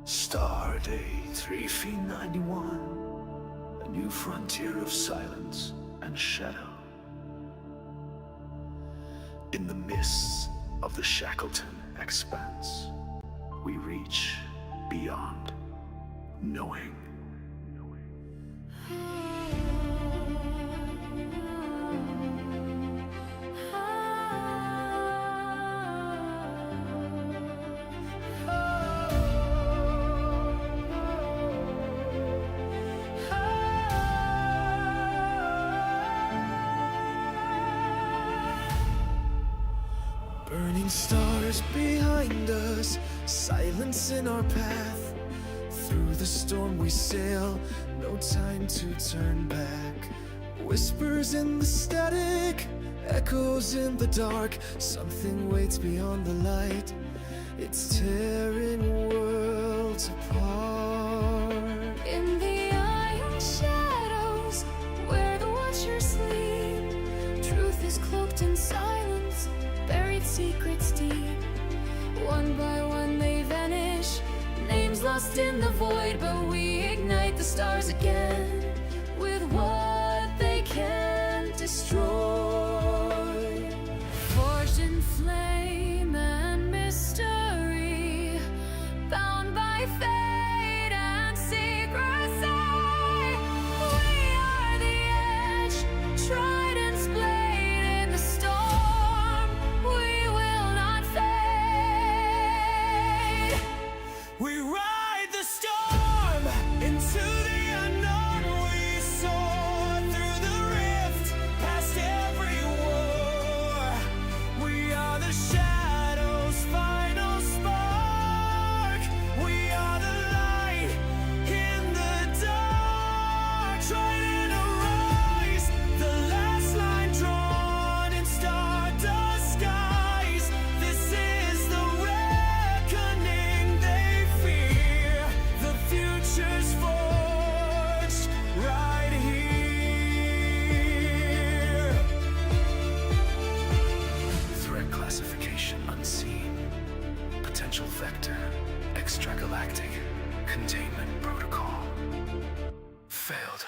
Stardate 3F91, a new frontier of silence and shadow. In the mists of the Shackleton expanse, we reach beyond knowing. Burning stars behind us, silence in our path. Through the storm we sail, no time to turn back. Whispers in the static, echoes in the dark. Something waits beyond the light, it's tearing worlds apart. In the iron shadows, where the watchers sleep, truth is cloaked in silence, buried secrets deep. One by one they vanish, names lost in the void. But we ignite the stars again with what they can't destroy. Forged in flame and mystery, bound by fate and secrecy. We are the edge, Trident's blade in the storm. We will not fade. We ride the storm into the unknown. We soar through the rift, past every war. We are the shadow's final spark. We are the light in the dark. Trident arise, the last line drawn in stardust skies. This is the reckoning they fear. The future's forged right here. Threat classification unseen. Potential vector, extragalactic. Containment protocol. Failed.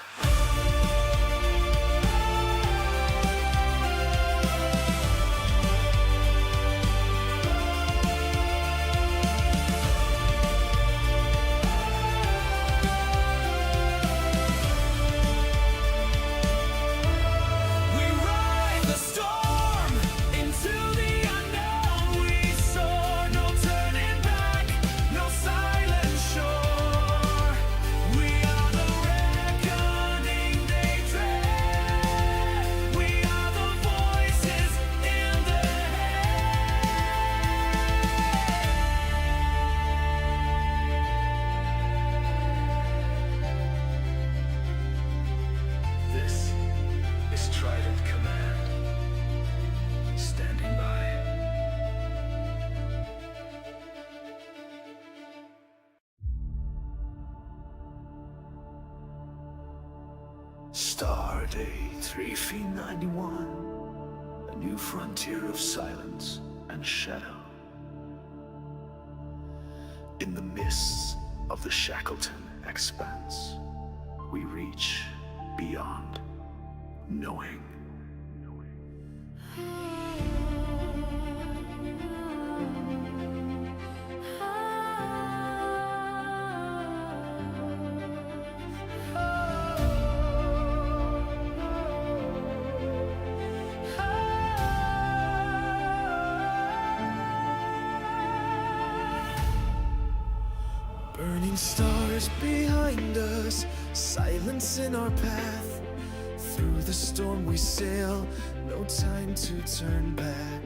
We ride the storm into the unknown. We soar, no turning back, no silent shore. We are the reckoning they dread. We are the voices in their This is Trident Command. Standing by. Stardate 3F91, a new frontier of silence and shadow. In the mists of the Shackleton expanse, we reach beyond knowing. burning stars behind us, silence in our path. Through the storm we sail, no time to turn back.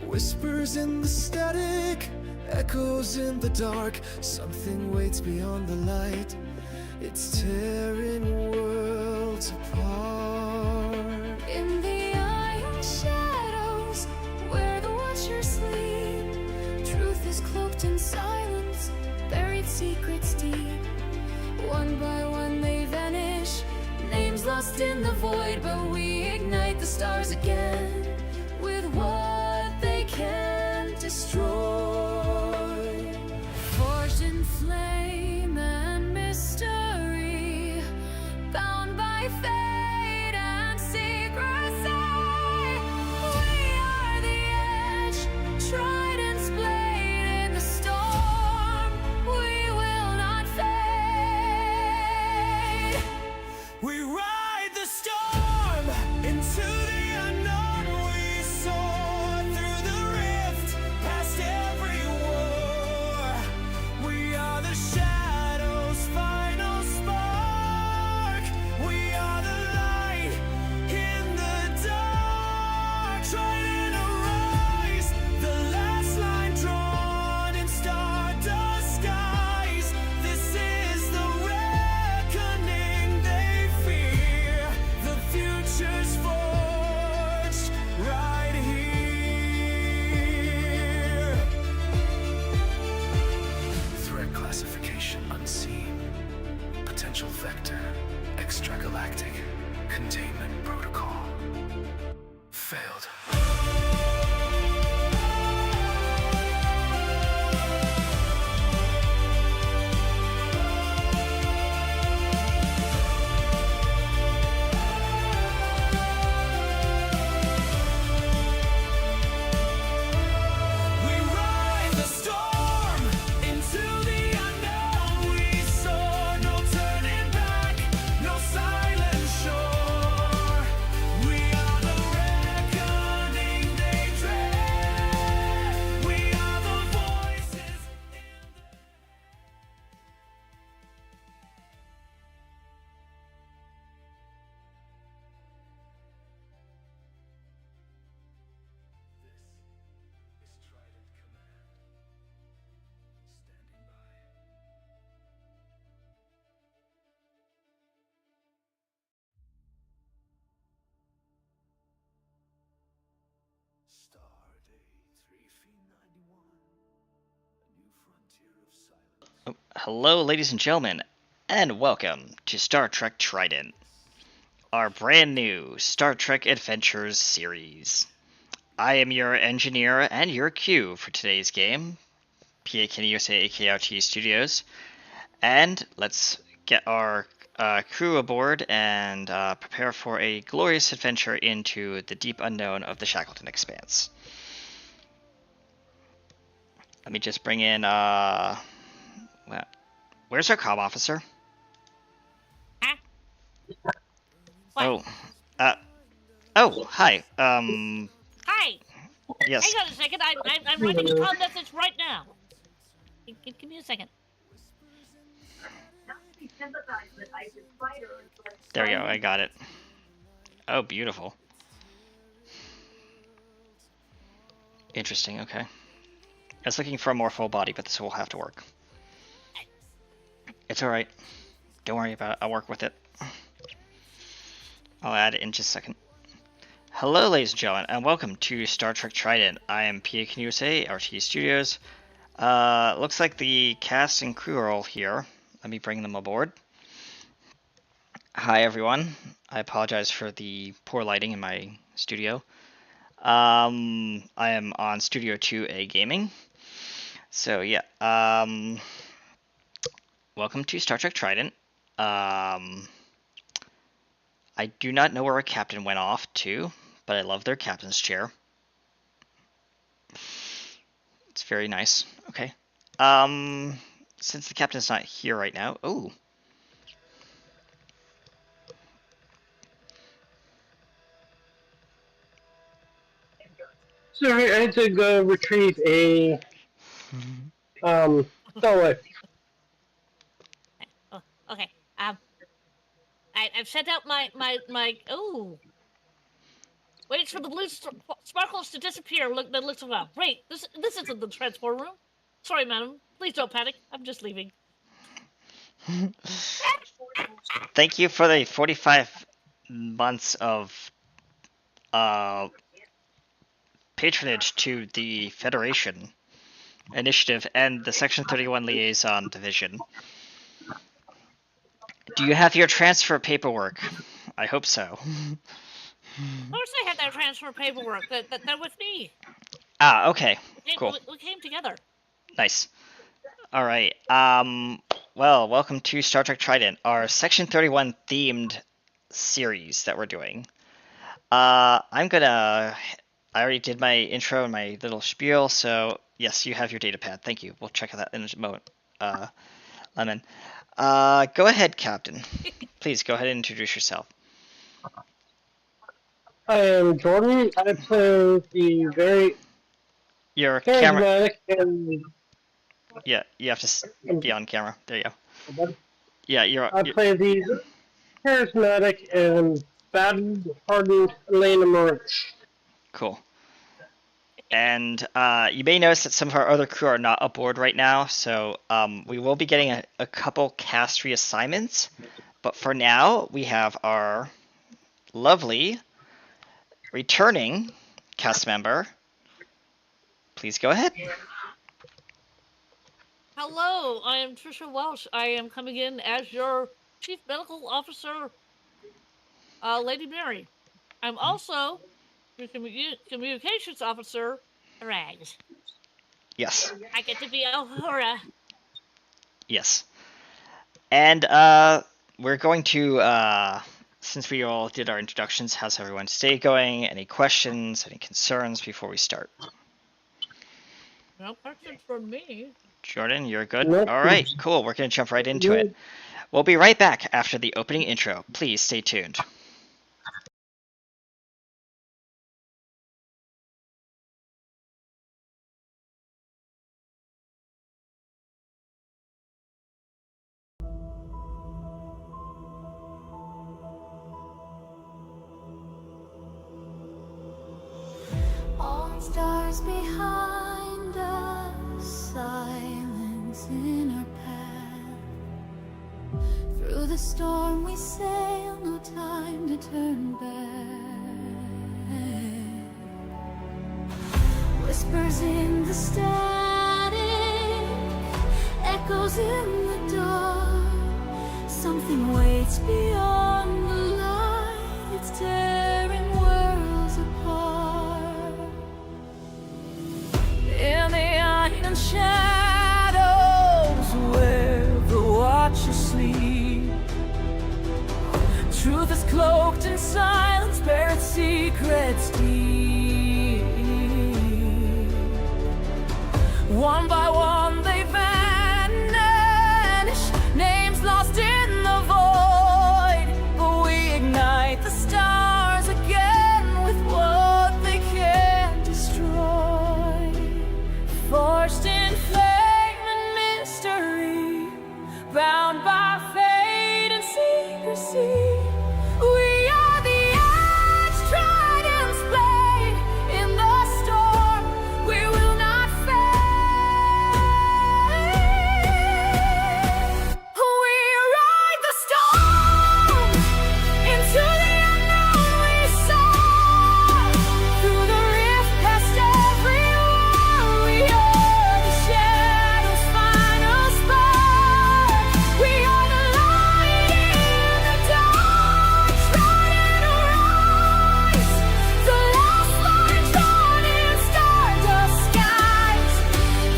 Whispers in the static, echoes in the dark. Something waits beyond the light, it's tearing worlds apart. In the iron shadows, where the watchers sleep, truth is cloaked in silence, buried secrets deep. One by one they vanish, names lost in the void. But we ignite the stars again with what they can't destroy. Forged in flame potential vector. Extragalactic containment protocol. Failed. We ride the storm into the unknown. We soar, no turning back, no silent shore. We are the reckoning they dread. We are the voices in the... This is Trident Command. Standing by. Stardate 3F91. A new frontier of silence. Hello, ladies and gentlemen, and welcome to Star Trek Trident, our brand new Star Trek Adventures series. I am your engineer and your Q for today's game, PA Kenny USA AKRT Studios, and let's get our crew aboard and prepare for a glorious adventure into the deep unknown of the Shackleton Expanse. Let me just bring in, where's our comm officer? Huh? What? Oh, hi. Hi. Yes. Hang on a second. I'm writing a call message right now. Give me a second. There we go. I got it. Oh, beautiful. Interesting. Okay. I was looking for a more full body, but this will have to work. It's all right. Don't worry about it. I'll work with it. I'll add it in just a second. Hello, ladies and gentlemen, and welcome to Star Trek Trident. I am PA USA, RT Studios. Looks like the cast and crew are all here. Let me bring them aboard. Hi, everyone. I apologize for the poor lighting in my studio. I am on Studio 2A Gaming. So, yeah. Welcome to Star Trek Trident. I do not know where our captain went off to, but I love their captain's chair. It's very nice. Okay. Since the captain's not here right now. Oh. Sorry, I had to go retrieve a stowaway. Oh, okay. I've sent out my. Oh. Wait for the blue sparkles to disappear. Look, that looks around. Wait, this isn't the transport room. Sorry, madam. Please don't panic. I'm just leaving. Thank you for the 45 months of patronage to the Federation Initiative and the Section 31 Liaison Division. Do you have your transfer paperwork? I hope so. Of course, I had that transfer paperwork. That was me. Ah, okay. Cool. We came together. Nice. All right. Well, welcome to Star Trek Trident, our Section 31 themed series that we're doing. I already did my intro and my little spiel, so yes, you have your data pad. Thank you. We'll check that in a moment. Lemon. Go ahead, Captain. Please go ahead and introduce yourself. I am Jordan. I play the very Your camera. charismatic and Yeah, you have to be on camera. There you go. Yeah, I play the charismatic and battle-hardened Elena Moritz. Cool. And you may notice that some of our other crew are not aboard right now, so we will be getting a couple cast reassignments. But for now, we have our lovely returning cast member. Please go ahead. Hello, I am Trisha Welsh. I am coming in as your Chief Medical Officer, Lady Mary. I'm also your communications officer, Rags. Yes. I get to be Aurora. Yes. And we're going to since we all did our introductions, how's everyone's day going? Any questions, any concerns before we start? No questions from me. Jordan, you're good? Nope. All right, cool. We're going to jump right into it. Good. We'll be right back after the opening intro. Please stay tuned. All stars behind us, silence in our path. Through the storm we sail, no time to turn back. Whispers in the static, echoes in the dark. Something waits beyond the light, it's tearing worlds apart. In the iron shadows where the watchers sleep, truth is cloaked in silence, buried secrets deep. One by one they vanish, names lost in the void. But we ignite the stars again with what they can't destroy. Forged in flame and mystery, bound by fate and secrecy. We are the edge, Trident's blade. In the storm, we will not fade. We ride the storm into the unknown we saw. Through the rift past every wall, we are the shadow's final spark. We are the light in the dark. Trident arise, the last line drawn in stardust skies.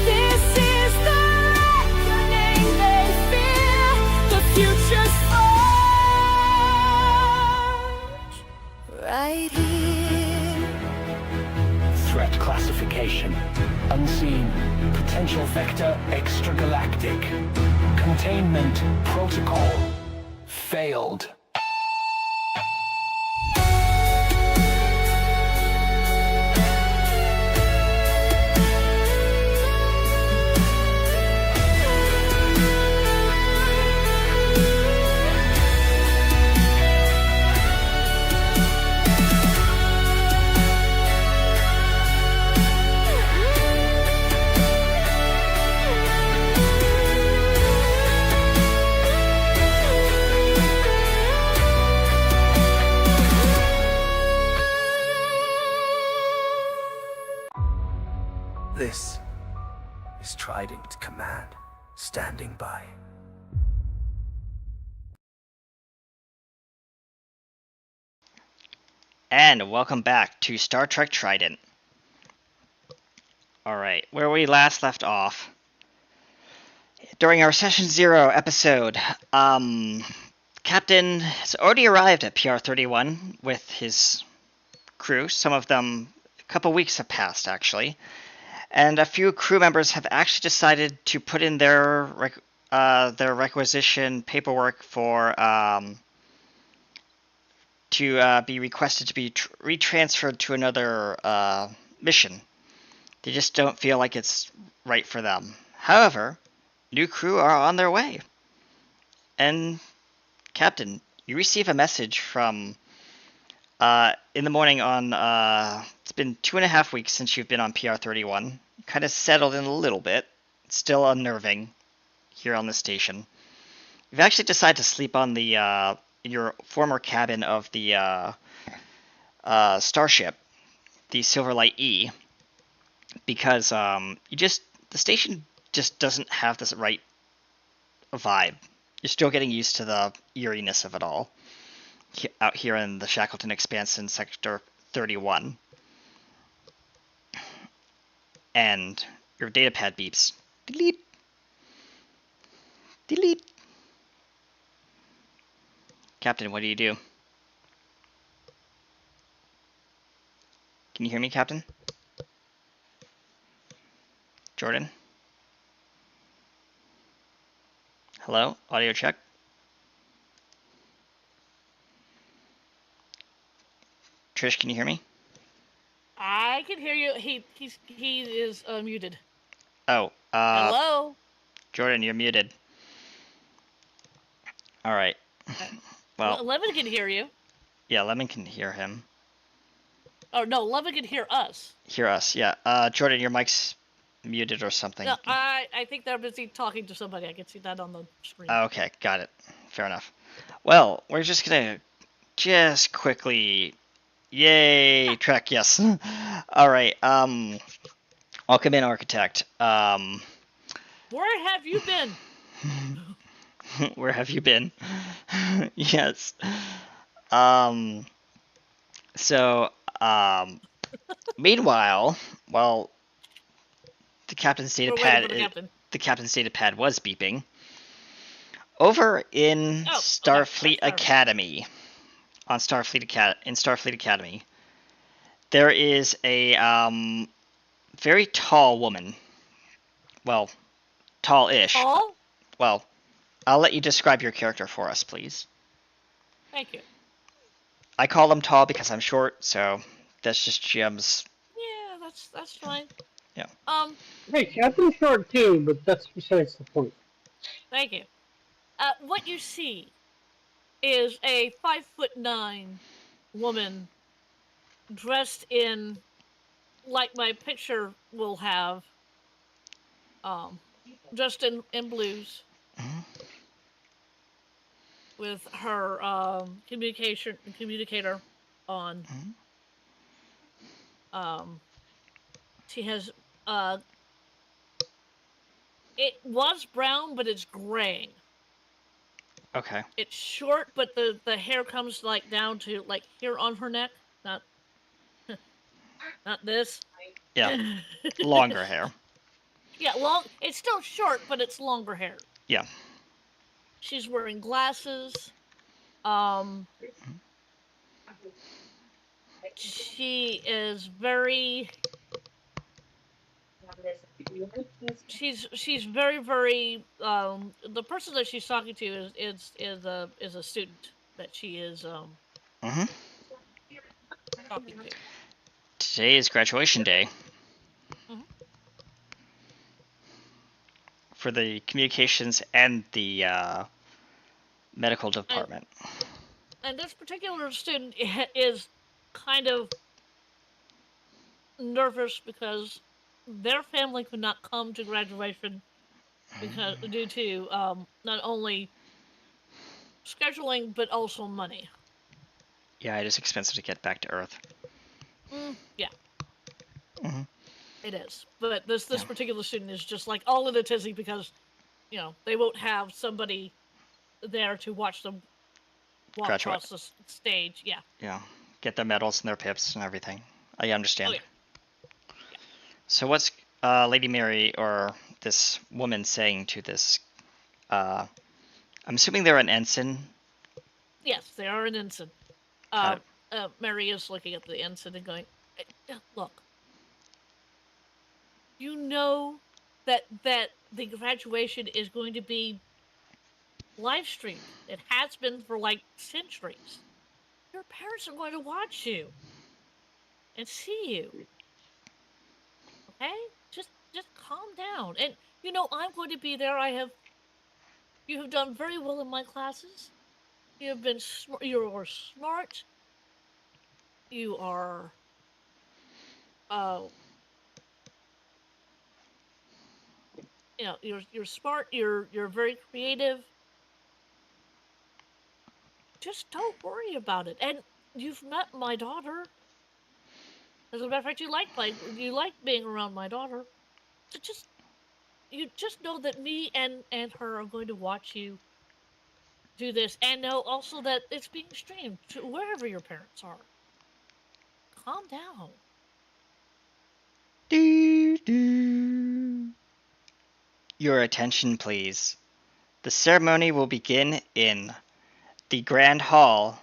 This is the reckoning they fear, the future's forge. Right here. Threat classification. Unseen. Potential vector extragalactic. Containment protocol. Failed. This is Trident Command, standing by. And welcome back to Star Trek Trident. Alright, where we last left off, during our Session 0 episode, Captain has already arrived at PR-31 with his crew. Some of them, a couple weeks have passed, actually. And a few crew members have actually decided to put in their requisition paperwork for to be requested to be retransferred to another mission. They just don't feel like it's right for them. However, new crew are on their way. And Captain, you receive a message from in the morning on it's been 2.5 weeks since you've been on PR-31. Kind of settled in a little bit. It's still unnerving here on the station. You've actually decided to sleep on the in your former cabin of the starship, the Silverlight E, because the station just doesn't have this right vibe. You're still getting used to the eeriness of it all. Out here in the Shackleton Expanse in Sector 31. And your datapad beeps. Delete. Delete. Captain, what do you do? Can you hear me, Captain? Jordan? Hello? Audio check? Trish, can you hear me? I can hear you. He is muted. Oh, Hello. Jordan, you're muted. All right. Well, Lemon can hear you. yeah, Lemon can hear him. Oh no, Lemon can hear us. Hear us, yeah. Jordan, your mic's muted or something. No, I think they're busy talking to somebody. I can see that on the screen. Okay, got it. Fair enough. Well, we're just gonna quickly, yay, Trek, yes. All right. Welcome in, Architect. Where have you been? Where have you been? Yes. So, meanwhile, while the captain's data We're waiting for the captain. the captain's data pad was beeping, over in Starfleet Academy, in Starfleet Academy, there is a very tall woman. Well, tall-ish. Tall? Well, I'll let you describe your character for us, please. Thank you. I call him tall because I'm short, so that's just Jim's. Yeah, that's fine. Yeah. Hey, Captain's short too, but that's besides the point. Thank you. What you see is a 5'9" woman dressed in, like my picture will have, dressed in blues, with her communicator on. She has it was brown, but it's graying. Okay. It's short, but the hair comes like down to like here on her neck, not this. Yeah. Longer hair. Yeah, long. It's still short, but it's longer hair. Yeah. She's wearing glasses. She is very. She's very. The person that she's talking to is a student that she is talking to. Today is graduation day. For the communications and the medical department. And this particular student is kind of nervous because their family could not come to graduation because due to not only scheduling but also money. Yeah, it is expensive to get back to Earth. Yeah. It is. But this particular student is just like all in a tizzy because, they won't have somebody there to watch them walk across the stage. Yeah. Yeah. Get their medals and their pips and everything. I understand. Oh, yeah. So what's Lady Mary or this woman saying to this? I'm assuming they're an ensign. Yes, they are an ensign. Mary is looking at the ensign and going, "Look, you know that the graduation is going to be live streamed. It has been for like centuries. Your parents are going to watch you and see you. Okay? Just calm down. And I'm going to be there. You have done very well in my classes. You have been you are smart. You are you're smart, you're very creative. Just don't worry about it. And you've met my daughter. As a matter of fact, you like being around my daughter. So you just know that me and her are going to watch you do this, and know also that it's being streamed to wherever your parents are. Calm down. Do, do. Your attention, please. The ceremony will begin in the Grand Hall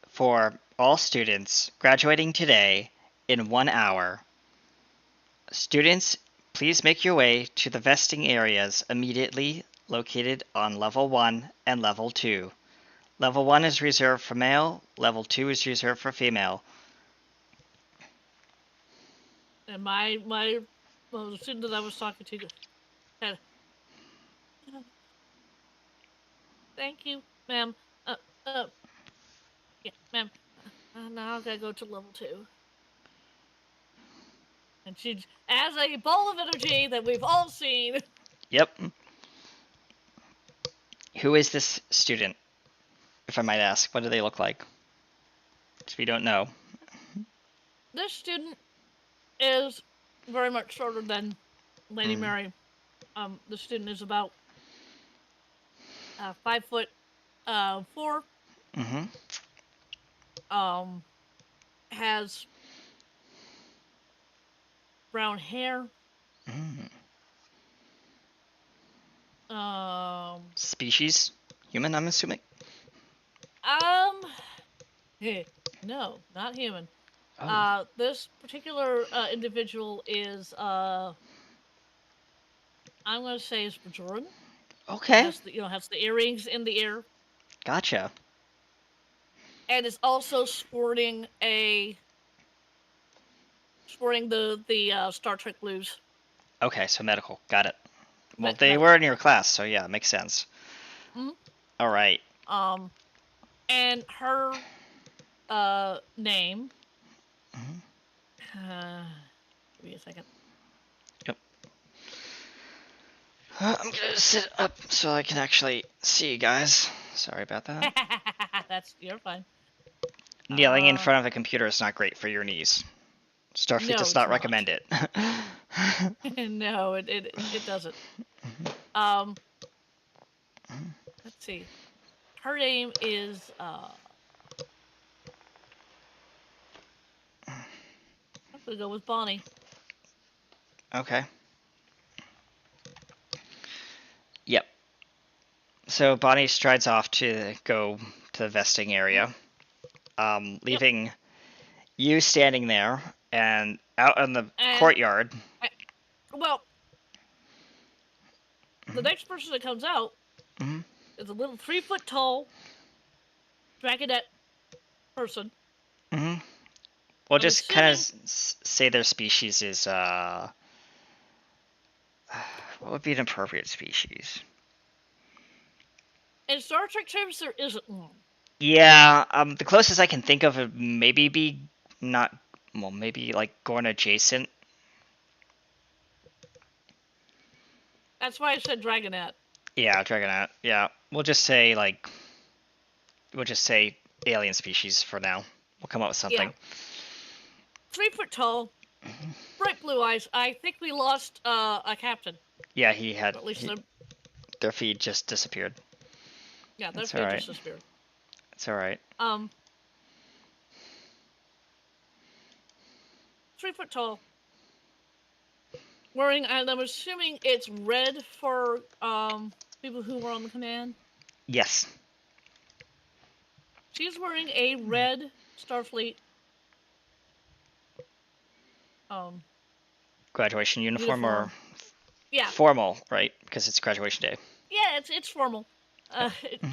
for all students graduating today in 1 hour. Students, please make your way to the vesting areas immediately located on Level 1 and Level 2. Level 1 is reserved for male, Level 2 is reserved for female. And the student that I was talking to said, "Thank you, ma'am. Uh, uh, yeah, ma'am. Now I gotta go to level 2." And she has a ball of energy that we've all seen. Yep. Who is this student, if I might ask? What do they look like? If you don't know. This student is very much shorter than Lady Mary. The student is about 5'4". Mm-hmm. Has brown hair. Species? Human, I'm assuming? No, not human. Oh. This particular individual is I'm gonna say is Bajoran. Okay. Has the earrings in the ear, Gotcha. and is also sporting the Star Trek blues. Okay, so medical. Got it. Well, they Medical. were in your class, so yeah, it makes sense. Mm-hmm. All right. And her name. Give me a second. Yep. I'm gonna sit up so I can actually see you guys. Sorry about that. You're fine. Kneeling in front of a computer is not great for your knees. Starfleet No, does it's not not. recommend it. No, it doesn't. Let's see. Her name is I'm gonna go with Bonnie. Okay. Yep. So Bonnie strides off to go to the vesting area, leaving you standing there and out in the courtyard. Well, the next person that comes out is a little 3-foot tall dragonette person. We'll just kind of say their species is what would be an appropriate species? In Star Trek terms, there isn't one. Yeah, the closest I can think of would maybe be maybe like Gorn adjacent. That's why I said dragonette. Yeah, dragonette. Yeah, we'll just say alien species for now. We'll come up with something. Yeah. 3 foot tall, bright blue eyes. I think we lost a captain. Yeah, he had. At least their feed just disappeared. Yeah, their feed just disappeared. It's all right. 3 foot tall. Wearing, and I'm assuming it's red for people who were on the command. Yes. She's wearing a red Starfleet graduation uniform. Or yeah, formal, right? Because it's graduation day. Yeah, it's formal.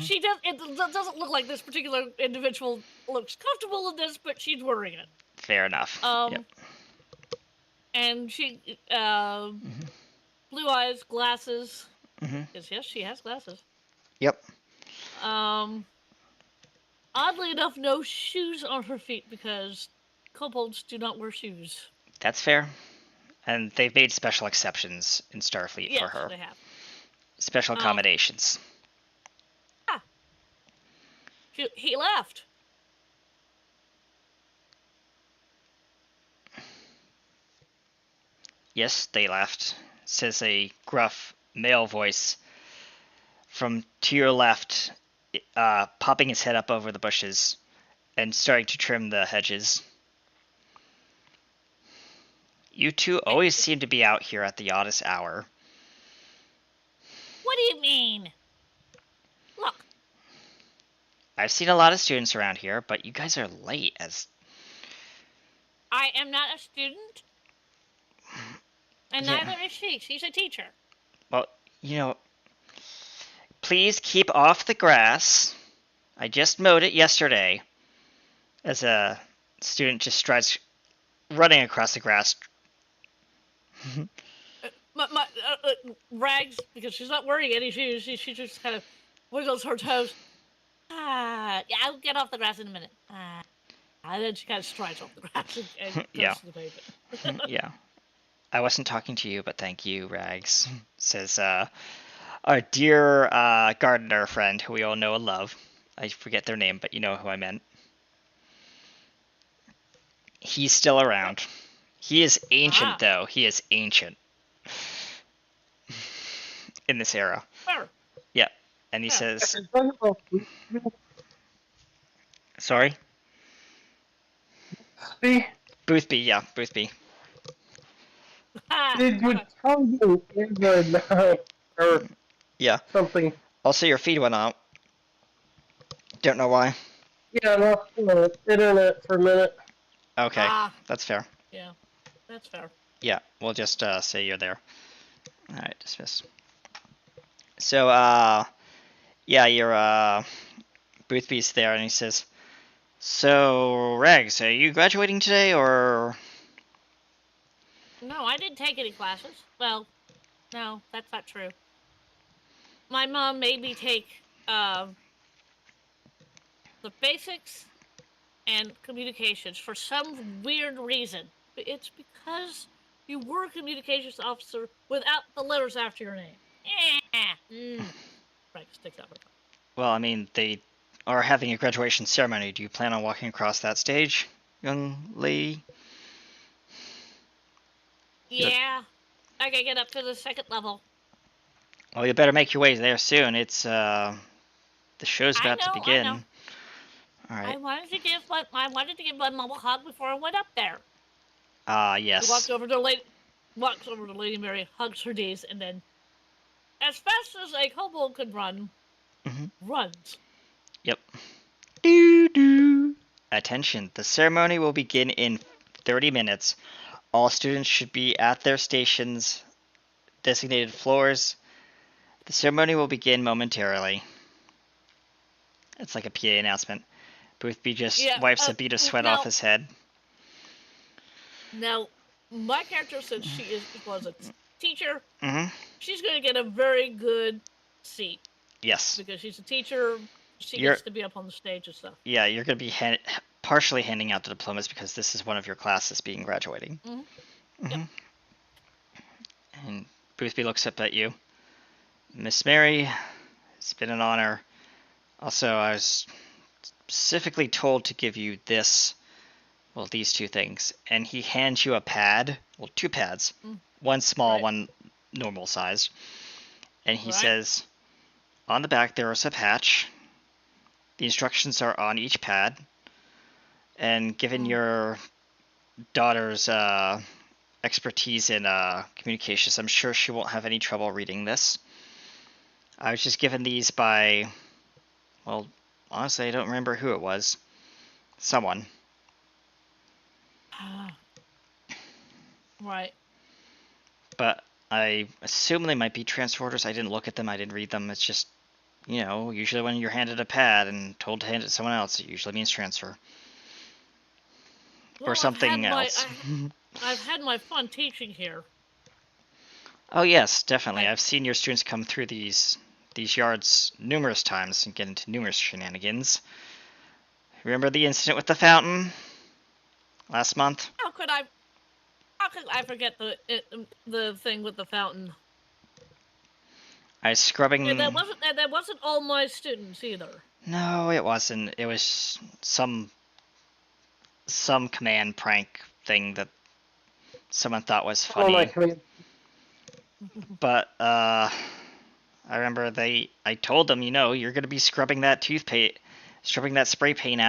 She does. It doesn't look like this particular individual looks comfortable in this, but she's wearing it. Fair enough. Yep. And she blue eyes, glasses. Yes, she has glasses. Yep. Oddly enough, no shoes on her feet because kobolds do not wear shoes. That's fair. And they've made special exceptions in Starfleet for her. Yes, they have. Special accommodations. He left. Yes, they left, says a gruff male voice from to your left popping his head up over the bushes and starting to trim the hedges. You two always seem to be out here at the oddest hour. What do you mean? Look, I've seen a lot of students around here, but you guys are late as... I am not a student, and Yeah. neither is she. She's a teacher. Well, you know, please keep off the grass. I just mowed it yesterday. As a student just strides running across the grass. Rags, because she's not wearing any shoes, she just kind of wiggles her toes. Yeah, I'll get off the grass in a minute. And then she kind of strides off the grass and goes Yeah. to the pavement. Yeah. I wasn't talking to you, but thank you, Rags, says our dear gardener friend who we all know and love. I forget their name, but you know who I meant. He's still around. He is ancient, though. He is ancient. In this era. Sure. Yeah. And he Yeah. says... Sorry? Boothby, yeah, Boothby. Did you tell you Android or Yeah. something? Also, your feed went out. Don't know why. Yeah, I lost the internet for a minute. Okay, that's fair. Yeah, that's fair. Yeah, we'll just say you're there. Alright, dismiss. So, yeah, your Boothby's there, and he says, so, Rags, are you graduating today, or... No, I didn't take any classes. Well, no, that's not true. My mom made me take the basics and communications for some weird reason. It's because you were a communications officer without the letters after your name. Right, sticks out. Well, I mean, they are having a graduation ceremony. Do you plan on walking across that stage, young lady? Yeah, I gotta get up to the second level. Well, you better make your way there soon. It's, the show's about to begin. I know. Alright. I wanted to give my mom a hug before I went up there. Yes. He walks over to Lady Mary, hugs her knees, and then, as fast as a kobold could run, runs. Yep. Doo-doo. Attention, the ceremony will begin in 30 minutes. All students should be at their stations, designated floors. The ceremony will begin momentarily. It's like a PA announcement. Boothby just wipes a bead of sweat off his head. Now, my character, since she was a teacher, Mm-hmm. she's going to get a very good seat. Yes. Because she's a teacher, she gets to be up on the stage and stuff. Yeah, you're going to be partially handing out the diplomas because this is one of your classes being graduating. Yep. And Boothby looks up at you. Miss Mary, it's been an honor. Also, I was specifically told to give you this, well, these two things. And he hands you a pad, well, two pads. One small, one normal size. And he says, on the back there is a patch. The instructions are on each pad. And given your daughter's expertise in communications, I'm sure she won't have any trouble reading this. I was just given these by, well, honestly, I don't remember who it was. Someone. Right. But I assume they might be transfer orders. I didn't look at them. I didn't read them. It's just, you know, usually when you're handed a pad and told to hand it to someone else, it usually means transfer. Well, or something else. I've had my fun teaching here. Oh yes, definitely. I've seen your students come through these yards numerous times and get into numerous shenanigans. Remember the incident with the fountain last month? How could I forget the thing with the fountain? I was scrubbing. And that wasn't all my students either. No, it wasn't. It was some command prank thing that someone thought was funny. Oh, my command. But I I remember I told them, you're going to be scrubbing that scrubbing that spray paint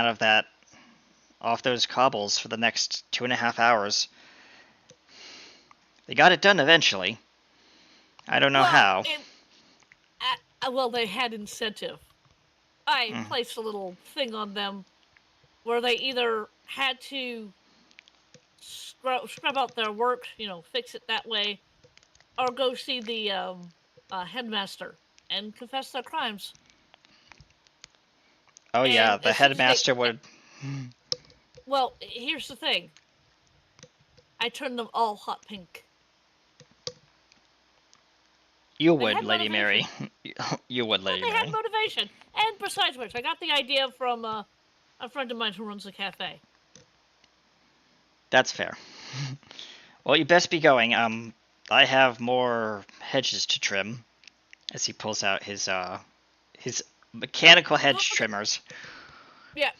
off those cobbles for the next 2.5 hours. They got it done eventually. I don't know how. Well, they had incentive. I Mm. placed a little thing on them where they either had to scrub out their work, fix it that way, or go see the headmaster and confess their crimes. Oh yeah, And the as soon as headmaster would. well, here's the thing. I turned them all hot pink. You They would, had Lady Mary. motivation. You would, Well, Lady they had Mary. motivation. And besides which, I got the idea from a friend of mine who runs a cafe. That's fair. Well, you best be going. I have more hedges to trim. As he pulls out his mechanical hedge trimmers. Yeah,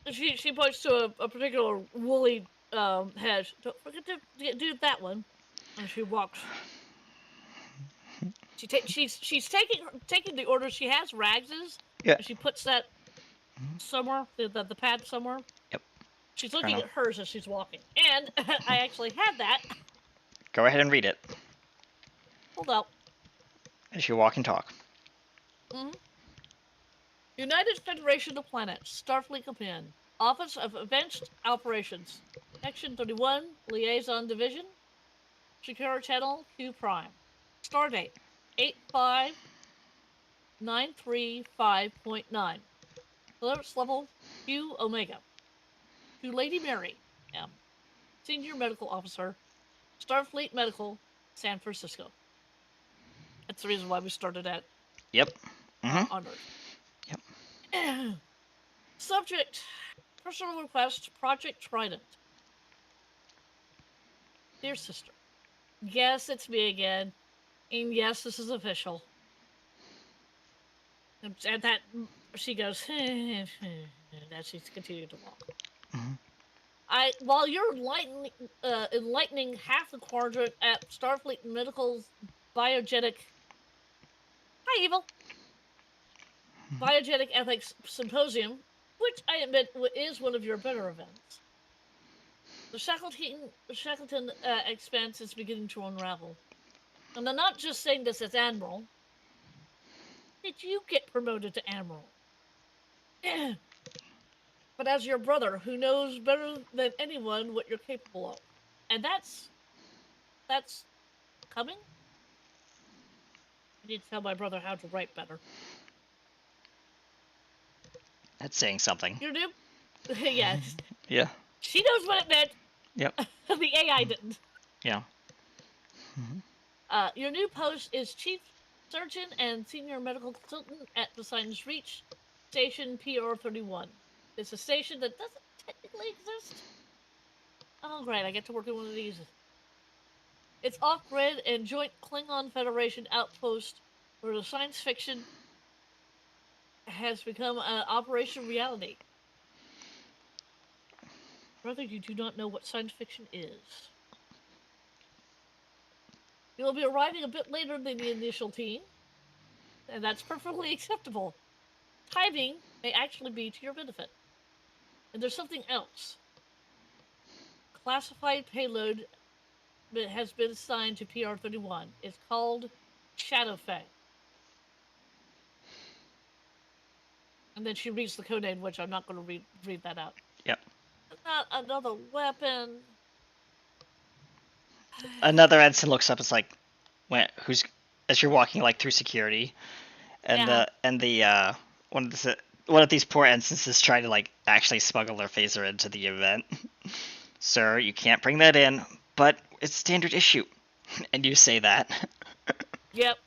she points to a particular woolly hedge. Don't forget to do that one. And she walks. She's taking the order she has. Rags's. Yeah. And she puts that somewhere, the pad somewhere. Yep. She's Fair looking enough. at hers as she's walking, and I actually had that. Go ahead and read it Hold up. as you walk and talk. Mm-hmm. United Federation of Planets, Starfleet Command, Office of Advanced Operations, Section 31, Liaison Division, Secure Channel Q Prime. Stardate 85935.9. Clearance level Q Omega. To Lady Mary M., Senior Medical Officer, Starfleet Medical, San Francisco. That's the reason why we started at Yep. on Earth. Yep. Subject: Personal request, Project Trident. Dear sister, yes, it's me again, and yes, this is official. And that she goes, that she's continuing to walk. While you're enlightening half the quadrant at Starfleet Medical's biogenic, hi Evil, biogenic ethics symposium, which I admit is one of your better events. The Shackleton expense is beginning to unravel. And I'm not just saying this as Admiral. Did you get promoted to Admiral? But as your brother, who knows better than anyone what you're capable of. And that's coming? I need to tell my brother how to write better. That's saying something. You do? Yes. Yeah. She knows what it meant. Yep. The AI didn't. Yeah. Your new post is Chief Surgeon and Senior Medical Consultant at the Science Reach Station PR31. It's a station that doesn't technically exist. Oh, great, I get to work in one of these. It's off-grid and joint Klingon Federation outpost where the science fiction has become an operation reality. Brother, you do not know what science fiction is. You'll be arriving a bit later than the initial team, and that's perfectly acceptable. Timing may actually be to your benefit. And there's something else. Classified payload has been assigned to PR31. It's called Shadowfang. And then she reads the codename, which I'm not going to read that out. Yep. Not another weapon. Another ensign looks up. It's like, who's as you're walking like through security, and one of these poor ensigns is trying to like actually smuggle their phaser into the event. Sir, you can't bring that in, but it's standard issue. And you say that. Yep.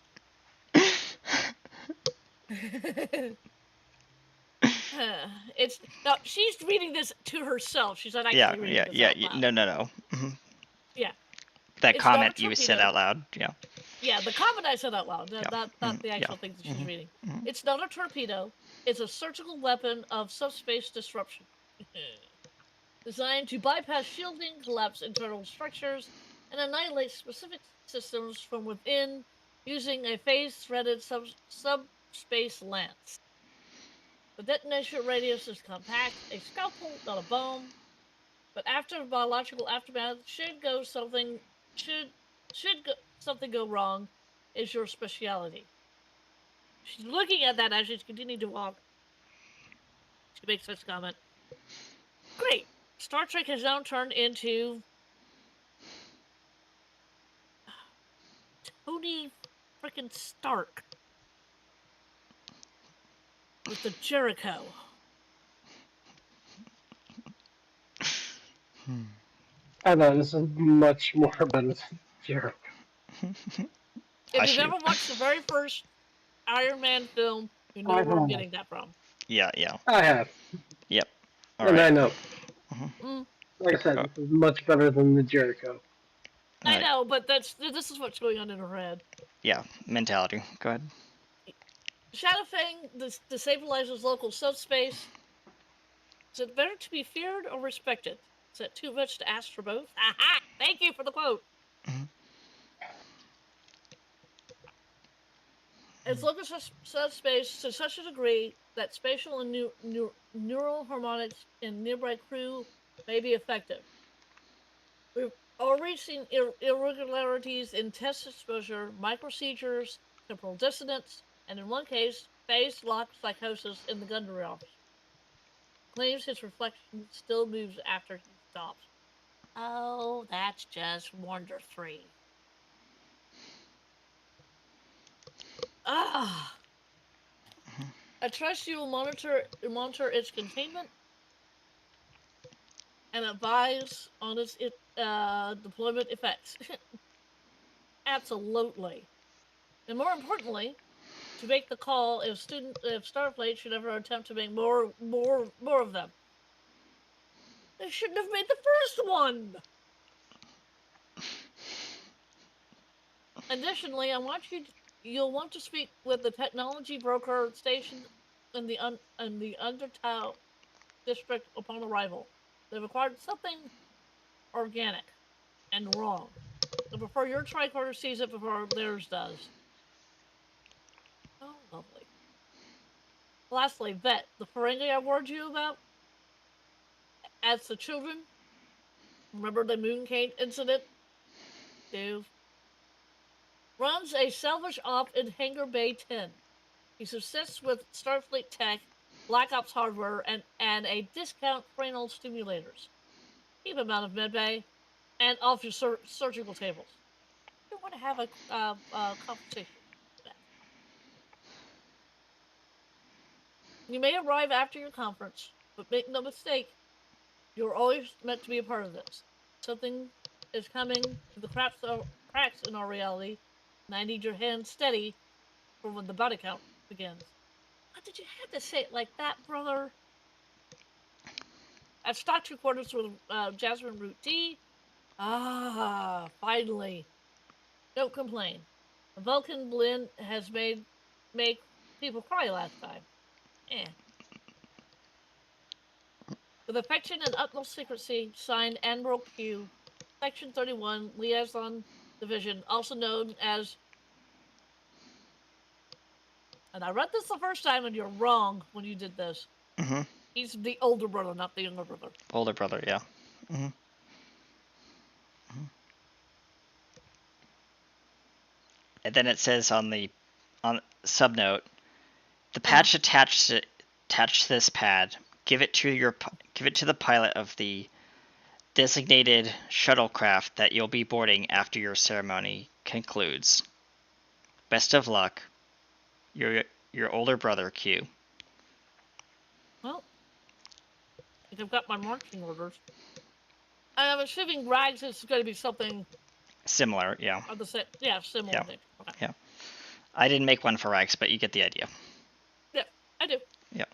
It's now she's reading this to herself. She's not actually reading this out loud. No. Mm-hmm. Yeah. That It's comment not a you said torpedo. out loud. Yeah. Yeah, the comment I said out loud, Yeah. not the actual Yeah. things that she's reading. It's not a torpedo. It's a surgical weapon of subspace disruption. Designed to bypass shielding, collapse internal structures, and annihilate specific systems from within using a phase-threaded subspace lance. The detonation radius is compact, a scalpel, not a bomb. But after biological aftermath, something go wrong, is your speciality. She's looking at that as she's continuing to walk. She makes this comment. Great. Star Trek has now turned into Tony freaking Stark with the Jericho. I know, this is much more better than Jericho. If you've ever watched the very first Iron Man film, you know where I'm getting that from. Yeah. I have. Yep. And I know. Mm. Like I said, this is much better than the Jericho. I know, but this is what's going on in her head. Yeah, mentality. Go ahead. Shadowfang destabilizes local subspace. Is it better to be feared or respected? Is it too much to ask for both? Aha! Thank you for the quote. It's local subspace to such a degree that spatial and neural harmonics in nearby crew may be effective. We've already seen irregularities in test exposure, microseizures, temporal dissonance, and in one case, phase-lock psychosis in the gunnery office. Claims his reflection still moves after he stops. Oh, that's just Wonder 3. Ah! I trust you will monitor its containment and advise on its deployment effects. Absolutely. And more importantly, to make the call if Starfleet should ever attempt to make more of them. They shouldn't have made the first one. Additionally, you'll want to speak with the technology broker stationed in the Undertow district upon arrival. They've acquired something organic and wrong. They prefer your tricorder sees it before theirs does. Oh, lovely. Lastly, Vet, the Ferengi I warned you about as the children. Remember the Mooncade incident? Runs a salvage op in Hangar Bay 10. He subsists with Starfleet tech, Black Ops hardware, and a discount cranial stimulators. Keep him out of medbay and off your surgical tables. You want to have a conversation. You may arrive after your conference, but make no mistake, you're always meant to be a part of this. Something is coming to the cracks in our reality, and I need your hand steady for when the body count begins. Why did you have to say it like that, brother? I've stocked 2 quarters with Jasmine Root Tea. Ah, finally. Don't complain. The Vulcan blend has made people cry last time. With affection and utmost secrecy, signed Admiral Q, Section 31, Liaison Division, also known as... And I read this the first time, and you're wrong when you did this. Mm-hmm. He's the older brother, not the younger brother. Older brother, yeah. Mm-hmm. And then it says on subnote, the patch attached to this pad. Give it to the pilot of the designated shuttlecraft that you'll be boarding after your ceremony concludes. Best of luck. Your older brother, Q. Well, I've got my marching orders. I'm assuming Rags is going to be something similar, yeah. Similar. Yeah. Okay. Yeah. I didn't make one for Rags, but you get the idea. Yeah, I do. Yeah.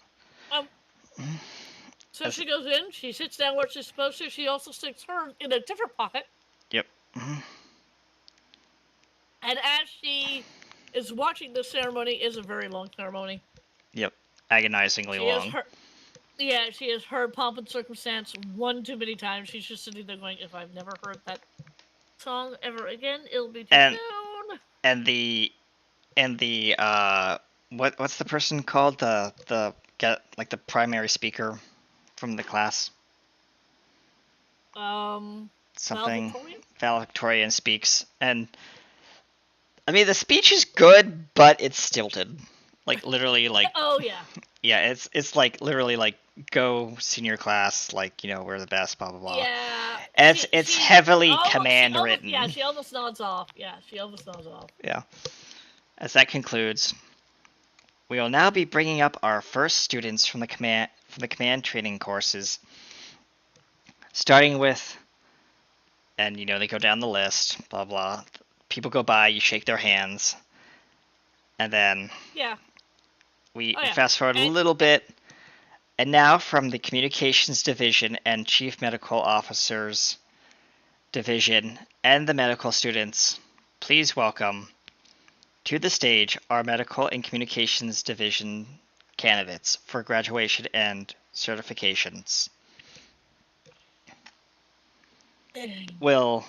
So she goes in, she sits down where she's supposed to, she also sticks her in a different pocket. Yep. And as she is watching the ceremony, is a very long ceremony. Yep. Agonizingly long. She has heard Pomp and Circumstance one too many times. She's just sitting there going, if I've never heard that song ever again, it'll be too soon. And the and the what's the person called, the primary speaker from the class? Something Valedictorian? valedictorian speaks, and I mean the speech is good, but it's stilted. Like literally, like Oh yeah. yeah, it's like literally like go senior class, like we're the best, blah blah blah. Yeah. And it's heavily command almost, written. yeah, she almost nods off. Yeah, she almost nods off. Yeah. As that concludes, we will now be bringing up our first students from the command training courses, starting with, and they go down the list, blah blah. People go by, you shake their hands, and then Yeah. we Oh, yeah. fast forward a And- little bit, and now from the Communications Division and Chief Medical Officers Division and the medical students, please welcome to the stage our Medical and Communications Division candidates for graduation and certifications. Will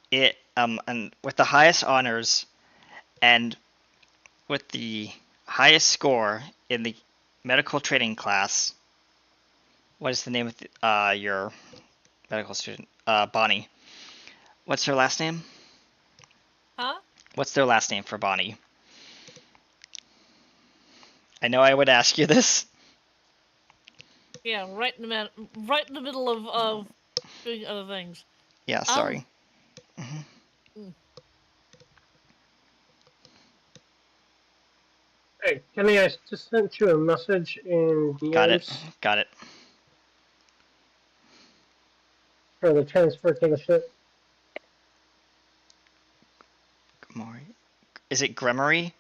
it and with the highest honors and with the highest score in the medical training class. What is the name of your medical student? Bonnie. What's her last name? Huh? What's their last name for Bonnie? I know I would ask you this. Yeah, right in the middle of doing other things. Yeah, sorry. Hey, Kenny, I just sent you a message in DMs Got it. for the transfer to the ship. Gremory. Is it Gremory?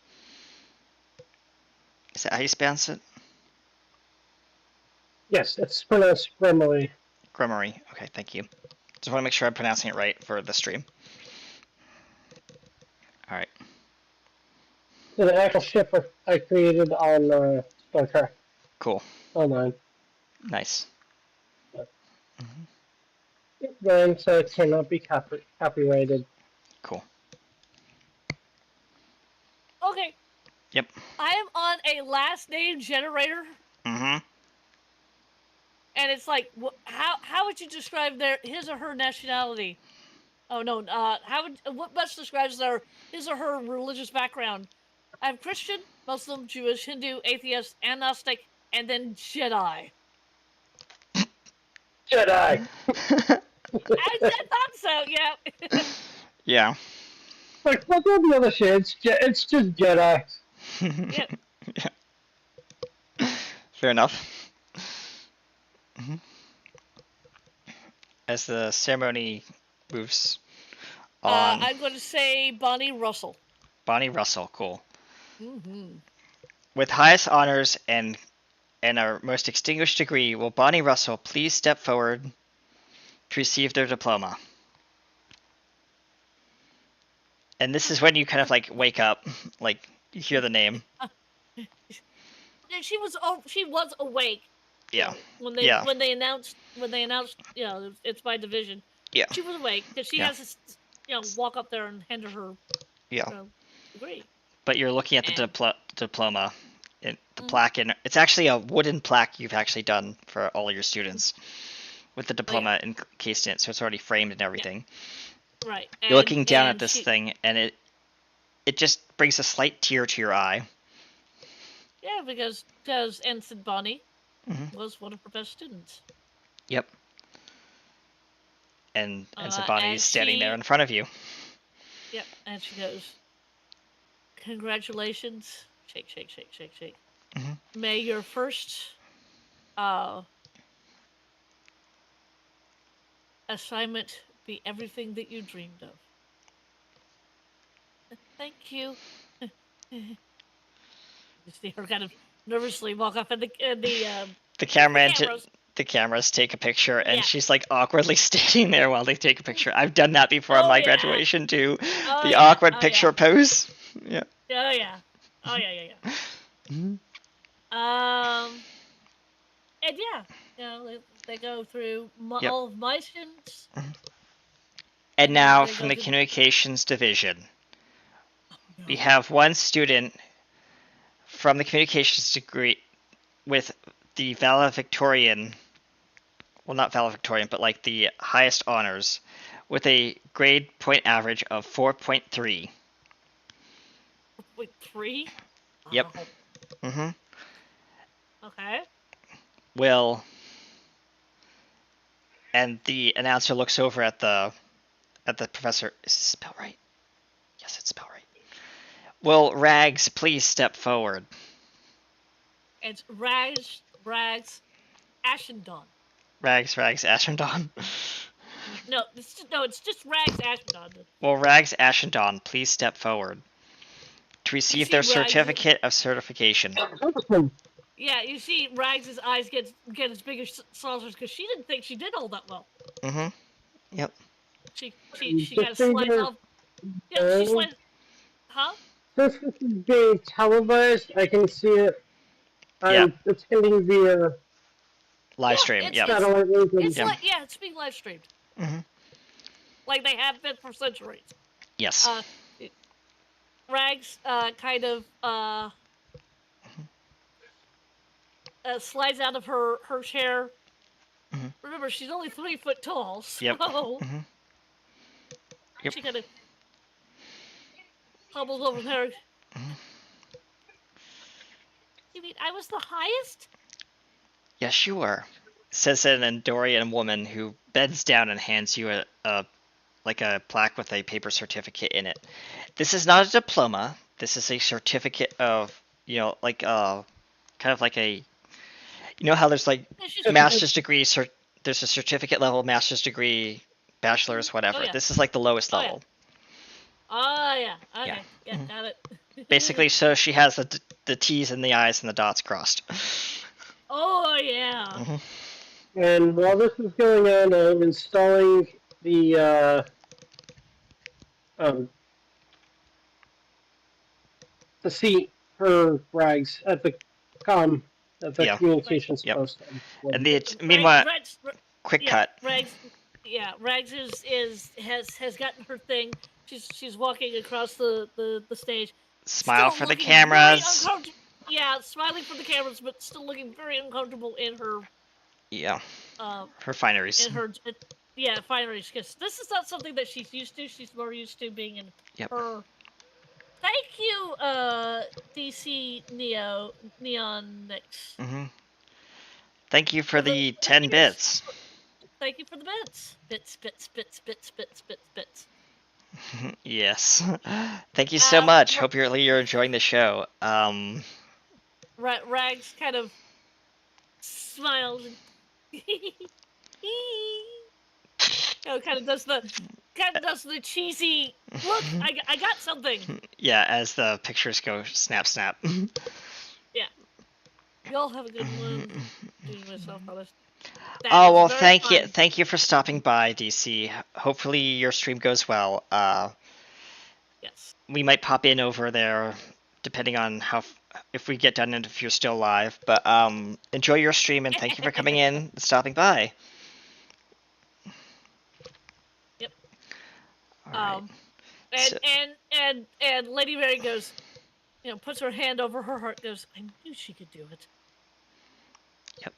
Is that how you pronounce it? Yes, it's pronounced Gremily. Gremory. Okay, thank you. Just want to make sure I'm pronouncing it right for the stream. All right. The actual ship I created on Star Trek Cool. Online. Nice. Then, so it cannot be copyrighted. Cool. Okay. Yep. I am on a last name generator, Mm-hmm. and it's like, how would you describe his or her nationality? Oh no. What best describes his or her religious background? I have Christian, Muslim, Jewish, Hindu, atheist, agnostic, and then Jedi. Jedi! I thought so. Yeah. Yeah. Like, look at the other shit. It's just Jedi. Yeah. Yeah. Fair enough. As the ceremony moves on, I'm going to say Bonnie Russell. Bonnie Russell, cool. Mm-hmm. With highest honors and our most distinguished degree, will Bonnie Russell please step forward to receive their diploma? And this is when you kind of like wake up, like you hear the name. She was awake. Yeah. When they announced it's by division. Yeah. She was awake because she has to walk up there and hand her degree. But you're looking at the diploma, the plaque, and it's actually a wooden plaque you've actually done for all your students, with the diploma encased in it, so it's already framed and everything. Right. You're looking down at this thing, and it just brings a slight tear to your eye. Yeah, because Ensign Bonnie was one of her best students. Yep. And Ensign Bonnie is standing there in front of you. Yep, and she goes, "Congratulations!" Shake, shake, shake, shake, shake. May your first assignment be everything that you dreamed of. Thank you. You see her kind of nervously walk off, and the cameras take a picture, and she's like awkwardly standing there while they take a picture. I've done that before on my graduation too. The awkward picture pose. Yeah. Oh yeah. Oh yeah. And they go through all of my students. And now from the Communications Division, we have one student from the communications degree with the valedictorian, well, not valedictorian, but like the highest honors, with a grade point average of 4.3. Wait, 3? Yep. Wow. Mm-hmm. Okay. Will, and the announcer looks over at the professor. Is this spelled right? Yes, it's spelled right. Will Rags please step forward? It's Rags, Ashendon. Rags, Ashendon. No, it's just Rags, Ashendon. Will Rags, Ashendon please step forward to You receive see their Rags- certificate of certification? Yeah, you see Rags' eyes get as big as saucers because she didn't think she did all that well. Mm-hmm. Yep. She Just got a so slice you're off. Yeah, she aware, sliced. Huh? since this is being televised, I can see it. Yeah. I'm attending via Live Yeah, stream. Yep. satellite link. It's Yeah. like it's being live streamed. Mm-hmm. Like they have been for centuries. Yes. Rags kind of slides out of her chair. Mhm. Remember, she's only 3 foot tall, so Yep. Mhm. Yep. she kind of hobbles over there. Mhm. You mean I was the highest? Yes, you were. Says an Andorian woman who bends down and hands you a plaque with a paper certificate in it. This is not a diploma. This is a certificate of, kind of like a, how there's like Yeah, she's master's degree, there's a certificate level, master's degree, bachelor's, whatever. Oh, yeah. This is like the lowest Oh, yeah. level. Oh yeah. Okay. Yeah. Yeah, Mhm. got it. Basically, so she has the T's and the I's and the dots crossed. Oh yeah. Mhm. And while this is going on, I'm installing the seat for Rags at the Yeah. communications Yep. post. And meanwhile, Rags, quick yeah, cut. Rags has gotten her thing. She's walking across the stage. Smile Still for the looking very cameras. Yeah, smiling for the cameras, but still looking very uncomfortable in her Yeah, uh her fineries. in her fineries, because this is not something that she's used to. She's more used to being in Yep. her. Thank you, DC Neonix. Mm-hmm. Thank you for the the 10 thing is- bits. Thank you for the bits. Bits. Yes. Thank you so Um, much. Ra- Hope you're enjoying the show. Rags kind of smiles and kind of does the cheesy look. I got something. Yeah, as the pictures go snap snap. Y'all have a good one. Doing myself honest. That Oh is well, very fun. thank you for stopping by, DC. Hopefully your stream goes well. Yes. We might pop in over there, depending on if we get done and if you're still live. But enjoy your stream and thank you for coming in and stopping by. Yep. All right. So- And Lady Mary goes, puts her hand over her heart. Goes, I knew she could do it. Yep.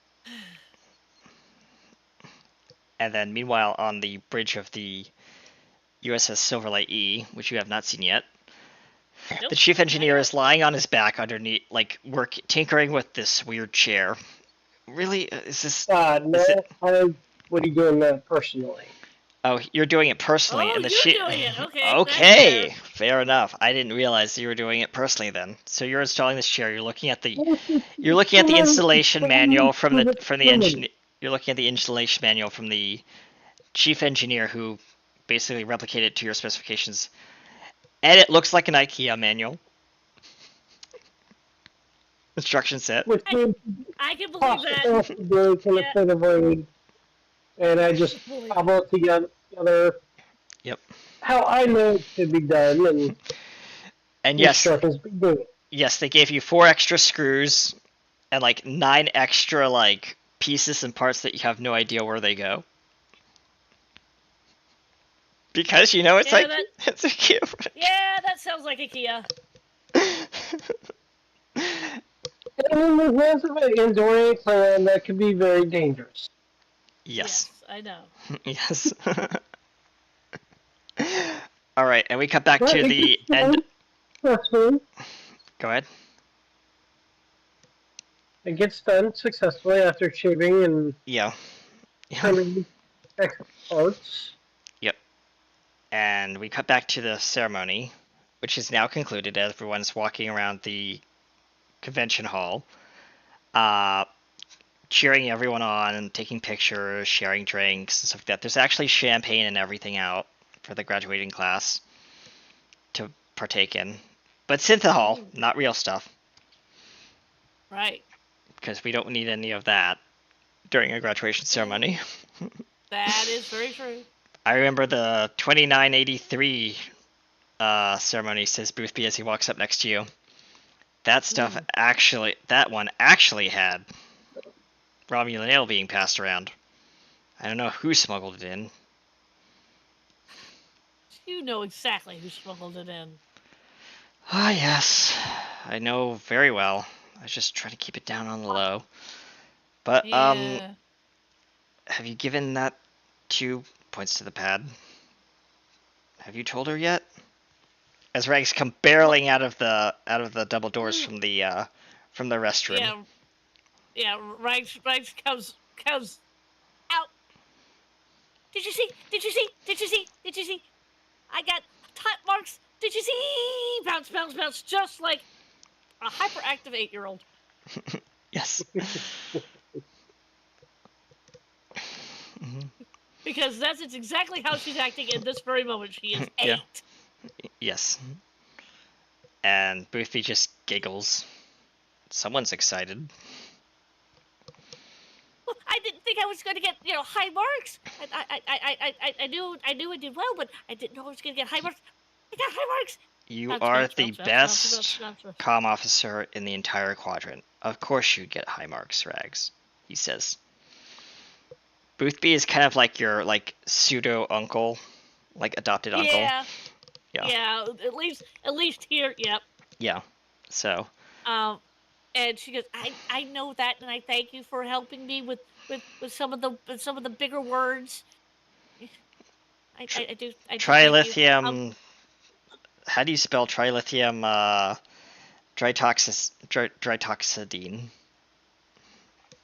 And then, meanwhile, on the bridge of the USS Silverlight E, which you have not seen yet, Nope. the chief engineer is lying on his back underneath, tinkering with this weird chair. Really? Is this... No, is it- I would be doing that personally. Oh, you're doing it personally, Oh, and the you're chief... doing it. Okay. that's Okay, fair enough. I didn't realize you were doing it personally then. So you're installing this chair. You're looking at the installation manual from the engineer. You're looking at the installation manual from the chief engineer who basically replicated it to your specifications, and it looks like an IKEA manual. Instruction set. Which means I can believe cost that. can Yeah. fit a brain, and I just cobble it together. Yep. How I know it should be done, and And yes, instructions be doing. yes, they gave you 4 extra screws and 9 extra pieces and parts that you have no idea where they go. Because you know it's Yeah, like that- it's a Kia. Yeah, that sounds like a Kia. And then there's also an enduring plan that can be very dangerous. Yes. I know. Yes. All right, and we cut back But to it the gets end. done successfully. Go ahead. It gets done successfully after shaving and Yeah. Yeah. trimming extra parts. Yep. And we cut back to the ceremony, which is now concluded. Everyone's walking around the convention hall, cheering everyone on and taking pictures, sharing drinks and stuff like that. There's actually champagne and everything out for the graduating class to partake in. But synthahol, not real stuff, Right. because we don't need any of that during a graduation ceremony. That is very true. I remember the 2983 ceremony, says Boothby as he walks up next to you. That stuff that one actually had Romulan ale being passed around. I don't know who smuggled it in. You know exactly who smuggled it in. Ah, yes. I know very well. I was just trying to keep it down on the low. But, Yeah. have you given that 2 points to the pad? Have you told her yet? As Rags come barreling out of the double doors from the restroom. Yeah. Yeah. Rags comes out. Did you see? Did you see? Did you see? Did you see? I got type marks. Did you see? Bounce, bounce, bounce. Just like a hyperactive 8-year-old. Yes. Because that's exactly how she's acting in this very moment. She is 8. Yeah. Yes. And Boothby just giggles. Someone's excited. Well, I didn't think I was going to get, high marks. I knew I did well, but I didn't know I was going to get high marks. I got high marks. You Bounce, are bounce, the bounce, bounce, best bounce, bounce, bounce. comm officer in the entire quadrant. Of course you'd get high marks, Rags, he says. Boothby is kind of like your pseudo uncle, like adopted uncle. Yeah. Yeah. Yeah. At least here. Yep. Yeah. So. And she goes, I know that, and I thank you for helping me with some of the bigger words. I do. I do thank you. Trilithium. How do you spell trilithium? Dritoxidine.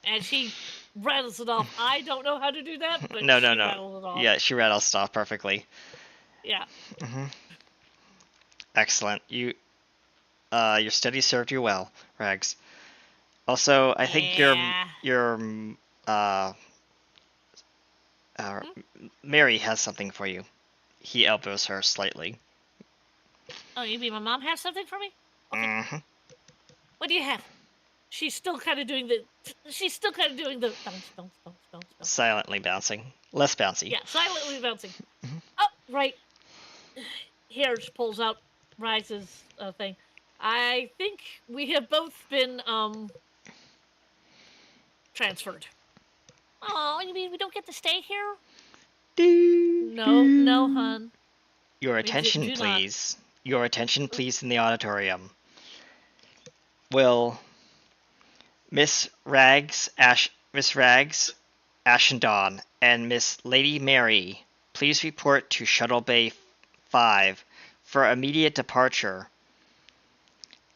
And she rattles it off. I don't know how to do that, but No. she rattles it off. Yeah, she rattles it off perfectly. Yeah. Excellent. Your study served you well, Rags. Also, I think your Mary has something for you. He elbows her slightly. Oh, you mean my mom has something for me? Okay. Mm-hmm. What do you have? She's still kind of doing the bounce, bounce, bounce, bounce. Silently bouncing. Less bouncy. Yeah, silently bouncing. Oh, right. Here, she pulls out Rise's thing. I think we have both been transferred. Oh, you mean we don't get to stay here? No, hun. Your do attention, not. please. Your attention, please, in the auditorium. Will Miss Rags, Ashendon, and Miss Lady Mary please report to Shuttle Bay 5 for immediate departure?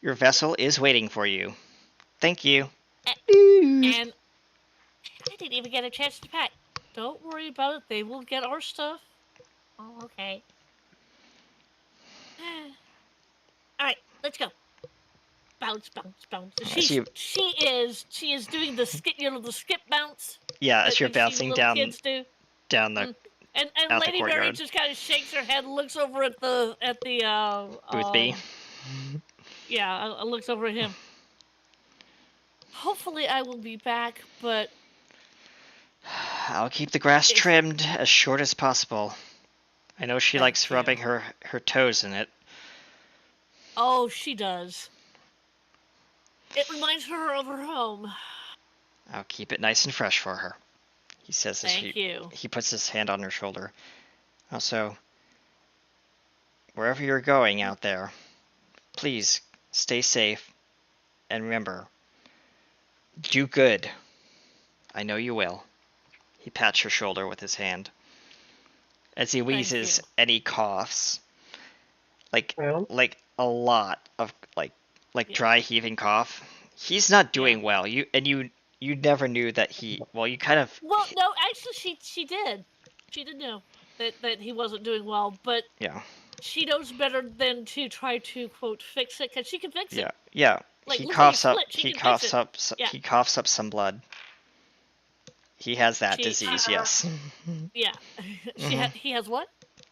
Your vessel is waiting for you. Thank you. And I didn't even get a chance to pack. Don't worry about it. They will get our stuff. Oh, okay. All right, let's go. Bounce, bounce, bounce. She is doing the skip, the skip bounce. Yeah, as that you're you see bouncing little down kids do. the And out the Lady Mary courtyard. just kind of shakes her head, looks over at the Boothby. Yeah, looks over at him. Hopefully, I will be back, but I'll keep the grass trimmed as short as possible. I know she likes rubbing her toes in it. oh, she does. It reminds her of her home. I'll keep it nice and fresh for her, he says as Thank you. he puts his hand on her shoulder. Also, wherever you're going out there, please stay safe. And remember, do good. I know you will. He pats your shoulder with his hand. As he wheezes you. and he coughs. Well, Like a lot of like Yeah. dry heaving cough. He's not doing well. You never knew that he you kind of Well, no, actually, she did. She did know that he wasn't doing well, but yeah. she knows better than to try to quote fix it because she can fix it. Yeah. Like He lickety coughs up split, she can fix it. Yeah. he coughs up some blood. He has that She disease, yes. yeah. He has what?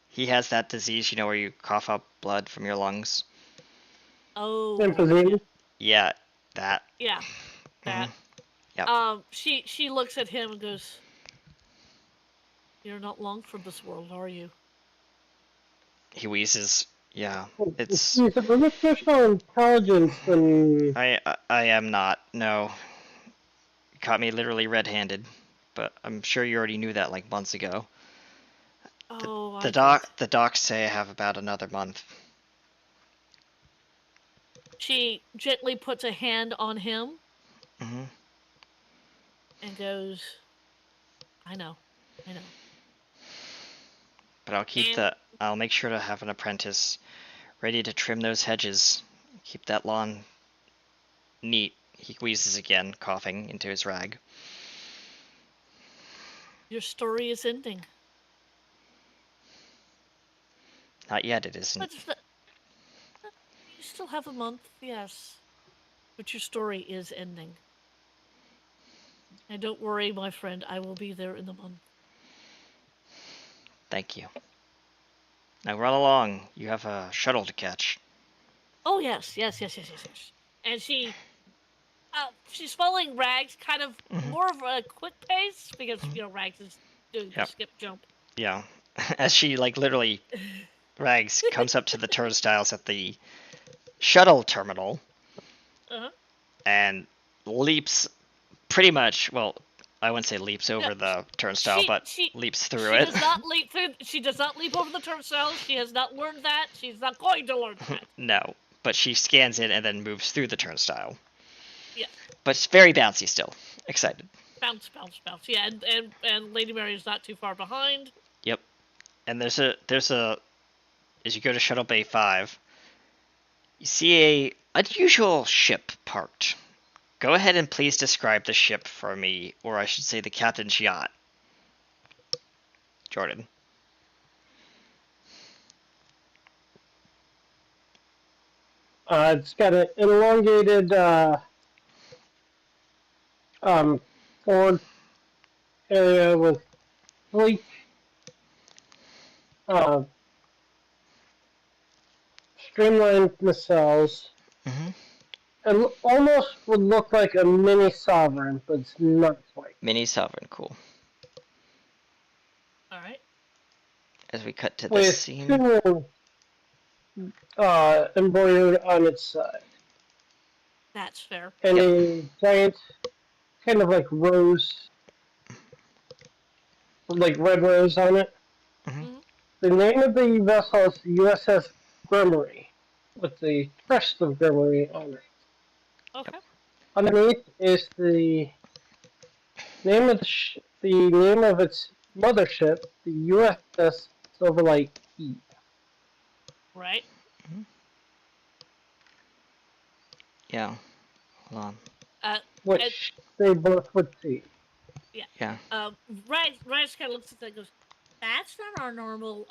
He has that disease, where you cough up blood from your lungs. Oh. emphysema. Yeah, that. Yeah. That. Yep. She looks at him and goes, "You're not long for this world, are you?" He wheezes. Yeah, it's. He's of artificial intelligence and I am not. No, you caught me literally red-handed, but I'm sure you already knew that like months ago. Oh, The docs say I have about another month. She gently puts a hand on him Hmm. and goes, "I know. But I'll make sure to have an apprentice ready to trim those hedges, keep that lawn neat. He wheezes again, coughing into his rag. Your story is ending." Not yet, it isn't. But you still have a month, yes. But your story is ending. And don't worry, my friend, I will be there in the month. Thank you. Now run along. You have a shuttle to catch. Oh yes. And she's following Rags kind of more of a quick pace because Rags is doing the skip jump. Yeah. As she literally Rags comes up to the turnstiles at the shuttle terminal and leaps pretty much, I wouldn't say leaps over the turnstile, but leaps through it. Does not leap through. She does not leap over the turnstile. She has not learned that. She's not going to learn that. No, but she scans it and then moves through the turnstile. Yeah. But it's very bouncy still. Excited. Bounce. Yeah, and Lady Mary is not too far behind. Yep. And there's a as you go to Shuttle Bay 5, you see a unusual ship parked. Go ahead and please describe the ship for me, or I should say the captain's yacht. Jordan. It's got an elongated forward area with sleek streamlined nacelles. Mm-hmm. It almost would look like a mini sovereign, but it's not quite. Mini Sovereign, cool. Alright. As we cut to With this scene. two embroidered on its side. That's fair. And a giant kind of like rose, like red rose on it. Mm-hmm. The name of the vessel is USS Grimory, with the crest of Grimory on it. Okay. Underneath is the name of the name of its mothership, the USS Silverlight E. Right. Yeah. Hold on. Which they both would see. Yeah. Rags kind of looks at that and goes, "That's not our normal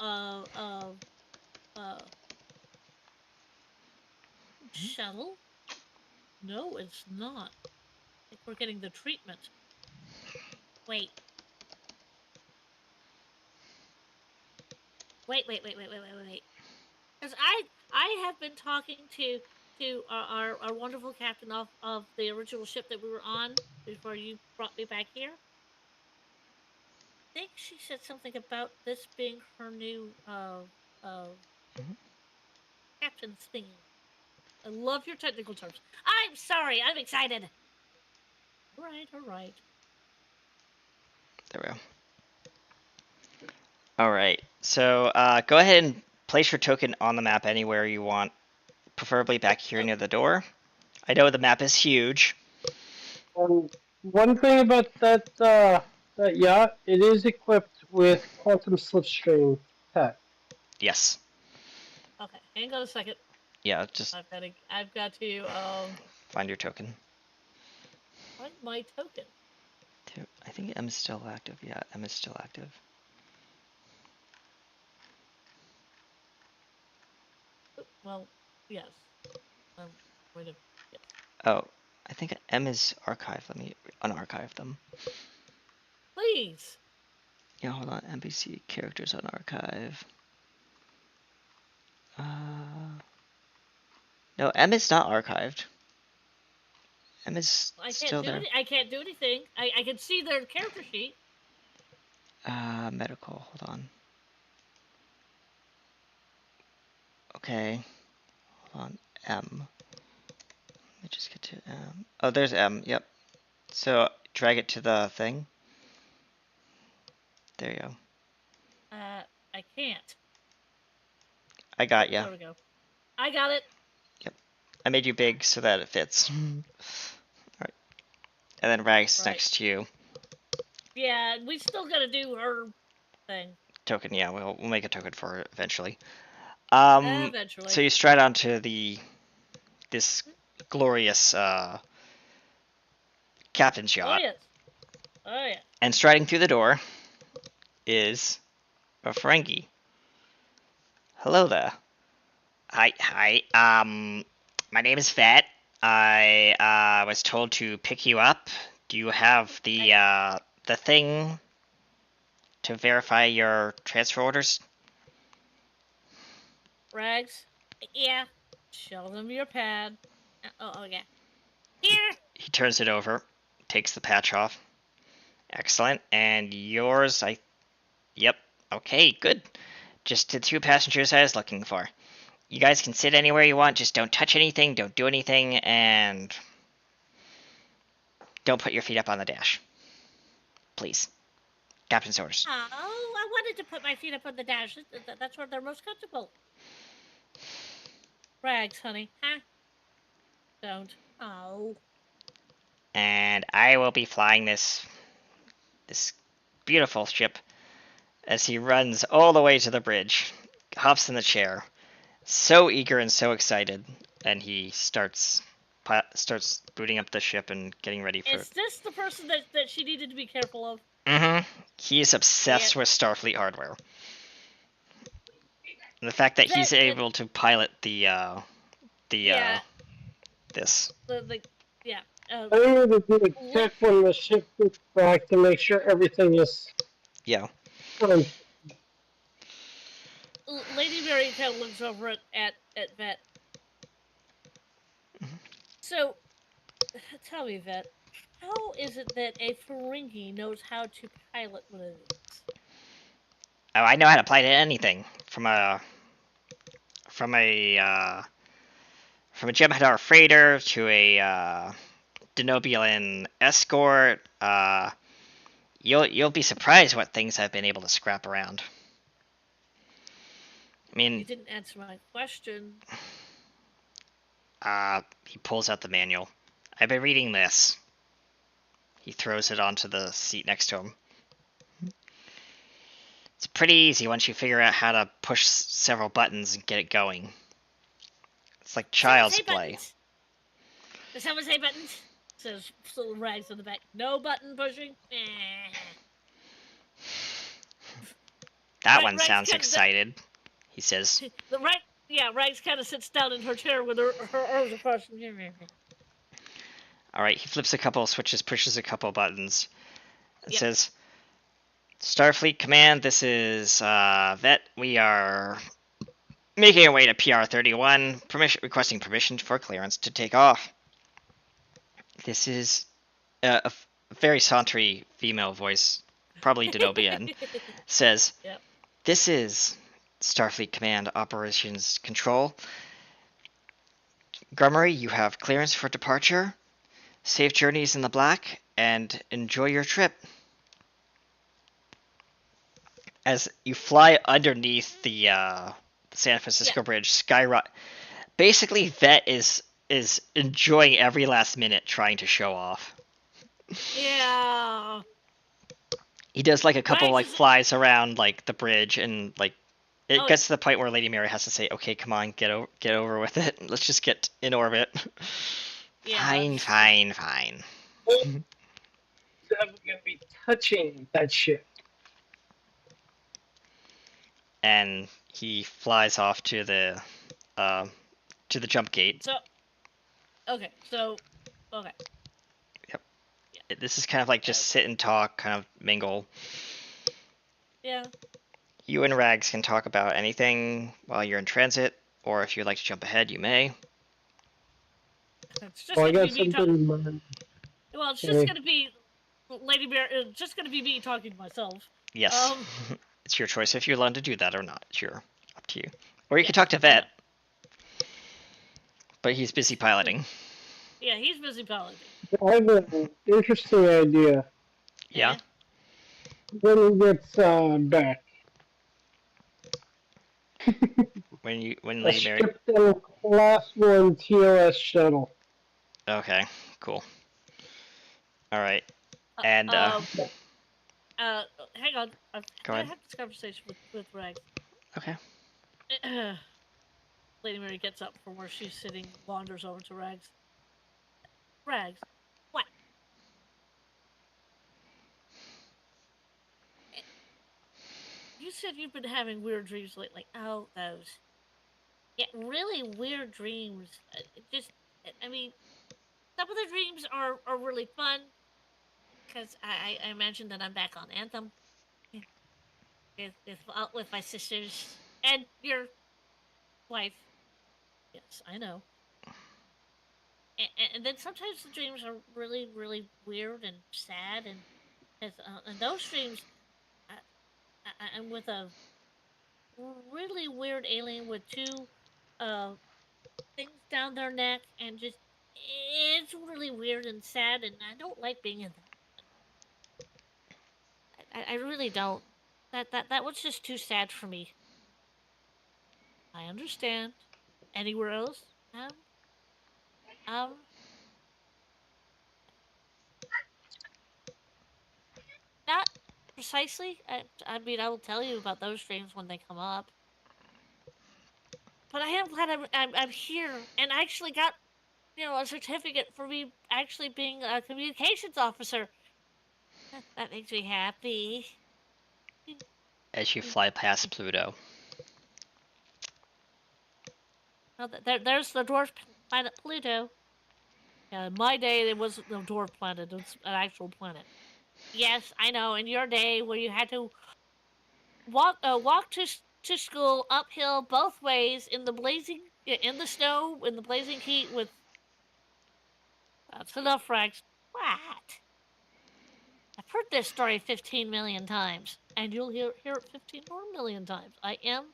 shuttle. No, it's not. I think we're getting the treatment. Wait. Because I have been talking to our wonderful captain of the original ship that we were on before you brought me back here. I think she said something about this being her new captain's thingy. I love your technical terms. I'm sorry, I'm excited. All right. There we go. Alright, so go ahead and place your token on the map anywhere you want, preferably back here near the door. I know the map is huge. One thing about that yacht, it is equipped with quantum slipstream tech. Yes. Okay, hang on a second. Yeah, just I've got to find your token. find my token. I think M is still active. Yeah, M is still active. Well, yes. Wait a yes. Oh, I think M is archived. Let me unarchive them. Please. Yeah, hold on. NPC characters on archive. No, M is not archived. M is still there. I can't do anything. I can see their character sheet. Medical. Hold on. Okay. Hold on. M. Let me just get to M. Oh, there's M. Yep. So drag it to the thing. There you go. I can't. I got ya. There we go. I got it. Yep. I made you big so that it fits. Alright. And then Rags next to you. Yeah, we still gotta do her thing. Token, yeah, we'll make a token for it eventually. Eventually. So you stride onto this glorious captain's yacht. Oh yes. Oh yeah. And striding through the door is a Ferengi. Hello there. Hi. My name is Vet. I was told to pick you up. Do you have the thing to verify your transfer orders? Rags. Yeah. Show them your pad. Oh yeah. Here. He turns it over, takes the patch off. Excellent. And yours, Yep. Okay, good. Just the 2 passengers I was looking for. You guys can sit anywhere you want, just don't touch anything, don't do anything, and don't put your feet up on the dash. Please. Captain's orders. Oh, I wanted to put my feet up on the dash. That's where they're most comfortable. Rags, honey. Huh? Don't. Oh. And I will be flying this beautiful ship as he runs all the way to the bridge, hops in the chair, so eager and so excited, and he starts booting up the ship and getting ready for. Is this the person that she needed to be careful of? Mm-hmm. He is obsessed with Starfleet hardware. And the fact that he's able to pilot this. Yeah. I need to do a check when the ship gets back to make sure everything is. Yeah. Fine. Lady Mary kind of looks over at Vet. So, tell me, Vet, how is it that a Ferengi knows how to pilot one of these? Oh, I know how to pilot anything from a Jem'Hadar freighter to a Denobulan escort. You'll be surprised what things I've been able to scrap around. I mean, You didn't answer my question. he pulls out the manual. I've been reading this. He throws it onto the seat next to him. It's pretty easy once you figure out how to push several buttons and get it going. It's like child's play. Buttons. Does someone say buttons? Says little Rags on the back. No button pushing. That one sounds excited. He says. Rags kind of sits down in her chair with her arms across. All right, he flips a couple of switches, pushes a couple of buttons, and says, "Starfleet Command, this is Vet. We are making our way to PR-31, requesting permission for clearance to take off." This is a very sauntery female voice, probably Denobian, says, "This is Starfleet Command Operations Control. Grummery, you have clearance for departure. Safe journeys in the black, and enjoy your trip." As you fly underneath the the San Francisco Bridge skyrocket. Basically, Vet is enjoying every last minute trying to show off. Yeah. He does like a couple Rags like is- flies around like the bridge, and like it Oh, gets to the point where Lady Mary has to say, "Okay, come on, get over with it. Let's just get in orbit." Yeah. Fine, fine, fine. I'm gonna be touching that ship. And he flies off to the jump gate. So, okay. So, okay. This is kind of like just sit and talk, kind of mingle. Yeah. You and Rags can talk about anything while you're in transit, or if you'd like to jump ahead, you may. It's just Oh, I gonna got be me something in mind. Well, it's Okay. just gonna be Lady Bear. It's just gonna be me talking to myself. Yes. Um, It's your choice if you want to do that or not. It's up to you. Or you Yeah, could talk to I Vet, know. but he's busy piloting. Yeah, he's busy piloting. I have an interesting idea. Yeah. When he gets back, When a Lady Mary. stripped-down Class 1 TOS shuttle. Okay, cool. All right. And Hang on. I've Go gotta ahead. have this conversation with Rags. Okay. Lady Mary gets up from where she's sitting, wanders over to Rags. Rags, what? You said you've been having weird dreams lately. Oh, those. Yeah, really weird dreams. I mean, some of the dreams are really fun because I imagine that I'm back on Anthem with my sisters and your wife. Yes, I know. And then sometimes the dreams are really, really weird and sad, and those dreams, I'm with a really weird alien with two uh things down their neck, and just it's really weird and sad, and I don't like being in that. I really don't. That was just too sad for me. I understand. Anywhere else? Um, not precisely. I mean, I will tell you about those dreams when they come up. But I am glad I'm here, and I actually got a certificate for me actually being a communications officer. That makes me happy. As you fly past Pluto. Oh, there's the dwarf planet Pluto. Yeah, in my day, it wasn't a dwarf planet; it's an actual planet. Yes, I know. In your day, where you had to walk to school uphill both ways in the snow, in the blazing heat with. That's enough, Rex. What? I've heard this story 15 million times, and you'll hear it 15 more million times. I am.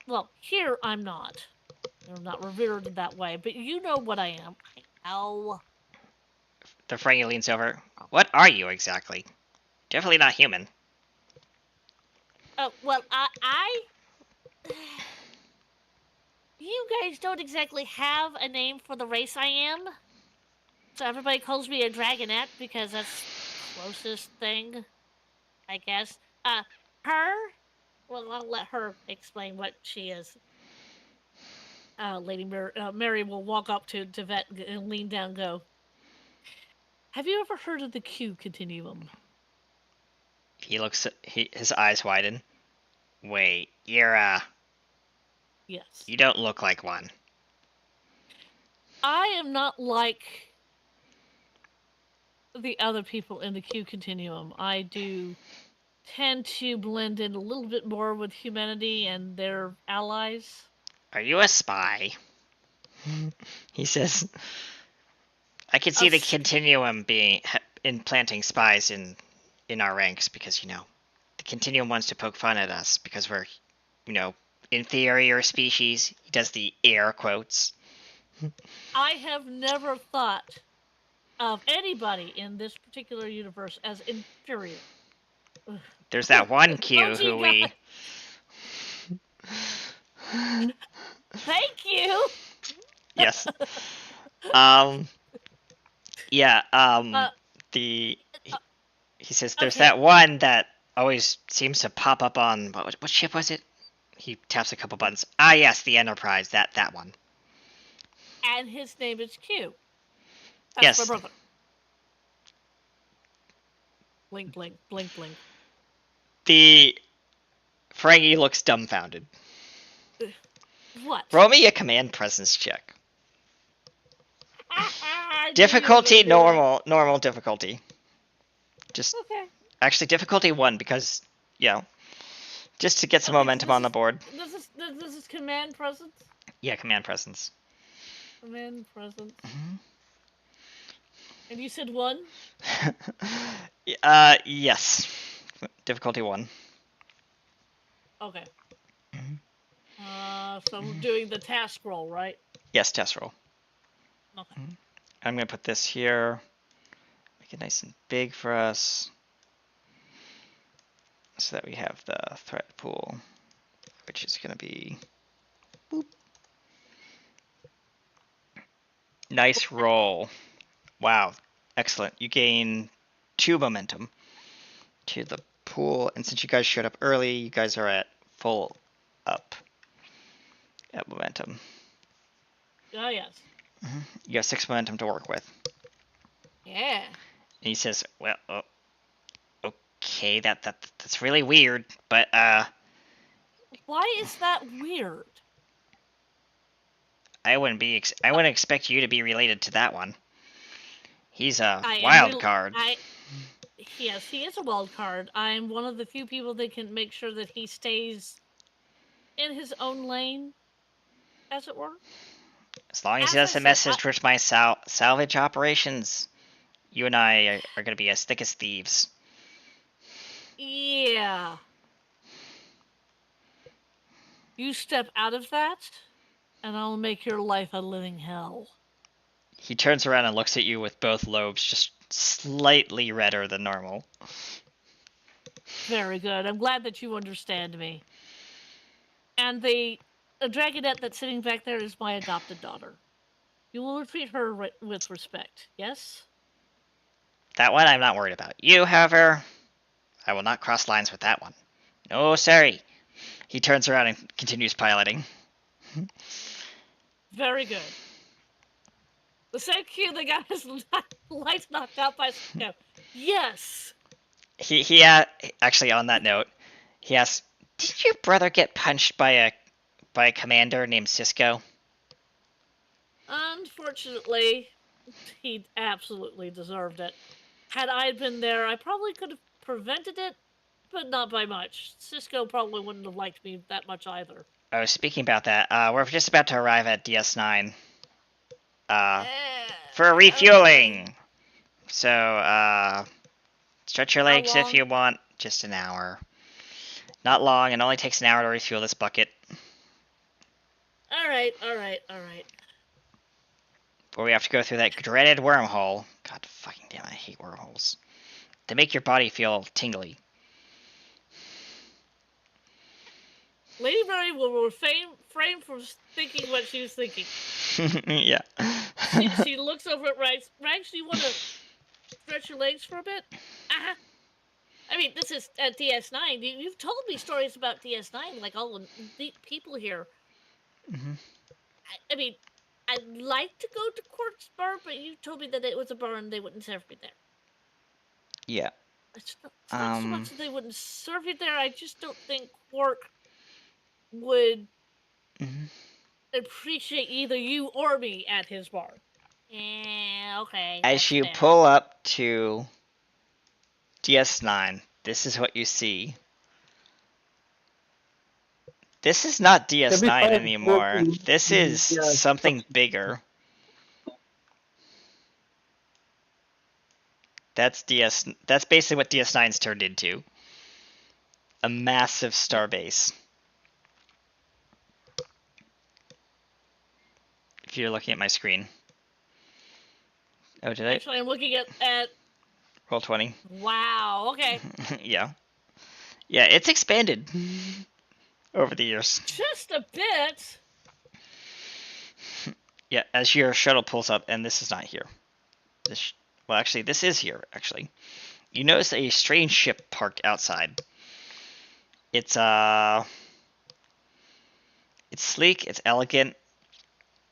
Well, here I'm not. I'm not revered in that way, but you know what I am. I know. The Frankie leans over. What are you exactly? Definitely not human. Oh, well, I. You guys don't exactly have a name for the race I am. So everybody calls me a dragonette because that's the closest thing, I guess. Her? Well, I'll let her explain what she is. Lady Mary will walk up to Vet and lean down and go, have you ever heard of the Q continuum? He looks. His eyes widen. Wait, Yes. you don't look like one. I am not like the other people in the Q continuum. I do tend to blend in a little bit more with humanity and their allies. Are you a spy? He says. I can see the continuum being implanting spies in our ranks because the continuum wants to poke fun at us because we're inferior species. He does the air quotes. I have never thought of anybody in this particular universe as inferior. There's that one Q Oh, gee, who we. Thank you. Yes. Um. Yeah. Uh, The he says there's okay. that one that always seems to pop up on what ship was it? He taps a couple buttons. Ah, yes, the Enterprise. That one. And his name is Q. That's my Yes. brother. Blink, blink, blink, blink. The Ferengi looks dumbfounded. What? Roll me a command presence check. I knew you were Difficulty gonna do normal difficulty. Just that. Okay. actually difficulty 1 because just to get some Okay, so momentum on the board. this is command presence. Yeah, command presence. Command presence. And you said 1? Yes. Difficulty 1. Okay. So we're doing the task roll, right? Yes, test roll. Okay. I'm gonna put this here. Make it nice and big for us. So that we have the threat pool, which is gonna be boop. Nice roll. Wow. Excellent. You gain 2 momentum to the pool, and since you guys showed up early, you guys are at full up at momentum. Oh, yes. You have 6 momentum to work with. Yeah. And he says, "Well, okay, that's really weird, but Why is that weird? I wouldn't expect you to be related to that one. He's a I am wild real- card." Yes, he is a wild card. I'm one of the few people that can make sure that he stays in his own lane, as it were. As long as he As I doesn't said, mess with my salvage operations, you and I are going to be as thick as thieves. Yeah. You step out of that, and I'll make your life a living hell. He turns around and looks at you with both lobes just slightly redder than normal. Very good. I'm glad that you understand me. And the dragonette that's sitting back there is my adopted daughter. You will treat her with respect, yes? That one I'm not worried about. You, however, I will not cross lines with that one. No, sorry. He turns around and continues piloting. Very good. The same Q that got his lights knocked out by Cisco. Yes! He actually, on that note, he asks, "Did your brother get punched by a commander named Cisco?" Unfortunately, he absolutely deserved it. Had I been there, I probably could have prevented it, but not by much. Cisco probably wouldn't have liked me that much either. Oh, speaking about that, we're just about to arrive at DS9 for refueling. So, stretch your legs if you want. Just an hour. Not long. It only takes an hour to refuel this bucket. Alright. Or we have to go through that dreaded wormhole. God fucking damn, I hate wormholes. They make your body feel tingly. Lady Mary will refrain from thinking what she was thinking. Yeah. She looks over at Rags. Rags, do you want to stretch your legs for a bit? I mean, this is at DS9. You've told me stories about DS9, like all the people here. Mm-hmm. I mean, I'd like to go to Quark's bar, but you told me that it was a bar and they wouldn't serve me there. Yeah. It's not so much that they wouldn't serve you there. I just don't think Quark would appreciate either you or me at his bar. Yeah, okay. As you fair. pull up to DS9, this is what you see. This is not DS9 anymore. This is something bigger. That's basically what DS9's turned into. A massive starbase. If you're looking at my screen. Oh, did I? Actually, I'm looking at Roll 20. Wow, okay. Yeah. Yeah, it's expanded. over the years. Just a bit. Yeah, as your shuttle pulls up, and this is not here. Well, actually, this is here, actually. You notice a strange ship parked outside. It's sleek, it's elegant.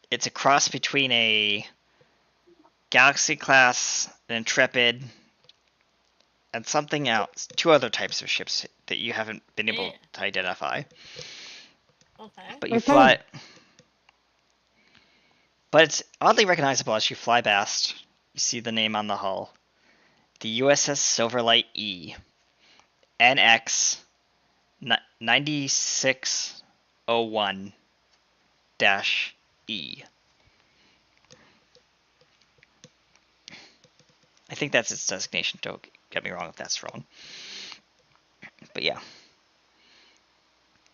It's a cross between a Galaxy class, an Intrepid, and something else. Two other types of ships that you haven't been able to identify. Okay. But you fly. But it's oddly recognizable as you fly past. You see the name on the hull. The USS Silverlight E. NX 9601-E. I think that's its designation. Don't get me wrong if that's wrong. But yeah.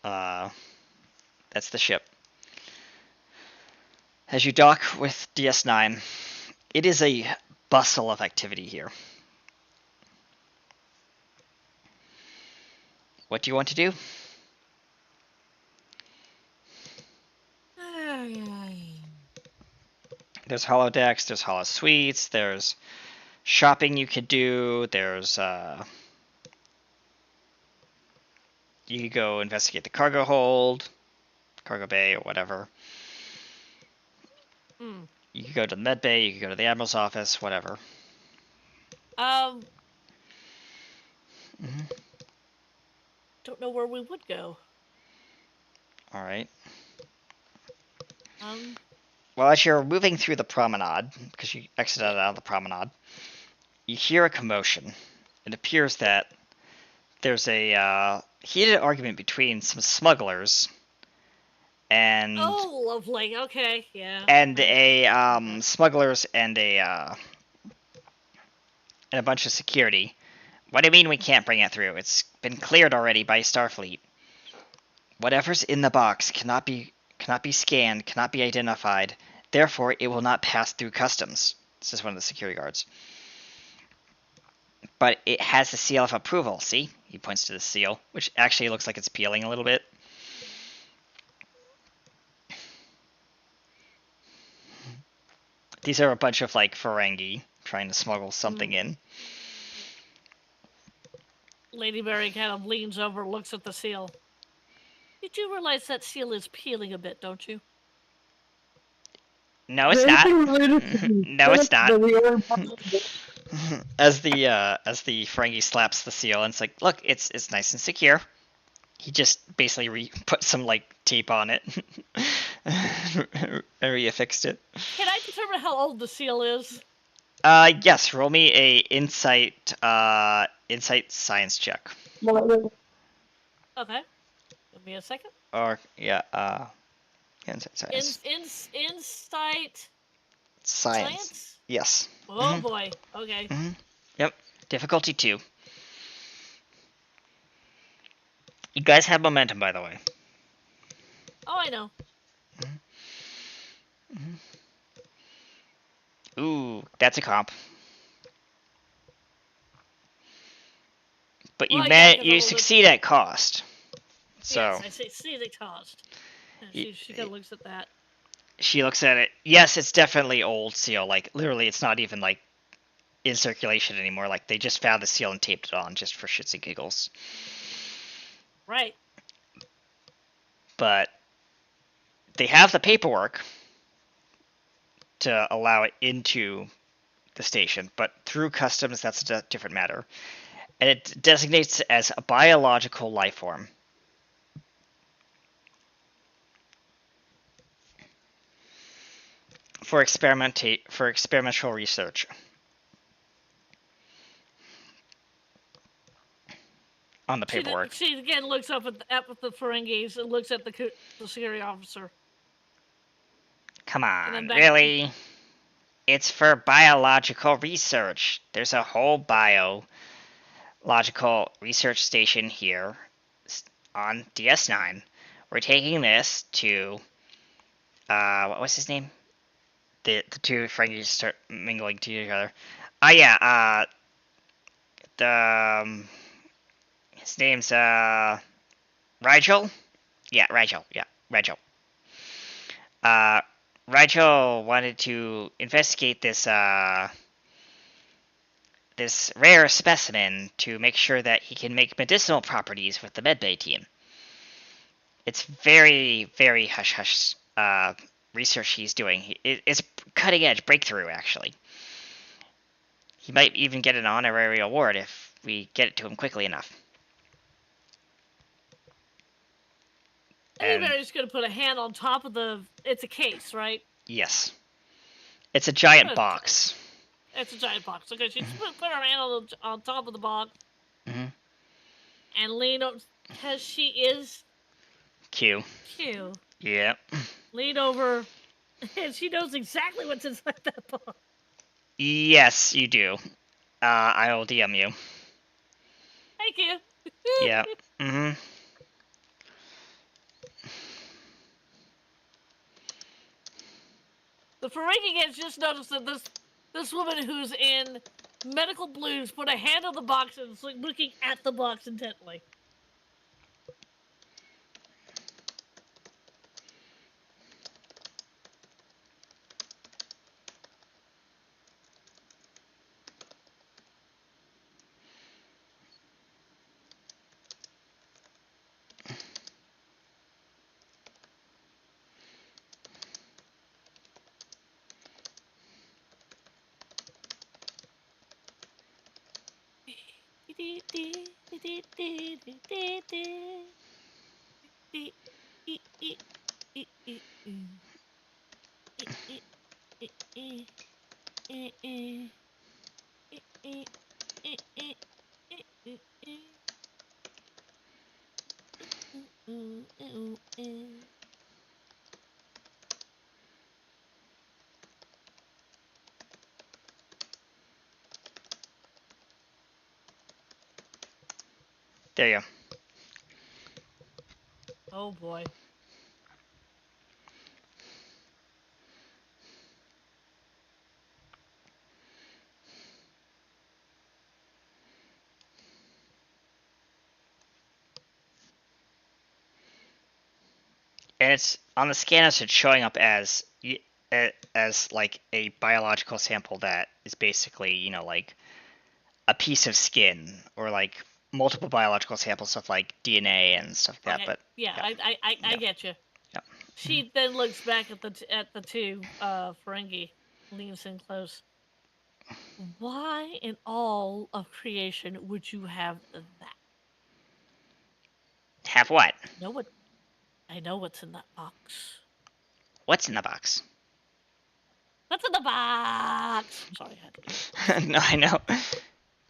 That's the ship. As you dock with DS9, it is a bustle of activity here. What do you want to do? There's holodecks, there's holo suites, there's shopping you could do, there's you could go investigate the cargo hold, cargo bay, or whatever. You could go to the med bay, you could go to the admiral's office, whatever. Don't know where we would go. All right. Um, Well, as you're moving through the promenade, because you exited out of the promenade, you hear a commotion. It appears that there's a heated argument between some smugglers and oh, lovely. Okay, yeah. and a smugglers and a bunch of security. What do you mean we can't bring it through? It's been cleared already by Starfleet. Whatever's in the box cannot be scanned, cannot be identified. Therefore, it will not pass through customs. This is one of the security guards. But it has the seal of approval. See? He points to the seal, which actually looks like it's peeling a little bit. These are a bunch of, like, Ferengi trying to smuggle something in. Lady Mary kind of leans over, looks at the seal. You do realize that seal is peeling a bit, don't you? No, it's not. No, it's not. As the Ferengi slaps the seal, and it's like, look, it's nice and secure. He just basically put some like tape on it and reaffixed it. Can I determine how old the seal is? Yes. Roll me a insight science check. Okay. Give me a second. Or yeah, insight science. Insight. Science. Yes. Oh boy. Okay. Yep. Difficulty 2. You guys have momentum, by the way. Oh, I know. Ooh, that's a comp. But you Well, yeah, you succeed at cost. So yes, I see the cost. And she kind of looks at that. she looks at it. Yes, it's definitely old seal. Like literally, it's not even like in circulation anymore. Like they just found the seal and taped it on just for shits and giggles. Right. But they have the paperwork to allow it into the station, but through customs, that's a different matter. And it designates it as a biological life form. For experimental research. On the paperwork. She again looks up at the Ferengis and looks at the security officer. Come on, really? It's for biological research. There's a whole biological research station here on DS9. We're taking this to, what was his name? The two Ferengis start mingling to each other. Oh yeah, his name's, Rigel? Yeah, Rigel. Yeah, Rigel. Uh, Rigel wanted to investigate this rare specimen to make sure that he can make medicinal properties with the medbay team. It's very, very hush hush research he's doing. It's cutting edge breakthrough, actually. He might even get an honorary award if we get it to him quickly enough. And Anybody's gonna put a hand on top of the. It's a case, right? yes, it's a giant Good. box. It's a giant box. Okay, she just put her hand on top of the box Mm-hmm. and lean over because she is Q. Q. Yeah. Lean over, and she knows exactly what's inside that box. Yes, you do. I'll DM you. Thank you. Yeah. Mm-hmm. The Ferengi has just noticed that this woman who's in medical blues put a hand on the box and is like looking at the box intently. There you go. Oh boy. And it's on the scanners. It's showing up as like a biological sample that is basically, like a piece of skin, or like multiple biological samples of like DNA and stuff like that. Okay. But Yeah, yeah. I get you. Yeah. She then looks back at the two Ferengi, leans in close. Why in all of creation would you have that? Have what? Know what? I know what's in that box. What's in the box? What's in the box? I'm sorry, I had to do it. No, I know.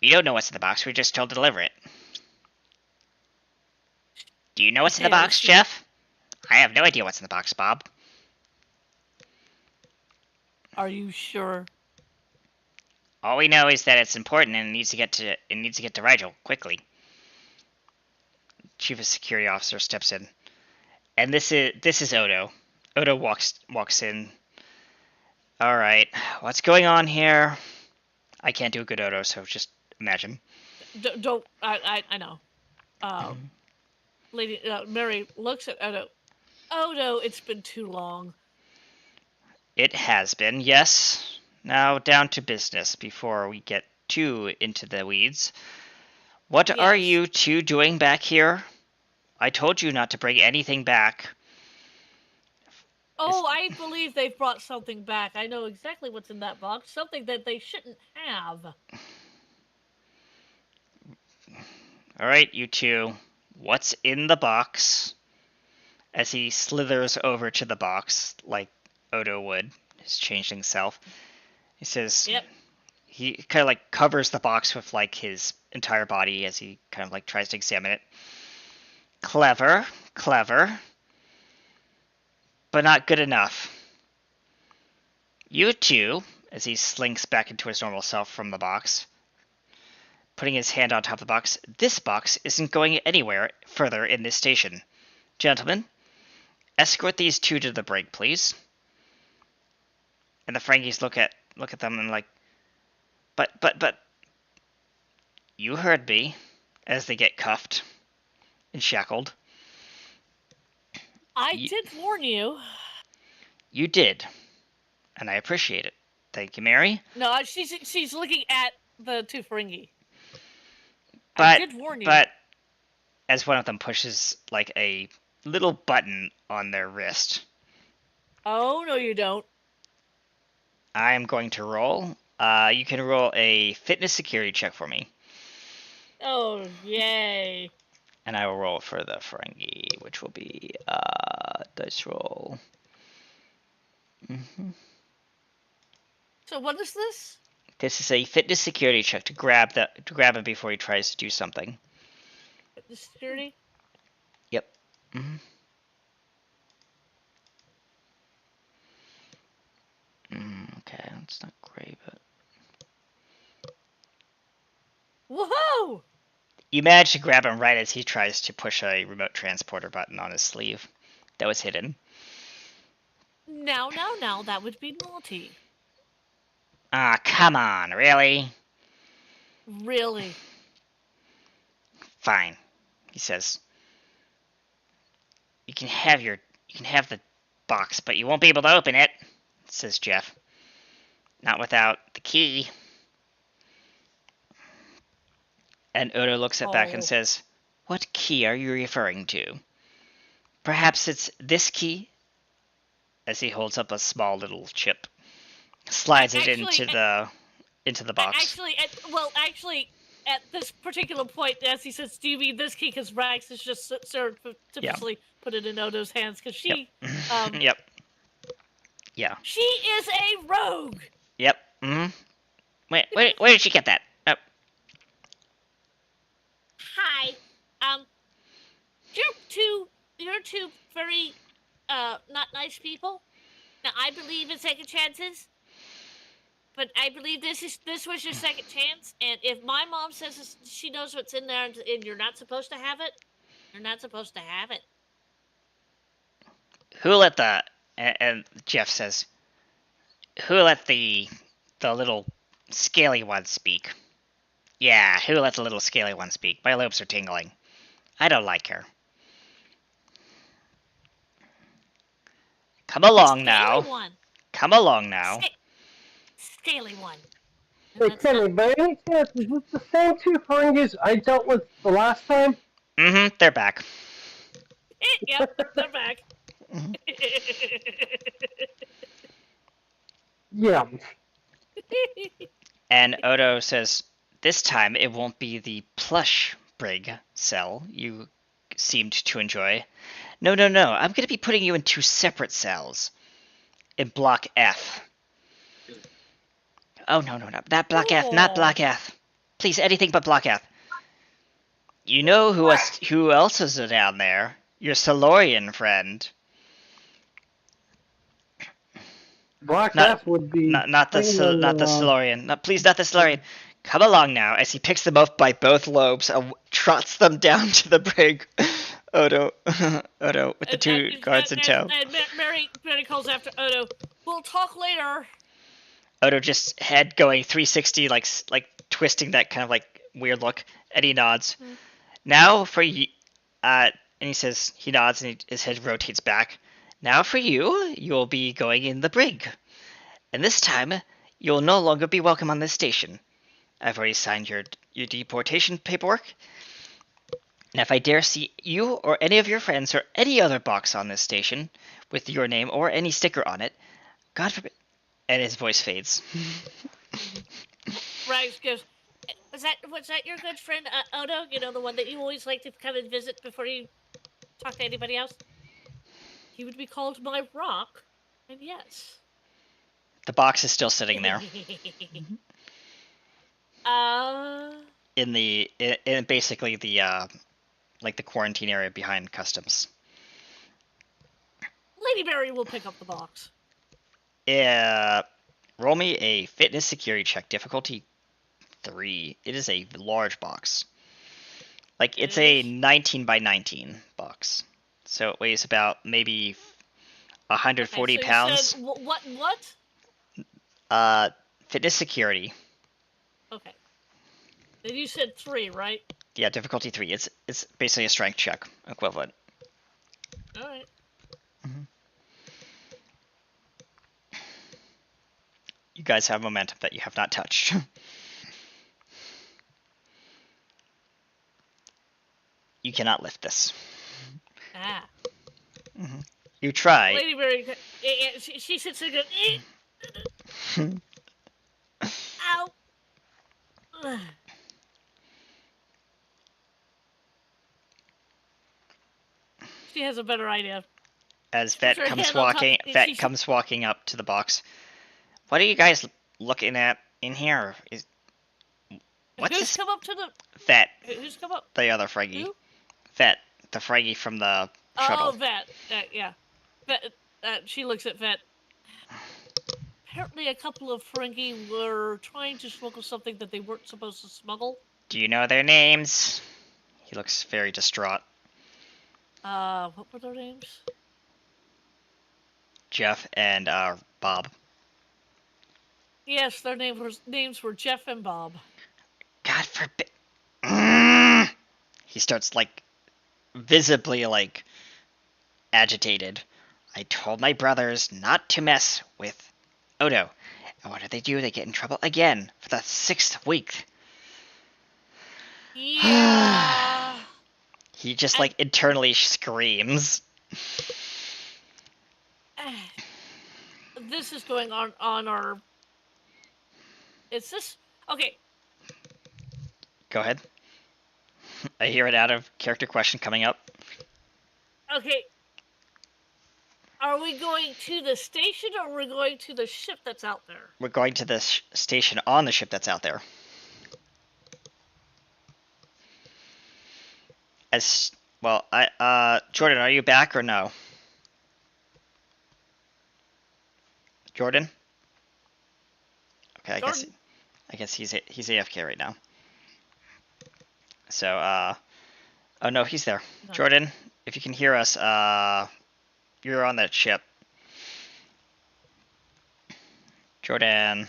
We don't know what's in the box. We're just told to deliver it. Do you know what's in the box, Jeff? I have no idea what's in the box, Bob. Are you sure? All we know is that it's important and it needs to get to Rigel quickly. Chief of Security Officer steps in, and this is Odo. Odo walks in. All right, what's going on here? I can't do a good Odo, so just imagine. Don't I know. Lady Mary looks at Odo. Odo, it's been too long. It has been, yes. Now down to business before we get too into the weeds. What are Yes. you two doing back here? I told you not to bring anything back. Oh, I believe they've brought something back. I know exactly what's in that box. Something that they shouldn't have. All right, you two. What's in the box? As he slithers over to the box, like Odo would, his changeling self. He says, Yep. he kind of like covers the box with like his entire body as he kind of like tries to examine it. Clever, but not good enough. You two, as he slinks back into his normal self from the box, putting his hand on top of the box, this box isn't going anywhere further in this station. Gentlemen, escort these two to the brig, please. And the Frankies look at them and like, but, you heard me, as they get cuffed and shackled. I You- did warn you. You did, and I appreciate it. Thank you, Mary. No, she's looking at the two Ferengi. I But did warn you. but as one of them pushes like a little button on their wrist, Oh no, you don't. I am going to roll. You can roll a fitness security check for me, Oh yay! and I will roll for the Ferengi, which will be dice roll. So what is this? This is a fitness security check to grab him before he tries to do something. The security? Yep. hmm okay, that's not great, but Whoa! you manage to grab him right as he tries to push a remote transporter button on his sleeve that was hidden. Now, that would be naughty. Ah, come on, really? Really? Fine, he says. You can have the box, but you won't be able to open it, says Jeff. Not without the key. And Odo looks it back and Oh. says, "What key are you referring to? Perhaps it's this key?" As he holds up a small little chip, slides it into the box. Actually, at this particular point, as he says, "Do you mean this key?" Because Rags has just surreptitiously put it in Odo's hands because she, Yep. Yeah. she is a rogue. Yep. Wait, where did she get that? Oh, Hi, you're two very not nice people. Now I believe in second chances, but I believe this was your second chance. And if my mom says she knows what's in there and you're not supposed to have it, you're not supposed to have it. who let the and Jeff says, "Who let the little scaly one speak?" Yeah, who let the little scaly one speak? My lips are tingling. I don't like her. Come along now. Scaly one. Come along now. Scaly one. Hey, Kenny, by any chance, is this the same two Ferengis I dealt with the last time? They're back. Yep, they're back. Yeah. And Odo says, "This time it won't be the plush brig cell you seemed to enjoy. No. I'm going to be putting you in two separate cells. In Block F." Oh, no. Not Block F, not Block F. Please, anything but Block F. You know who else is down there? Your Solorian friend. Black Not- F would be. Not the Solorian. No, please, not the Solorian. Come along now, as he picks them up by both lobes and trots them down to the brig. Odo, with the two guards in tow. And Mary calls after Odo. We'll talk later. Odo just head going 360, like twisting that kind of like weird look, and he nods. Now for you, and he says he nods and his head rotates back. Now for you, you'll be going in the brig, and this time you'll no longer be welcome on this station. I've already signed your deportation paperwork. And if I dare see you or any of your friends or any other box on this station with your name or any sticker on it, God forbid. And his voice fades. Rags goes, was that your good friend Odo? You know, the one that you always like to come and visit before you talk to anybody else? He would be called my rock, and yes. The box is still sitting there. In basically the like the quarantine area behind customs. Lady Mary will pick up the box. Roll me a fitness security check, difficulty 3. It is a large box. Like it's a 19 by 19 box, so it weighs about maybe 140 pounds. You said, what? Fitness security. Okay. Then you said 3, right? Yeah, difficulty 3. It's basically a strength check equivalent. All right. You guys have momentum that you have not touched. You cannot lift this. Ah. You try. Lady Mary, she sits there going, ow. Ugh. She has a better idea. As She puts Vet her comes hand on top, walking, and Vet comes walking up to the box. What are you guys looking at in here? What's Who's this? come up to the? Vet, Who's come up? the other Fraggy. Who? Vet, the Fraggy from the shuttle. Oh, Vet. Yeah. Vet. She looks at Vet. Apparently, a couple of Ferengi were trying to smuggle something that they weren't supposed to smuggle. Do you know their names? He looks very distraught. What were their names? Jeff and Bob. Yes, their names were Jeff and Bob. God forbid. He starts visibly agitated. I told my brothers not to mess with Odo. And what do? They get in trouble again for the 6th week. Yeah. He just internally screams. This is going on our. Is this okay? Go ahead. I hear an out of character question coming up. Okay. Are we going to the station or are we going to the ship that's out there? We're going to the station on the ship that's out there. Jordan, are you back or no? Jordan? Okay, Jordan? I guess he's AFK right now. So, oh no, he's there. No. Jordan, if you can hear us, you're on that ship. Jordan.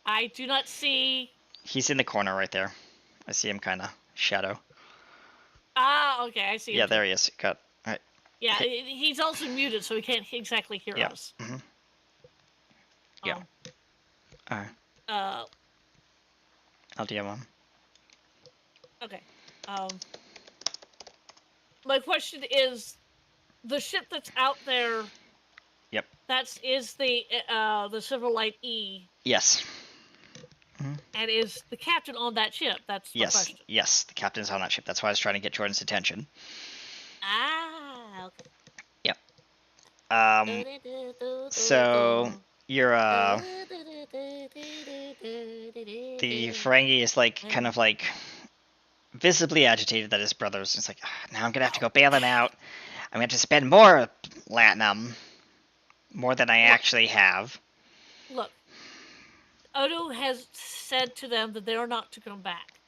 I do not see. He's in the corner right there. I see him kind of shadow. Ah, okay, I see. Yeah, there he is. Got. All right. Yeah, he's also muted, so he can't exactly hear us. Mm-hmm. Yeah. All right. I'll DM him. Okay. My question is, the ship that's out there. Yep. Is the Silverlight E. Yes. And is the captain on that ship? That's the question. Yes, the captain's on that ship. That's why I was trying to get Jordan's attention. Ah, okay. Yep. So you're the Ferengi is kind of visibly agitated that his brother's. It's like, now I'm gonna have to go bail him out. I'm gonna have to spend more latinum, more than I actually have. Look, Odo has said to them that they are not to come back.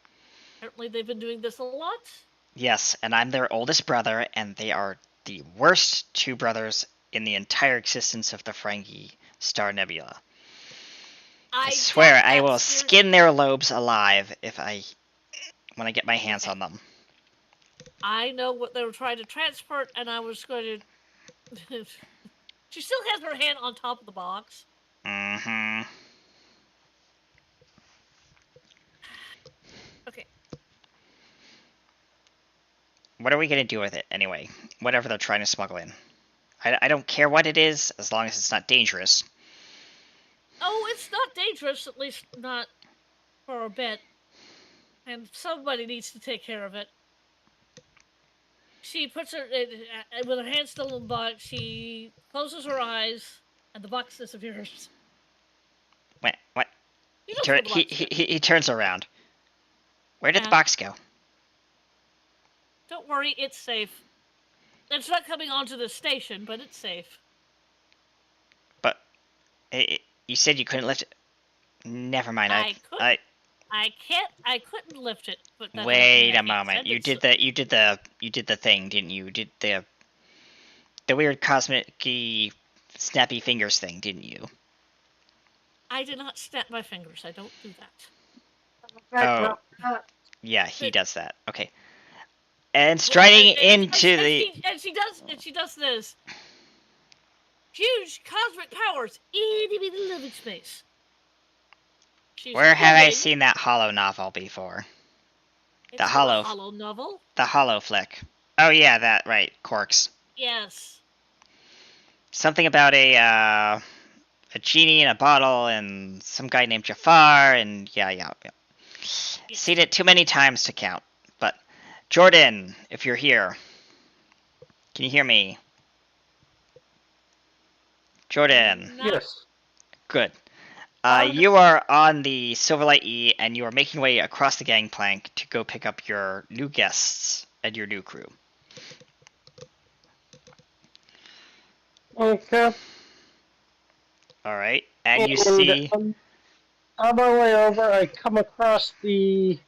Apparently, they've been doing this a lot. Yes, and I'm their oldest brother, and they are the worst 2 brothers in the entire existence of the Ferengi Star Nebula. I swear I will skin their lobes alive when I get my hands on them. I know what they were trying to transport, and I was going to. She still has her hand on top of the box. Mm-hmm. Okay. What are we gonna do with it anyway? Whatever they're trying to smuggle in. I don't care what it is, as long as it's not dangerous. Oh, it's not dangerous, at least not for a bit. And somebody needs to take care of it. She puts her, with her hand still in the box, she closes her eyes, and the box disappears. What? You know where the box goes. He turns around. Where did the box go? Don't worry, it's safe. It's not coming onto the station, but it's safe. But you said you couldn't lift it. Never mind. I couldn't lift it. But wait a moment. You did the thing, didn't you? You did the weird cosmic snappy fingers thing, didn't you? I did not snap my fingers. I don't do that. Oh. Yeah, he does that. Okay. and striding into and the. she does this. Huge cosmic powers, itty bitty living space. She's Where have I pulling- seen that hollow novel before? It's not hollow- a hollow novel. The hollow flick. Oh yeah, that right. Corks. Yes. Something about a genie in a bottle and some guy named Jafar and yeah. Yes. Seen it too many times to count. But Jordan, if you're here, can you hear me? Jordan, Not- Yes. good. You are on the Silverlight E, and you are making way across the gangplank to go pick up your new guests and your new crew. Okay. All right, and you see. On my way over, I come across the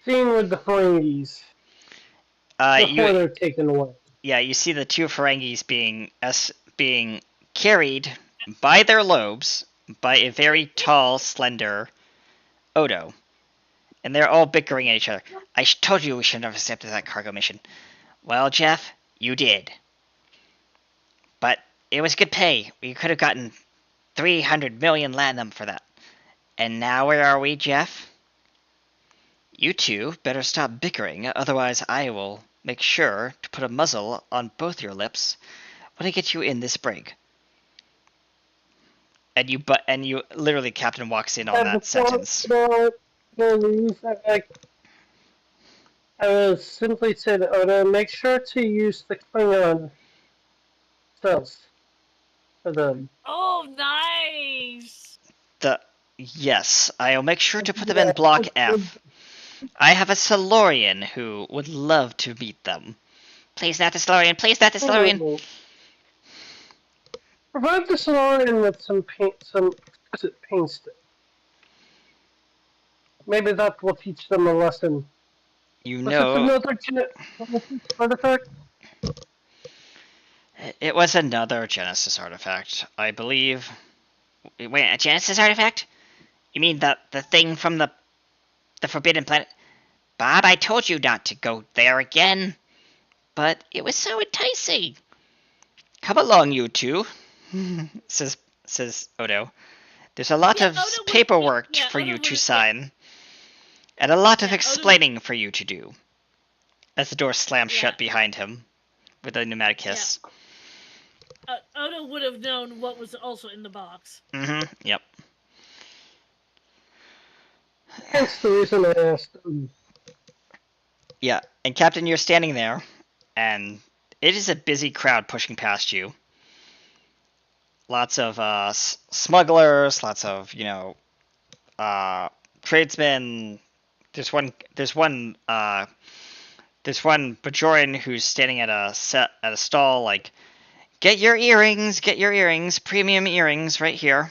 scene with the Ferengis before they're taken away. Yeah, you see the two Ferengis being carried by their lobes by a very tall, slender Odo. And they're all bickering at each other. I told you we should have accepted that cargo mission. Well, Jeff, you did. But it was good pay. We could have gotten 300 million latinum for that. And now where are we, Jeff? You two better stop bickering, otherwise I will make sure to put a muzzle on both your lips when I get you in this brig. And you literally, Captain walks in on that sentence. I will simply say to Oda, make sure to use the Klingon cells for them. Oh, nice. Yes, I'll make sure to put them in Block F. I have a Solarian who would love to meet them. Please not the Solarian, please not the Solarian. Provide the Solarian with some exquisite paint stick. Maybe that will teach them a lesson. You Was know, this another artifact? it was another Genesis artifact, I believe. Wait, a Genesis artifact? You mean the thing from the Forbidden Planet? Bob, I told you not to go there again. But it was so enticing. Come along, you two, says Odo. There's a lot of paperwork for you to sign. And a lot of explaining for you to do. As the door slams shut behind him with a pneumatic hiss. Odo would have known what was also in the box. Mm-hmm, yep. Hence the reason I asked. Yeah, and Captain, you're standing there, and it is a busy crowd pushing past you. Lots of smugglers, lots of, tradesmen. There's one Bajorian who's standing at a stall like, get your earrings, premium earrings right here.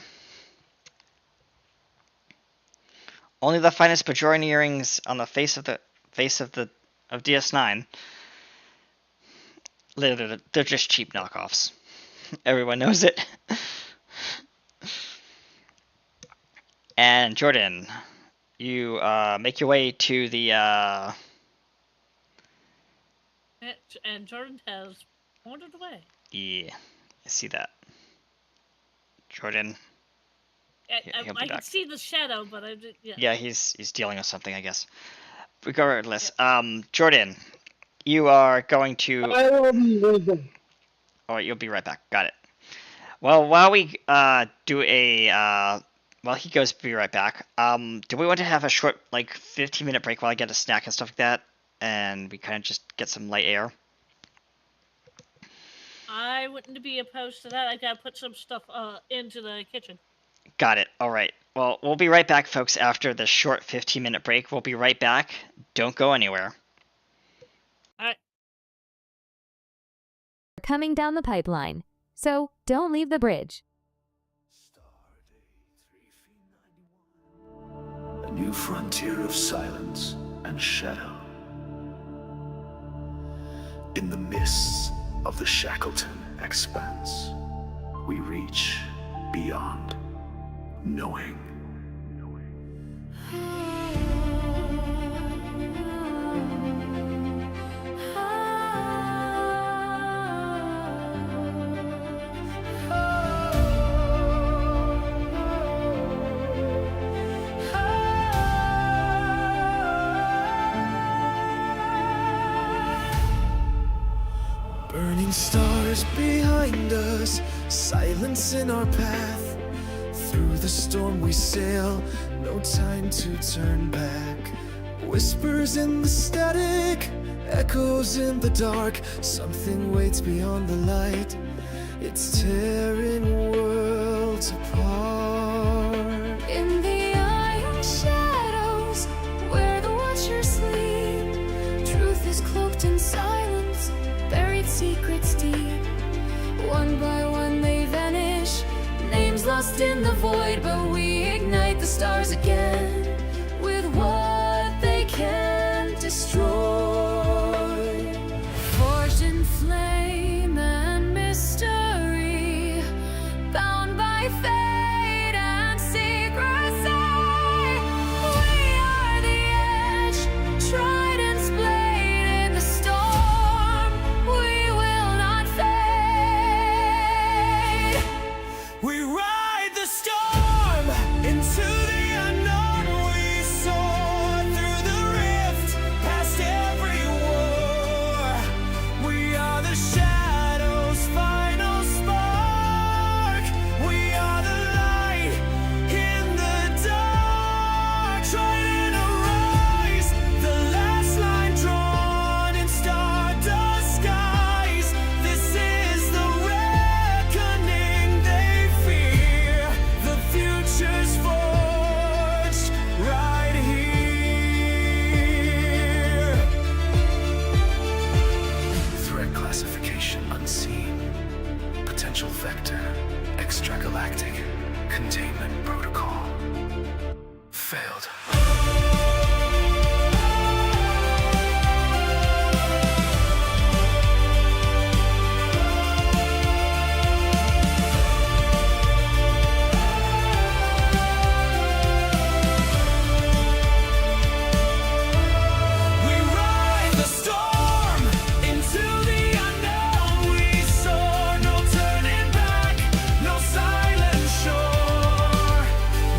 Only the finest Bajorian earrings on the face of DS9. Literally, they're just cheap knockoffs. Everyone knows it. And Jordan, you make your way to the And Jordan has wandered away. Yeah, I see that. Jordan. He'll be I can back. see the shadow, but Yeah, he's dealing with something, I guess. Regardless, Jordan, you are going to. I will be with Oh, you'll be right back. Got it. Well, while we do a while he goes to be right back, do we want to have a short 15-minute break while I get a snack and stuff like that, and we kind of just get some light air? I wouldn't be opposed to that. I gotta put some stuff into the kitchen. Got it. All right. Well, we'll be right back, folks, after the short 15-minute break. We'll be right back. Don't go anywhere. All right. Coming down the pipeline, so don't leave the bridge. A new frontier of silence and shadow. In the mists of the Shackleton expanse, we reach beyond knowing. Burning stars behind us, silence in our path. Through the storm we sail, no time to turn back. Whispers in the static, echoes in the dark. Something waits beyond the light. It's tearing worlds apart. In the iron shadows, where the watchers sleep, truth is cloaked in silence, buried secrets deep. One by one they vanish, names lost in the void, but we ignite the stars again with what they can destroy. Forged in flame and mystery, bound by fate and secrecy. We are the edge, Trident's blade in the storm. We will not fade. We ride the storm into the unknown. We soar through the rift, past every war. We are the shadow's final spark. We are the light in the dark. Trident arise, the last line drawn in stardust skies. This is the reckoning they fear. The future's forged right here. Threat classification unseen. Potential vector extragalactic. Containment protocol failed. We ride the storm into the unknown. We soar, no turning back, no silent shore.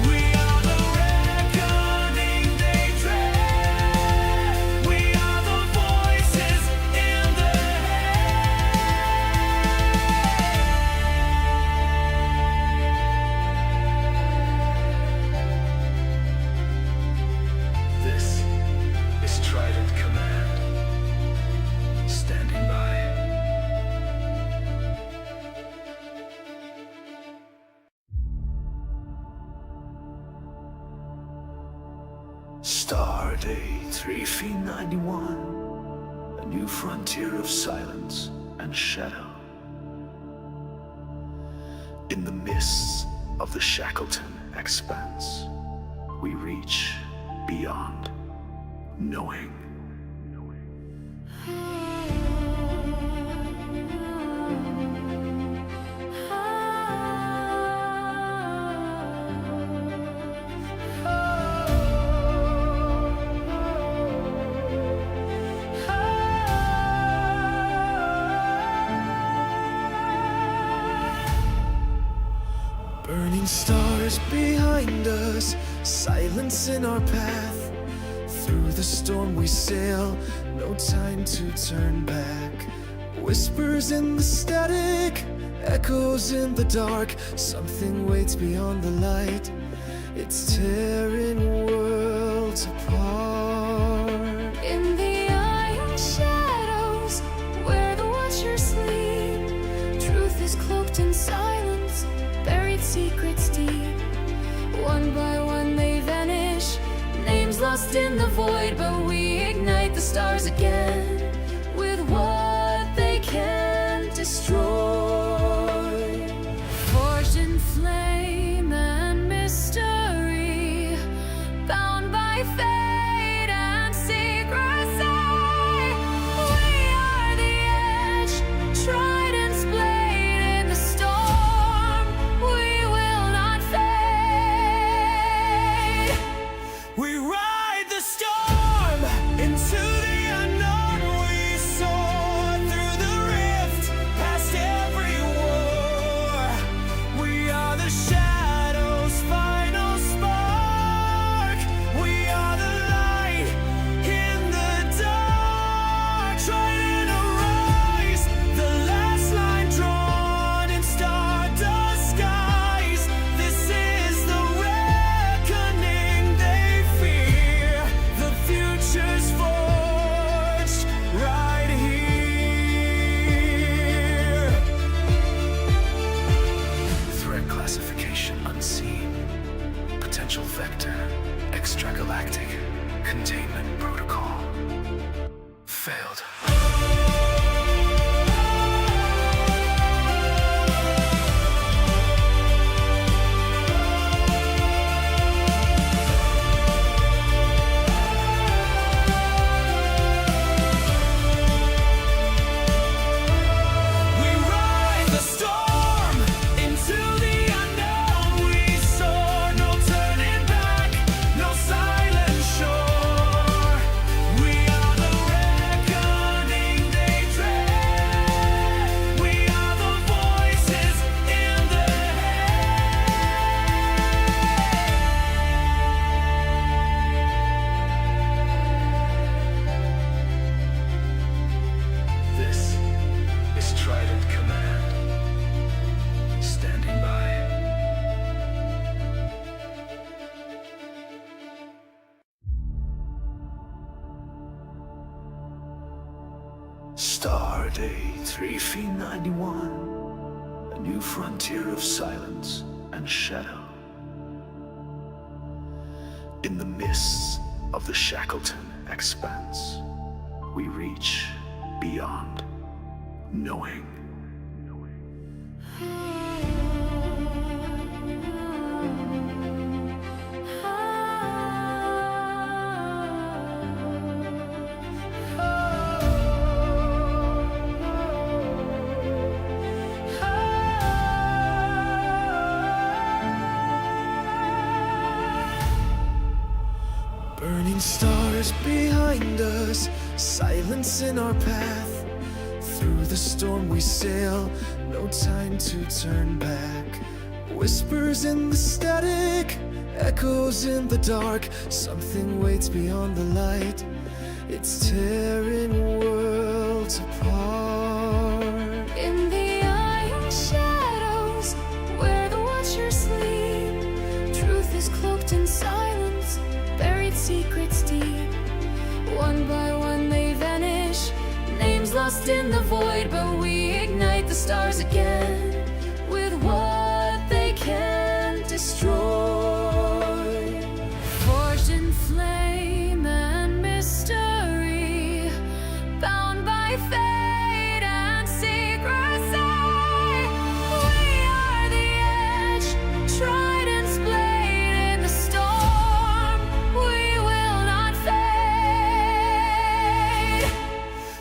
We are the reckoning they dread. We are the voices in their This is Trident Command. Standing by. Star Day 3F91. A new frontier of silence and shadow. In the mists of the Shackleton expanse, we reach beyond knowing. burning stars behind us, silence in our path. Through the storm we sail, no time to turn back. Whispers in the static, echoes in the dark. Something waits beyond the light. It's tearing worlds apart. In the iron shadows, where the watchers sleep, truth is cloaked in silence, buried secrets deep. One by one they vanish, names lost in the void, but we ignite the stars again with what they can destroy. Forged in flame and mystery, bound by fate and secrecy. We are the edge, Trident's blade in the storm. We will not fade. We ride the storm into the unknown. Star Day 3 Phi 91. A new frontier of silence and shadow. In the mists of the Shackleton expanse, we reach beyond knowing. Burning stars behind us, silence in our path. Through the storm we sail, no time to turn back. Whispers in the static, echoes in the dark. Something waits beyond the light, it's tearing worlds apart. In the iron shadows, where the watchers sleep, truth is cloaked in silence, buried secrets deep. One by one they vanish, names lost in the void, but we ignite the stars again with what they can destroy. Forged in flame and mystery, bound by fate and secrecy. We are the edge, Trident's blade in the storm. We will not fade.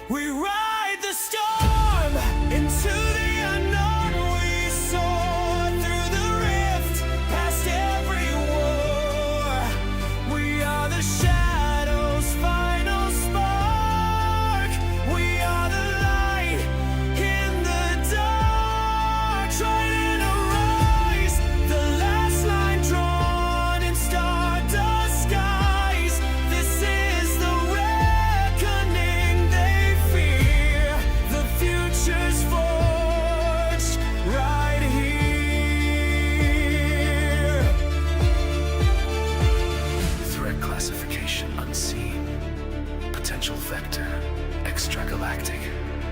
We ride the storm into the unknown. We soar through the rift, past every war. We are the shadow's final spark. We are the light in the dark. Trident arise, the last line drawn in stardust skies. This is the reckoning they fear. The future's forged right here. Threat classification unseen. Potential vector extragalactic.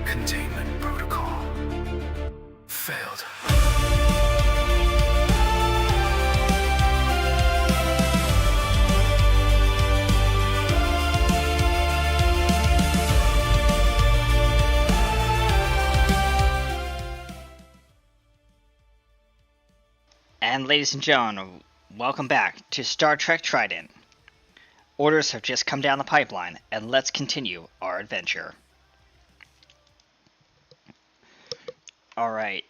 Containment protocol failed. And ladies and gentlemen, welcome back to Star Trek Trident. Orders have just come down the pipeline, and let's continue our adventure. Alright.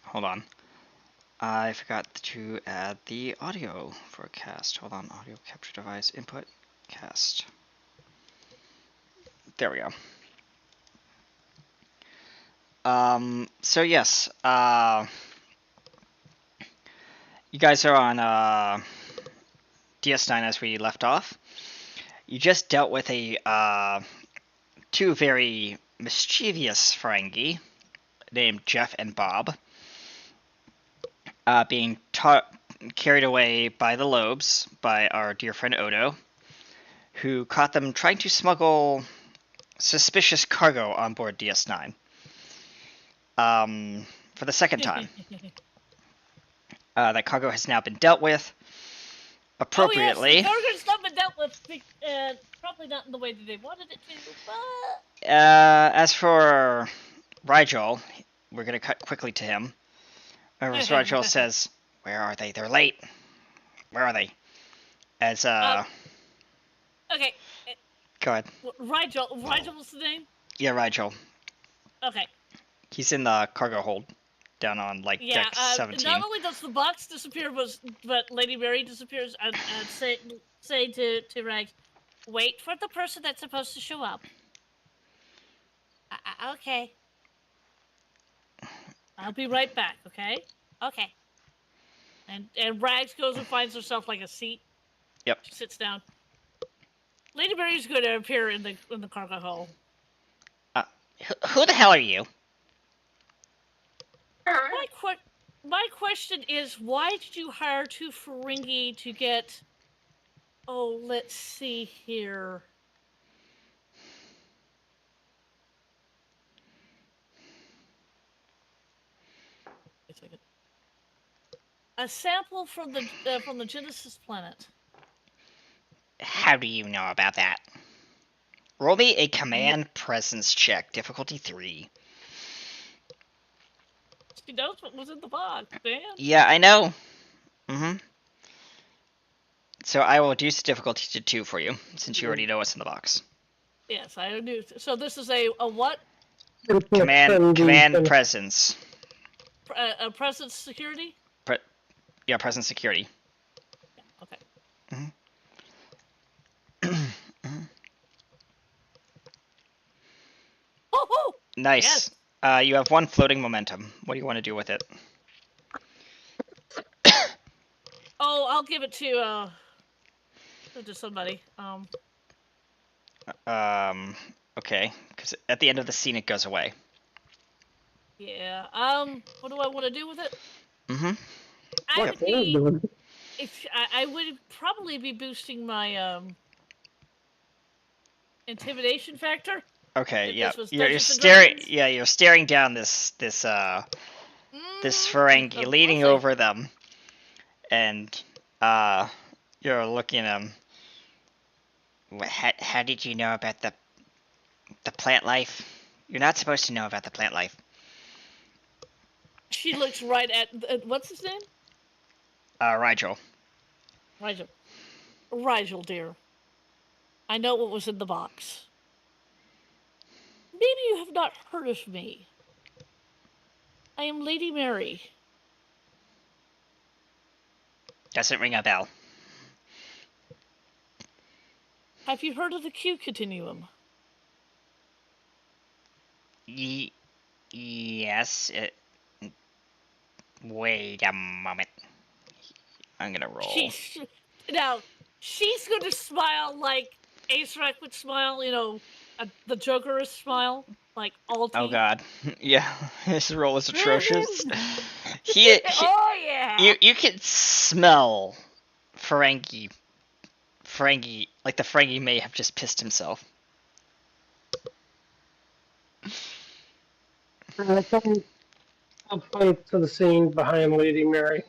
Hold on. I forgot to add the audio for cast. Hold on, audio capture device, input, cast. There we go. So yes, you guys are on DS9 as we left off. You just dealt with a two very mischievous Ferengi named Jeff and Bob, being carried away by the Lobes by our dear friend Odo, who caught them trying to smuggle suspicious cargo on board DS9 for the second time. That cargo has now been dealt with appropriately. Oh, yes, the cargo's not been dealt with, probably not in the way that they wanted it to, but... As for Rigel, we're going to cut quickly to him. As Rigel says, "Where are they? They're late. Where are they?" As, Okay. Go ahead. Rigel was the name? Yeah, Rigel. Okay. He's in the cargo hold, down on, like, deck 17. Not only does the box disappear, but Lady Mary disappears, and say to Rags, "Wait for the person that's supposed to show up." Okay. I'll be right back, okay? Okay. And Rags goes and finds herself, like, a seat. Yep. She sits down. Lady Mary's going to appear in the cargo hold. Who the hell are you? My question is, why did you hire two Ferengi to get... Oh, let's see here. a second. A sample from the Genesis planet. How do you know about that? Roll me a command presence check, difficulty 3. She knows what was in the box, man. Yeah, I know. So I will reduce the difficulty to 2 for you, since you already know what's in the box. Yes, I knew. So this is a what? Command presence. A presence security? Yeah, presence security. Yeah, okay. Oh! Nice. Yes. You have 1 floating momentum. What do you want to do with it? Oh, I'll give it to somebody. Okay, because at the end of the scene it goes away. Yeah. What do I want to do with it? I would probably be boosting my intimidation factor. Okay, if yeah. this was You're Dungeons and staring. Dragons. Yeah, you're staring down this Ferengi, leaning We'll see. over them, and you're looking at him. How did you know about the plant life? You're not supposed to know about the plant life. She looks right at what's his name? Rigel. Rigel, dear. I know what was in the box. Maybe you have not heard of me. I am Lady Mary. Doesn't ring a bell. Have you heard of the Q continuum? Yes. Wait a moment. I'm gonna roll. She's going to smile like Ace Rack would smile, the Joker's smile, like all teeth. Oh god. Yeah, his roll is atrocious. he, oh yeah. You can smell Ferengi, like the Ferengi may have just pissed himself. I'll point to the scene behind Lady Mary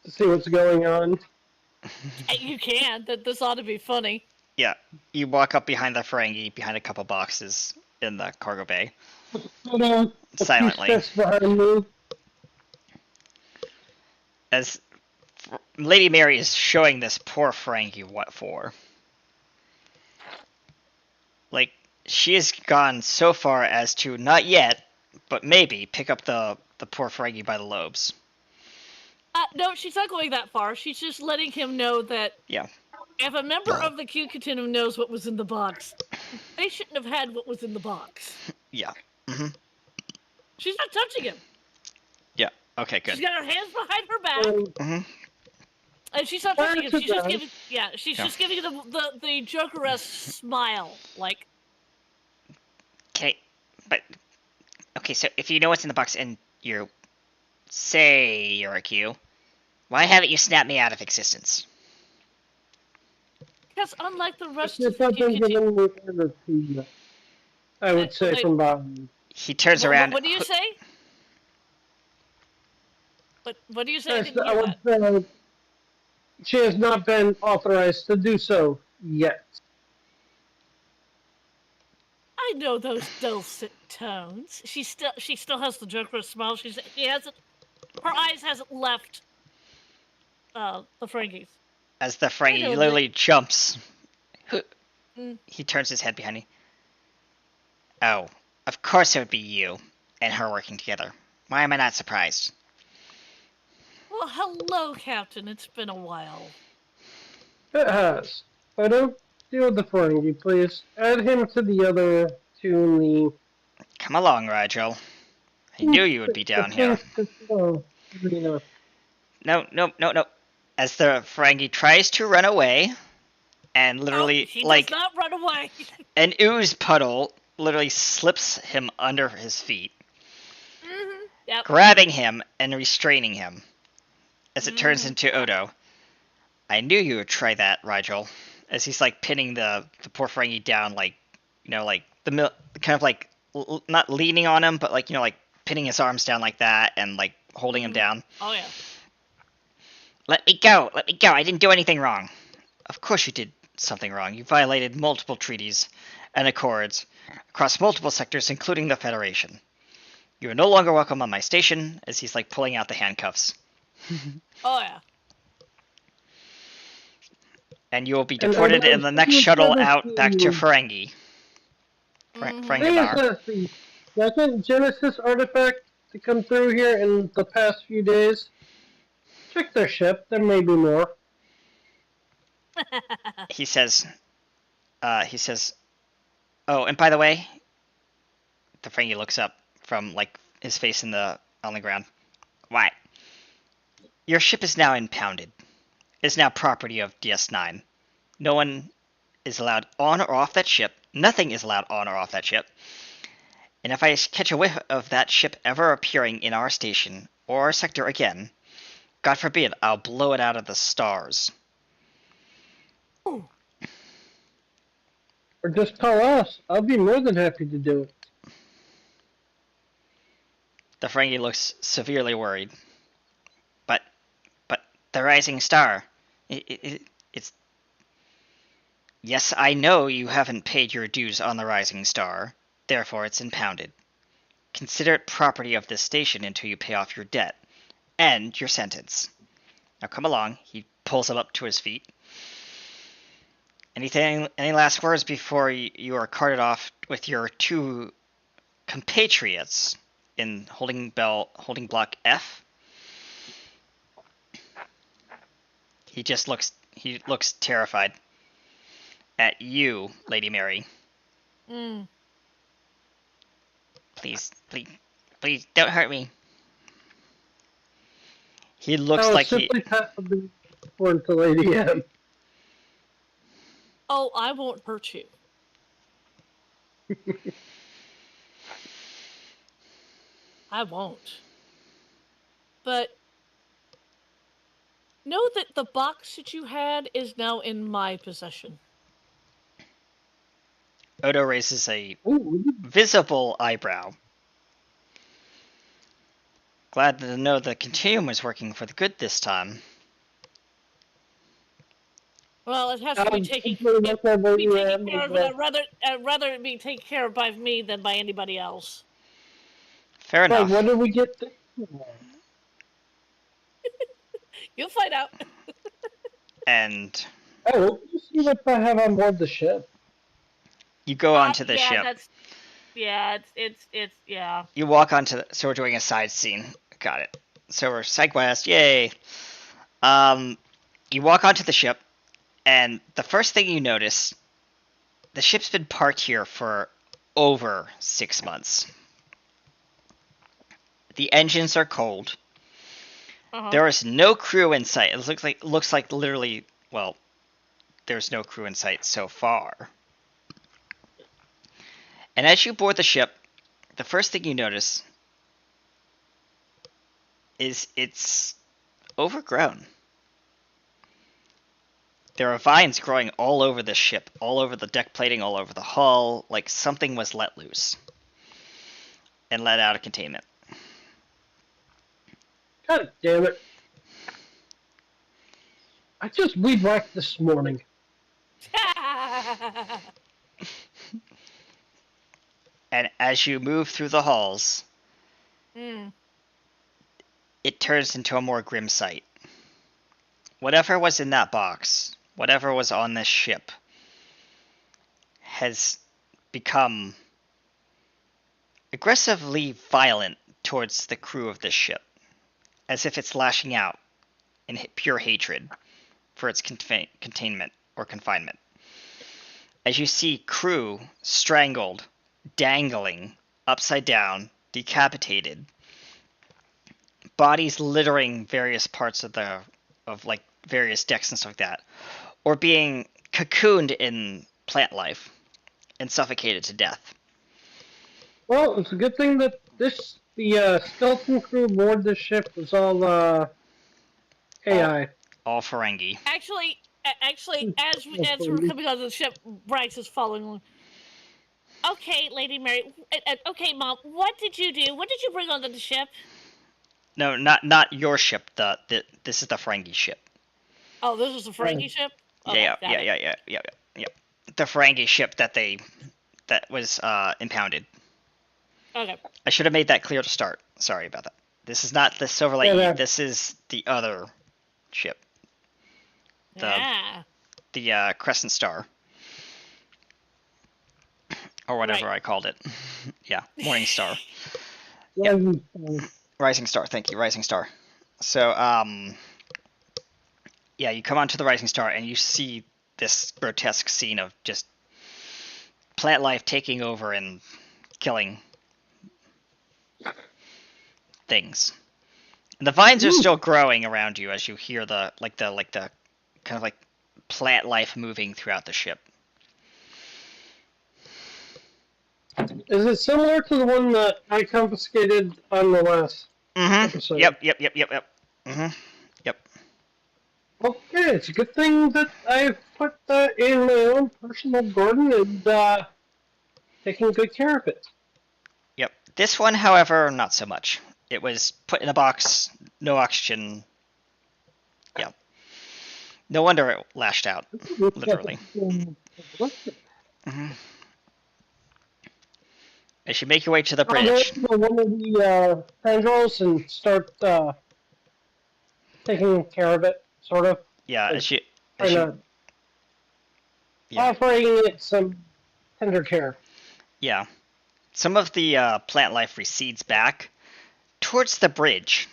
to see what's going on. You can. This ought to be funny. Yeah, you walk up behind the Ferengi, behind a couple boxes in the cargo bay. Silently. Behind me. As Lady Mary is showing this poor Ferengi what for. Like, she has gone so far as to, not yet, but maybe, pick up the poor Ferengi by the lobes. No, she's not going that far. She's just letting him know that if a member of the Q Continuum knows what was in the box, they shouldn't have had what was in the box. Yeah. She's not touching him. Yeah. Okay, good. She's got her hands behind her back. And she's not touching him. She's just giving. Yeah, she's just giving the Joker-esque smile, like. Okay, but okay. So if you know what's in the box and you say you're a Q, why haven't you snapped me out of existence? Because unlike the rest of the Q I would say from behind. He turns around. What do you say? What do you say? I would say she has not been authorized to do so yet. I know those dulcet tones. She still has the Joker smile. She hasn't. Her eyes hasn't left. The Ferengis. As the Ferengi literally jumps, he turns his head behind me. Oh, of course it would be you and her working together. Why am I not surprised? Well, hello, Captain. It's been a while. It has. I don't deal with the Ferengi, please. Add him to the other two in the... Come along, Rigel. I knew you would be down here. No. As the Ferengi tries to run away, and literally, he does not run away. An ooze puddle literally slips him under his feet, grabbing him and restraining him. As it turns into Odo. I knew you would try that, Rigel. As he's like pinning the poor Ferengi down, like, like kind of like not leaning on him, but like, like pinning his arms down like that and like holding him down. Oh yeah. Let me go! Let me go! I didn't do anything wrong. Of course you did something wrong. You violated multiple treaties and accords across multiple sectors, including the Federation. You are no longer welcome on my station, as he's like pulling out the handcuffs. Oh yeah. And you will be And deported I in the next shuttle out back to Ferengi. Mhm. Ferenginar. This is the second Genesis artifact to come through here in the past few days. Check their ship. There may be more. He says, oh, and by the way, the Ferengi looks up from like his face on the ground. Why? Your ship is now impounded. It's now property of DS9. No one is allowed on or off that ship. Nothing is allowed on or off that ship. And if I catch a whiff of that ship ever appearing in our station or our sector again, God forbid, I'll blow it out of the stars. Or just call us. I'll be more than happy to do it. The Ferengi looks severely worried. But the Rising Star, it's... Yes, I know you haven't paid your dues on the Rising Star, therefore it's impounded. Consider it property of this station until you pay off your debt and your sentence. Now come along. He pulls him up to his feet. Any last words before you are carted off with your two compatriots in holding block F? He looks terrified at you, Lady Mary. Mm. Please don't hurt me. He looks like he simply pass the word to Lady M. Oh, I won't hurt you. I won't. But know that the box that you had is now in my possession. Odo raises a Ooh, visible eyebrow. Glad to know the Continuum is working for the good this time. Well, it has to be taken care of. I'd rather it be taken care of by me than by anybody else. Fair enough. What did we get? You'll find out. And Oh, let's see what I have on board the ship. you go onto the ship. It's yeah. You walk onto so we're doing a side scene. Got it. So we're SideQuest, yay. You walk onto the ship, and the first thing you notice, the ship's been parked here for over 6 months. The engines are cold. Uh-huh. There is no crew in sight. It looks like literally, well, there's no crew in sight so far. And as you board the ship, the first thing you notice is it's overgrown. There are vines growing all over the ship, all over the deck plating, all over the hull, like something was let loose and let out of containment. God damn it. I just weed whacked this morning. And as you move through the halls, it turns into a more grim sight. Whatever was in that box, whatever was on this ship, has become aggressively violent towards the crew of this ship, as if it's lashing out in pure hatred for its containment or confinement. As you see crew strangled, dangling, upside down, decapitated, bodies littering various parts of like various decks and stuff like that, or being cocooned in plant life and suffocated to death. Well, it's a good thing that the skeleton crew aboard this ship was all AI. All Ferengi. Actually, as we're coming onto the ship, Bryce is following along. Okay, Lady Mary. Okay, Mom. What did you do? What did you bring onto the ship? No, not your ship. This is the Ferengi ship. Oh, this is the Ferengi Right. ship. Okay, Yeah, got it. yeah. The Ferengi ship that was impounded. Okay. I should have made that clear to start. Sorry about that. This is not the Silverlight Yeah, E. This is the other ship, the Yeah. the Crescent Star, or whatever Right. I called it. Yeah, Morning Star, yeah. Rising Star. Thank you, Rising Star. So yeah, you come onto the Rising Star and you see this grotesque scene of just plant life taking over and killing things. And the vines are still growing around you as you hear the kind of like plant life moving throughout the ship. Is it similar to the one that I confiscated on the last episode? Yep. Yep. Okay, it's a good thing that I've put that in my own personal garden and taking good care of it. Yep. This one, however, not so much. It was put in a box, no oxygen. Yeah. No wonder it lashed out, literally. hmm As you make your way to the I'll go bridge, to one of the tendrils and start taking care of it, sort of. yeah, Like, as you, kind of yeah, offering it some tender care. yeah. Some of the plant life recedes back towards the bridge,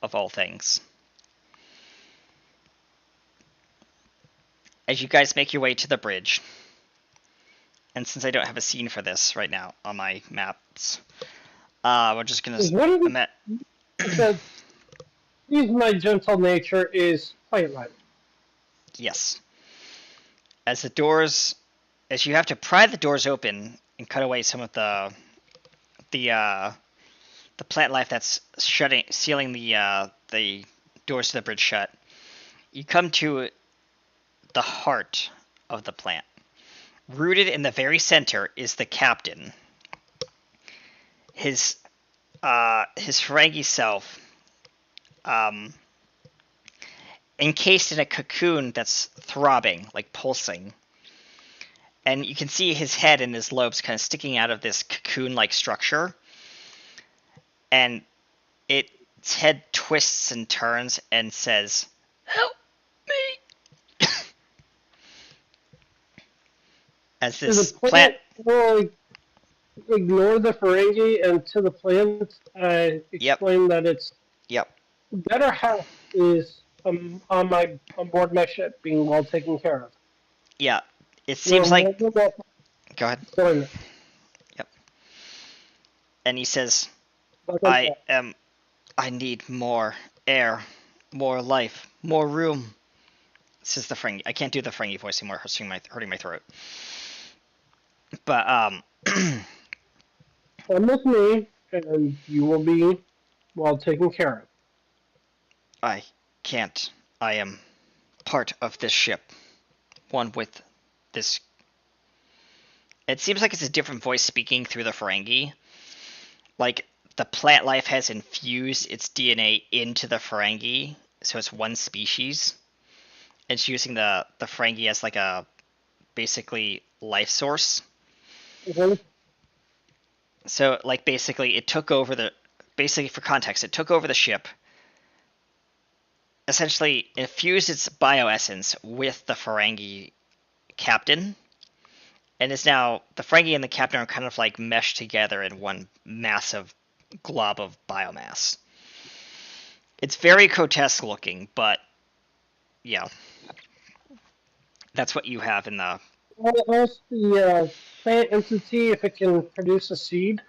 of all things. As you guys make your way to the bridge, and since I don't have a scene for this right now on my maps, we're just gonna. Is one of I'm at, the use my gentle nature is plant life. yes. As the doors, as you have to pry the doors open and cut away some of the plant life that's sealing the doors to the bridge shut, you come to the heart of the plant. Rooted in the very center is the captain. His Ferengi self, encased in a cocoon that's throbbing, like pulsing. And you can see his head and his lobes kind of sticking out of this cocoon-like structure. And its head twists and turns and says, "Help me!" As Does this the plant, will ignore the Ferengi and to the plant yep, explain that it's yep, better half is on board my ship being well taken care of. yeah. It seems like, You're welcome go ahead. to join us. Yep. And he says, Like I that. am, I need more air, more life, more room. This is the Ferengi. I can't do the Ferengi voice anymore, hurting my throat. But, Come with me, and you will be well taken care of. I can't. I am part of this ship. One with this. It seems like it's a different voice speaking through the Ferengi. Like, the plant life has infused its DNA into the Ferengi, so it's one species. It's using the Ferengi as like a basically life source. Okay? So, like, basically, it took over the. Basically, for context, it took over the ship, essentially infused its bioessence with the Ferengi captain, and is now. The Ferengi and the captain are kind of like meshed together in one massive glob of biomass. It's very grotesque looking, but yeah. That's what you have in the. I'll ask the plant entity if it can produce a seed.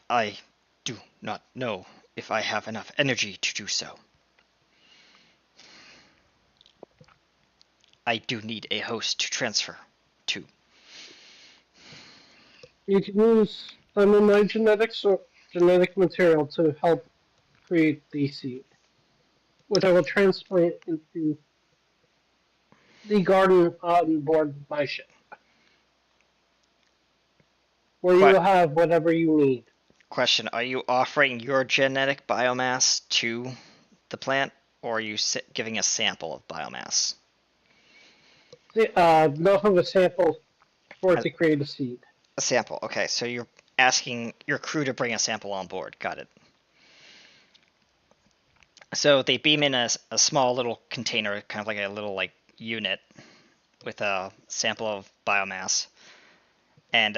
I do not know if I have enough energy to do so. I do need a host to transfer to. You can use some of my genetics or genetic material to help create the seed, which I will transplant into the garden on board my ship. where What? you have whatever you need. Question: are you offering your genetic biomass to the plant, or are you giving a sample of biomass? Enough of a sample for it A, to create a seed. a sample. Okay, so you're asking your crew to bring a sample on board. Got it. So they beam in a small little container, kind of like a little like unit, with a sample of biomass, and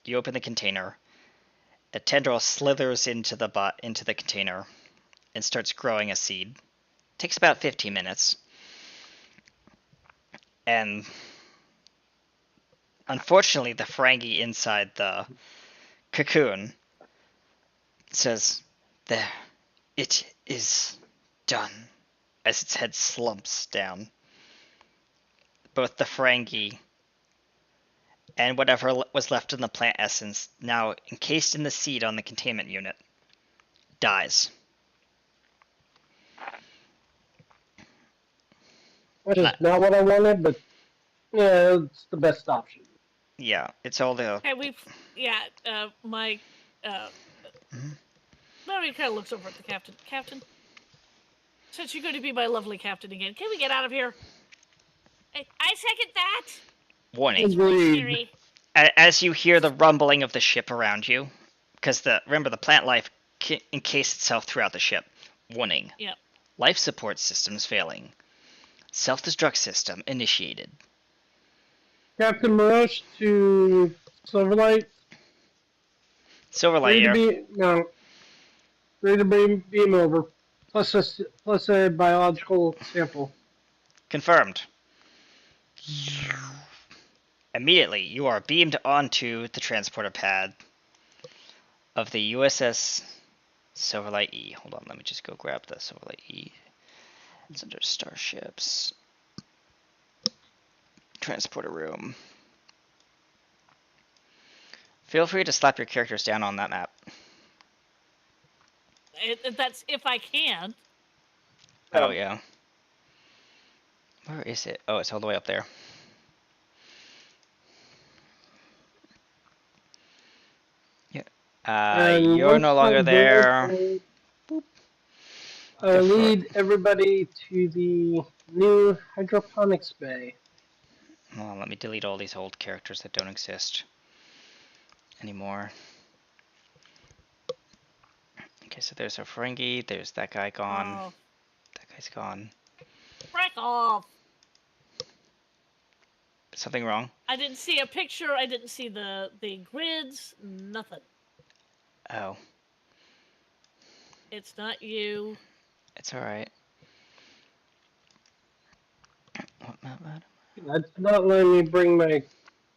you open the container. A tendril slithers into the container and starts growing a seed. Takes about 15 minutes. And unfortunately, the Ferengi inside the cocoon says, "There, it is done," as its head slumps down. Both the Ferengi and whatever was left in the plant essence, now encased in the seed on the containment unit, dies. Which is not what I wanted, but yeah, it's the best option. Yeah, it's all the. Okay, my Mary kind of looks over at the captain. Captain, since you're going to be my lovely captain again, can we get out of here? I second that. Warning. It's really Agreed. scary. As you hear the rumbling of the ship around you, because remember the plant life encased itself throughout the ship. Warning. Yep. Life support systems failing. Self-destruct system initiated. Captain Morosh to Silverlight. Silverlight here. Ready to beam over. Plus a biological sample. Confirmed. Immediately, you are beamed onto the transporter pad of the USS Silverlight E. Hold on, let me just go grab the Silverlight E. It's under starships. Transporter room. Feel free to slap your characters down on that map. That's if I can. Oh, yeah. Where is it? Oh, it's all the way up there. Yeah. You're no longer there. Lead everybody to the new hydroponics bay. Well, let me delete all these old characters that don't exist anymore. Okay, so there's our Ferengi. There's that guy gone. Oh, That guy's gone. frick off! Something wrong? I didn't see a picture. I didn't see the grids. Nothing. Oh, It's not you. it's alright. That's not letting me bring my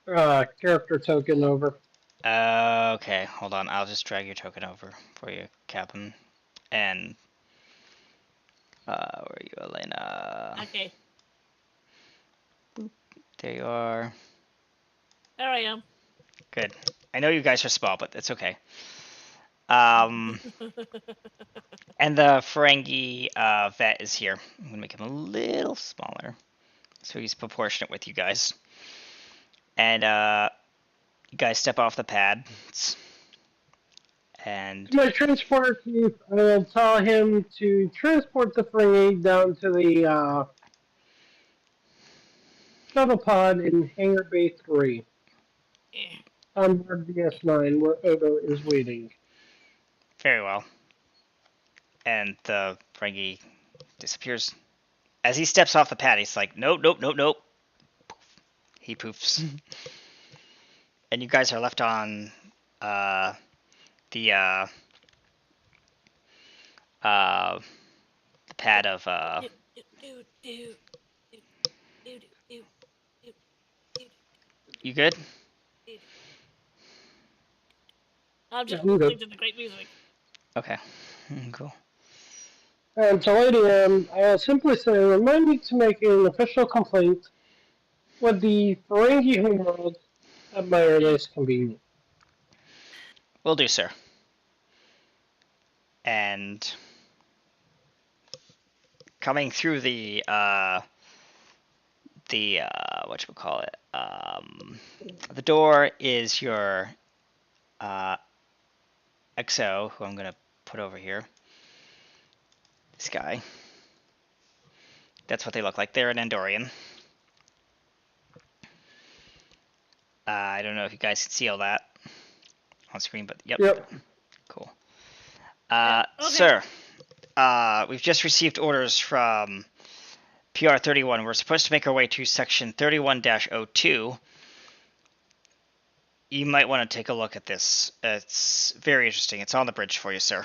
character token over. Okay, hold on. I'll just drag your token over for you, Captain. And, where are you, Elena? Okay, There you are. there I am. Good. I know you guys are small, but it's okay. And the Ferengi vet is here. I'm gonna make him a little smaller, so he's proportionate with you guys. And you guys step off the pad, and My transporter chief, I will tell him to transport the Ferengi down to the shuttle pod in Hangar Bay 3 on board DS9 where Odo is waiting. very well. And the Ferengi disappears. As he steps off the pad, he's like, nope, nope, nope, nope. He poofs. And you guys are left on the pad of You good? I'm just Yeah, I'm good. listening to the great music. Okay. Cool. And to Lady M, I will simply say, remind you to make an official complaint with the Ferengi homeworld at my earliest convenience. Will do, sir. And coming through the whatchamacallit, the door is your XO, who I'm gonna put over here. This guy. That's what they look like. They're an Andorian. I don't know if you guys can see all that on screen, but yep. Cool. Okay. Sir, we've just received orders from PR31. We're supposed to make our way to section 31-02. You might want to take a look at this. It's very interesting. It's on the bridge for you, sir.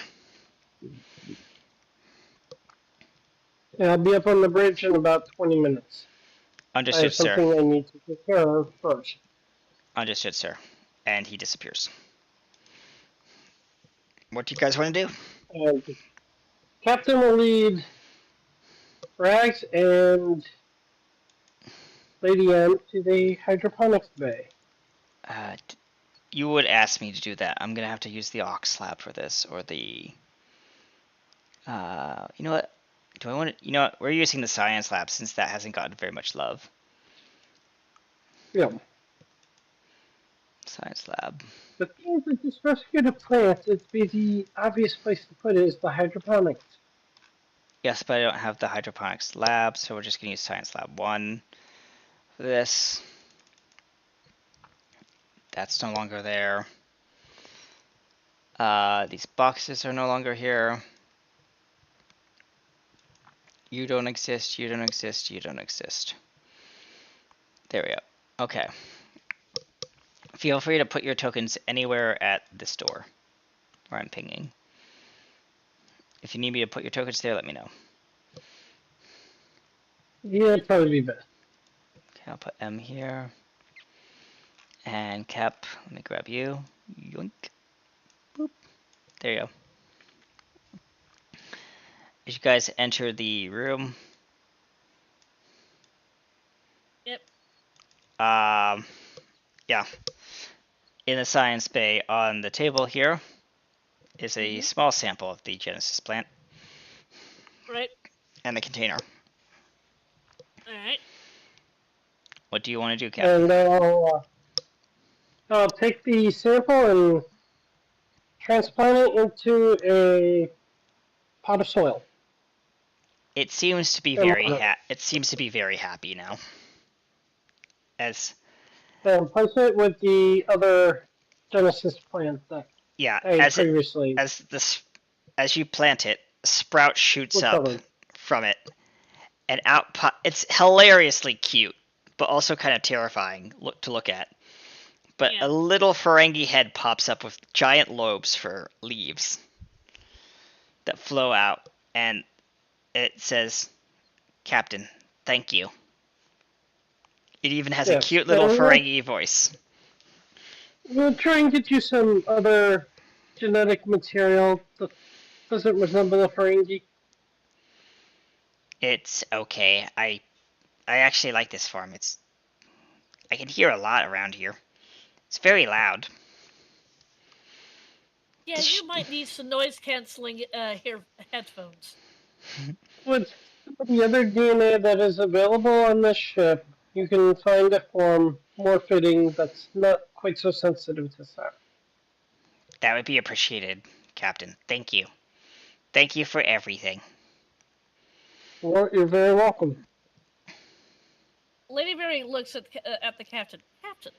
Yeah, I'll be up on the bridge in about 20 minutes. I Understood, have sir. something I need to take care of first. Understood, sir. And he disappears. What do you guys want to do? And Captain will lead Rags and Lady M to the hydroponics bay. You would ask me to do that. I'm gonna have to use the Ox Lab for this, or the. You know what? Do I want to? You know what? We're using the Science Lab since that hasn't gotten very much love. Yeah. Science Lab. The thing is, with this rescue of plants, it'd be the obvious place to put it is the hydroponics. Yes, but I don't have the Hydroponics Lab, so we're just gonna use Science Lab 1 for this. That's no longer there. These boxes are no longer here. You don't exist, you don't exist, you don't exist. There we go. Okay. Feel free to put your tokens anywhere at this door where I'm pinging. If you need me to put your tokens there, let me know. Yeah, it'd probably be best. Okay, I'll put M here. And Cap, let me grab you. Yoink. Boop. There you go. As you guys enter the room. Yep. Yeah. In the science bay on the table here is a small sample of the Genesis plant. Right. And the container. Alright. What do you want to do, Captain? And I'll take the sample and transplant it into a pot of soil. It seems to be very happy now. As And place it with the other Genesis plant that I previously as you plant it, sprout shoots up from it, and it's hilariously cute, but also kind of terrifying to look at. But a little Ferengi head pops up with giant lobes for leaves that flow out, and it says, "Captain, thank you." It even has a cute little Ferengi voice. We'll try and get you some other genetic material that doesn't resemble a Ferengi. It's okay. I actually like this farm. I can hear a lot around here. It's very loud. Yeah, you might need some noise canceling headphones. With the other DNA that is available on this ship, you can find a form more fitting that's not quite so sensitive to sound. That would be appreciated, Captain. Thank you. Thank you for everything. Well, you're very welcome. Lady Mary looks at the captain. Captain,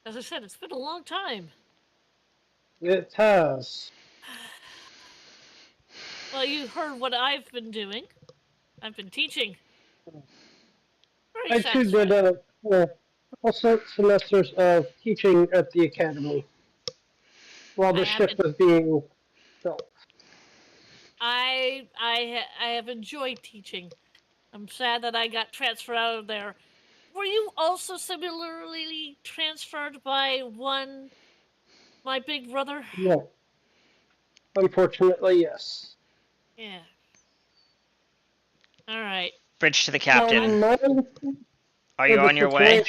as I said, it's been a long time. It has. Well, you heard what I've been doing. I've been teaching. I too did a couple semesters of teaching at the academy while the ship was being built. I have enjoyed teaching. I'm sad that I got transferred out of there. Were you also similarly transferred by my big brother? No. Unfortunately, yes. Yeah. All right. Bridge to the captain. Are you on your way?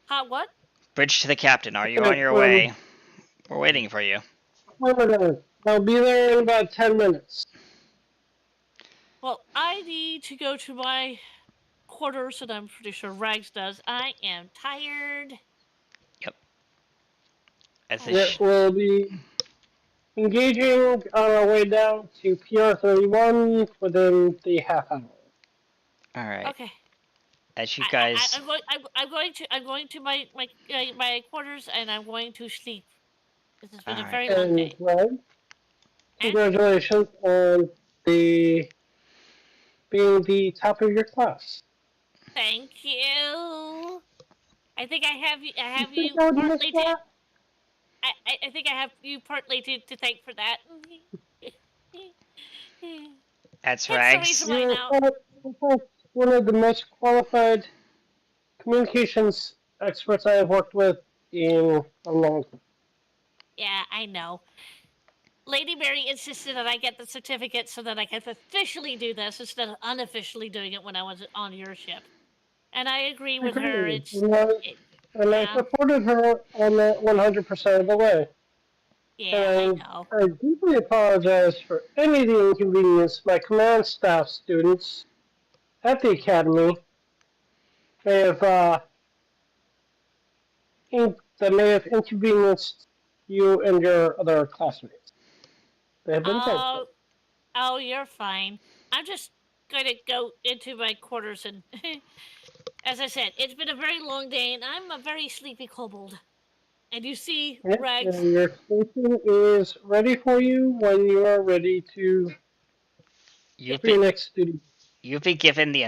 Hot what? Bridge to the captain. Are you on your way? We're waiting for you. I'll be there in about 10 minutes. Well, I need to go to my quarters, and I'm pretty sure Rags does. I am tired. Yep. As a Yeah, sh- we'll be engaging on our way down to PR 31 within the half hour. all right. Okay. As you guys, I'm going to my quarters, and I'm going to sleep. This has all been a right. very long And day. well, And congratulations on the being the top of your class. thank you. I think I have you. I You have think you I would miss partly to. that? I think I have you partly to thank for that. That's Hence the Rags. reason why You're now. in fact one of the most qualified communications experts I have worked with in a long time. Yeah, I know. Lady Mary insisted that I get the certificate so that I can officially do this instead of unofficially doing it when I was on your ship. And I agree with her. Agreed. It's it, And I yeah, supported her on that 100% of the way. yeah, I And know. I deeply apologize for any of the inconvenience my command staff students at the academy may have that may have inconvenienced you and your other classmates. They have been Oh, thankful. oh, you're fine. I'm just going to go into my quarters and, as I said, it's been a very long day, and I'm a very sleepy kobold. And you see, Yep, Rags. and your station is ready for you when you are ready to You've for your been next duty. you've been given the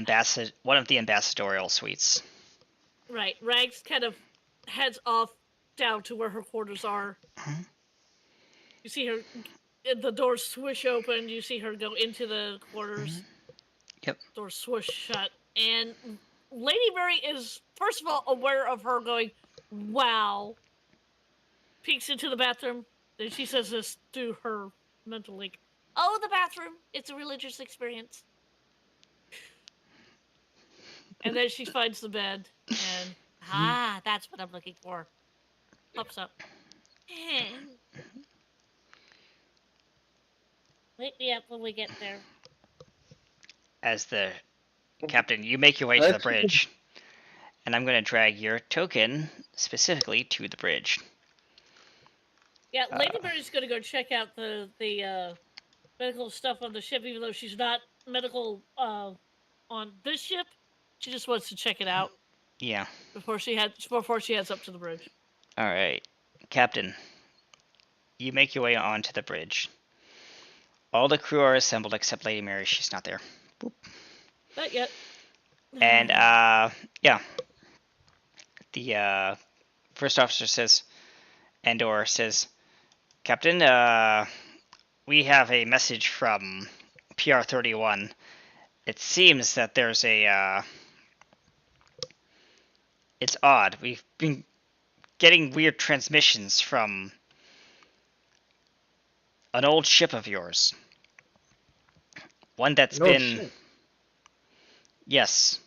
one of the ambassadorial suites. Right, Rags kind of heads off down to where her quarters are. Mhm. You see her, the doors swish open. You see her go into the quarters. Yep. Door swoosh shut, and Lady Mary is first of all aware of her going, "Wow." Peeks into the bathroom. Then she says this to her mental link. Oh, the bathroom. It's a religious experience. And then she finds the bed, and that's what I'm looking for. Pops up. Wake me up when we get there. As the captain, you make your way to the That's bridge, and I'm going to drag your token specifically to the bridge. Yeah, Uh, Lady Mary's gonna go check out the medical stuff on the ship, even though she's not medical on this ship. She just wants to check it out yeah. before she heads up to the bridge. All right, Captain. You make your way onto the bridge. All the crew are assembled except Lady Mary. She's not there. Boop. Not yet. And yeah, the first officer says, Andor says, Captain, we have a message from PR 31. It seems that there's a. It's odd. We've been getting weird transmissions from an old ship of yours. One that's no been. shit. Yes.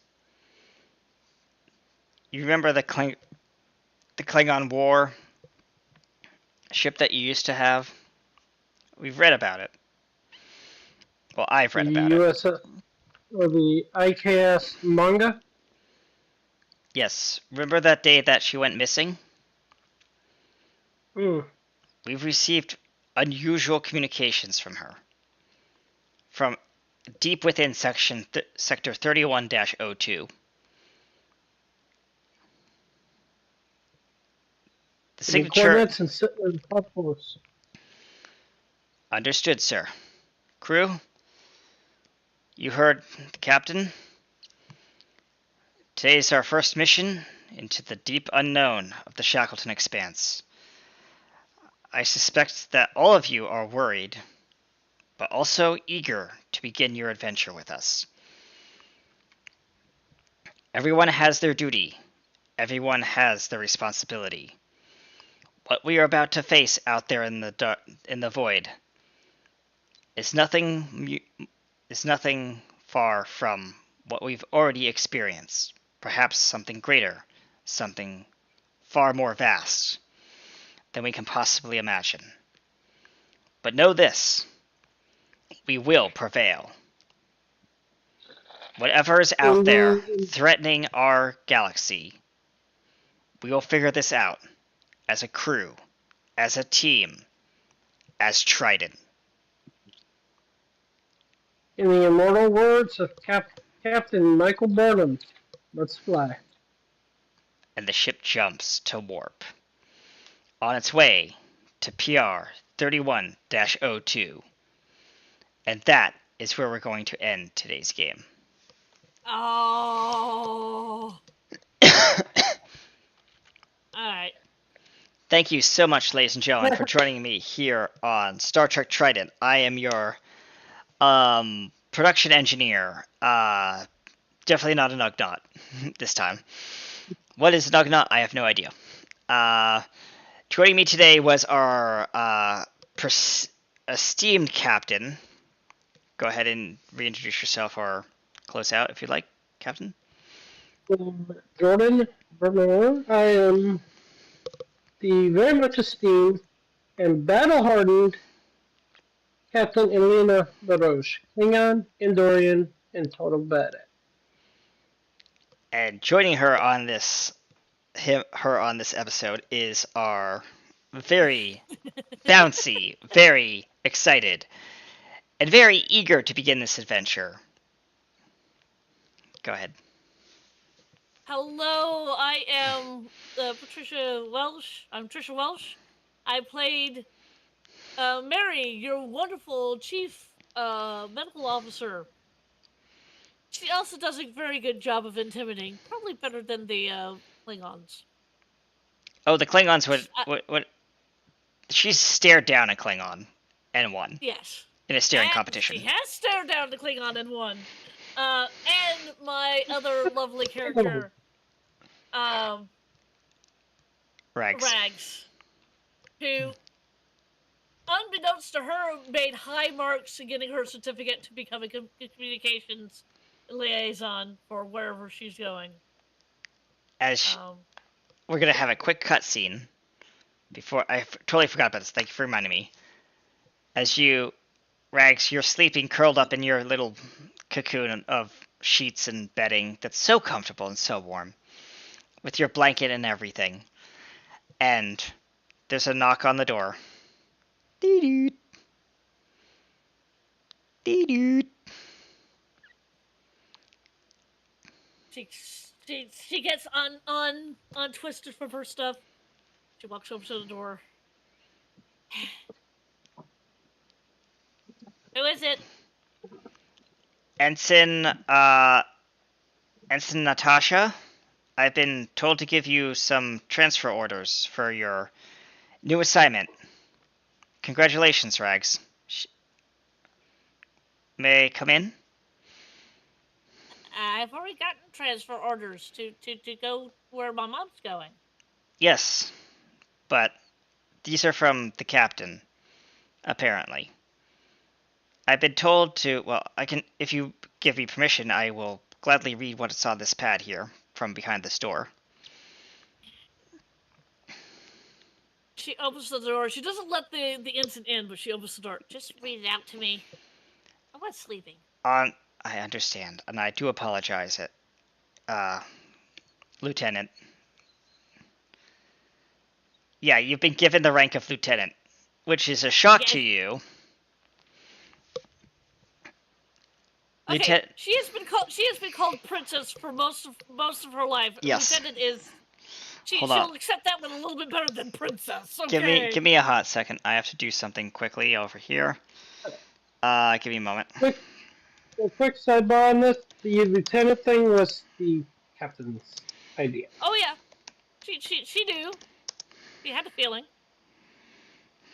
You remember the Klingon War ship that you used to have? We've read about it. Well, I've The read about it. USS or the IKS manga. Yes. Remember that day that she went missing? Hmm. We've received unusual communications from her. From deep within Sector 31-02. The The signature. coordinates and force. Understood, sir. Crew, you heard the captain. Today is our first mission into the deep unknown of the Shackleton Expanse. I suspect that all of you are worried, but also eager to begin your adventure with us. Everyone has their duty. Everyone has their responsibility. What we are about to face out there in the void is nothing far from what we've already experienced. Perhaps something greater, something far more vast than we can possibly imagine. But know this: we will prevail. Whatever is out there threatening our galaxy, we will figure this out as a crew, as a team, as Trident. In the immortal words of Captain Michael Burnham, let's fly. And the ship jumps to warp. On its way to PR 31-02. And that is where we're going to end today's game. Oh. Alright. Thank you so much, ladies and gentlemen, for joining me here on Star Trek Trident. I am your production engineer. Definitely not a Nugnaught this time. What is a Nugnaught? I have no idea. Joining me today was our esteemed captain. Go ahead and reintroduce yourself or close out if you'd like, Captain. Jordan Bernard, I am the very much esteemed and battle-hardened Captain Elena LaRoche, Klingon, Andorian, and total badass. And joining her on this episode is our very bouncy, very excited, and very eager to begin this adventure. Go ahead. Hello, I am Patricia Welsh. I'm Trisha Welsh. I played Mary, your wonderful chief medical officer. She also does a very good job of intimidating, probably better than the Klingons. Oh, the Klingons would she stared down a Klingon and won. Yes. In a staring competition. She has stared down the Klingon and won. And my other lovely character, Rags, who, unbeknownst to her, made high marks in getting her certificate to become a communications liaison for wherever she's going. As we're gonna have a quick cutscene. Before I totally forgot about this. Thank you for reminding me. As you, Rags, you're sleeping curled up in your little cocoon of sheets and bedding that's so comfortable and so warm, with your blanket and everything. And there's a knock on the door. Dee-doot. Dee-doot. She gets on twisted from her stuff. She walks over to the door. Who is it? Ensign Natasha, I've been told to give you some transfer orders for your new assignment. Congratulations, Rags. May I come in? I've already gotten transfer orders to go where my mom's going. Yes, but these are from the captain, apparently. I've been told to, well, I can, if you give me permission, I will gladly read what's on this pad here from behind this door. She opens the door. She doesn't let the ensign in, but she opens the door. Just read it out to me. I was sleeping. I understand, and I do apologize, Lieutenant. Yeah, you've been given the rank of lieutenant, which is a shock to you. Okay, she has been called princess for most of her life. Yes. Lieutenant is. She'll accept that one a little bit better than princess. Okay. Give me a hot second. I have to do something quickly over here. Give me a moment. A quick sidebar on this: the lieutenant thing was the captain's idea. Oh yeah, she knew. She had the feeling.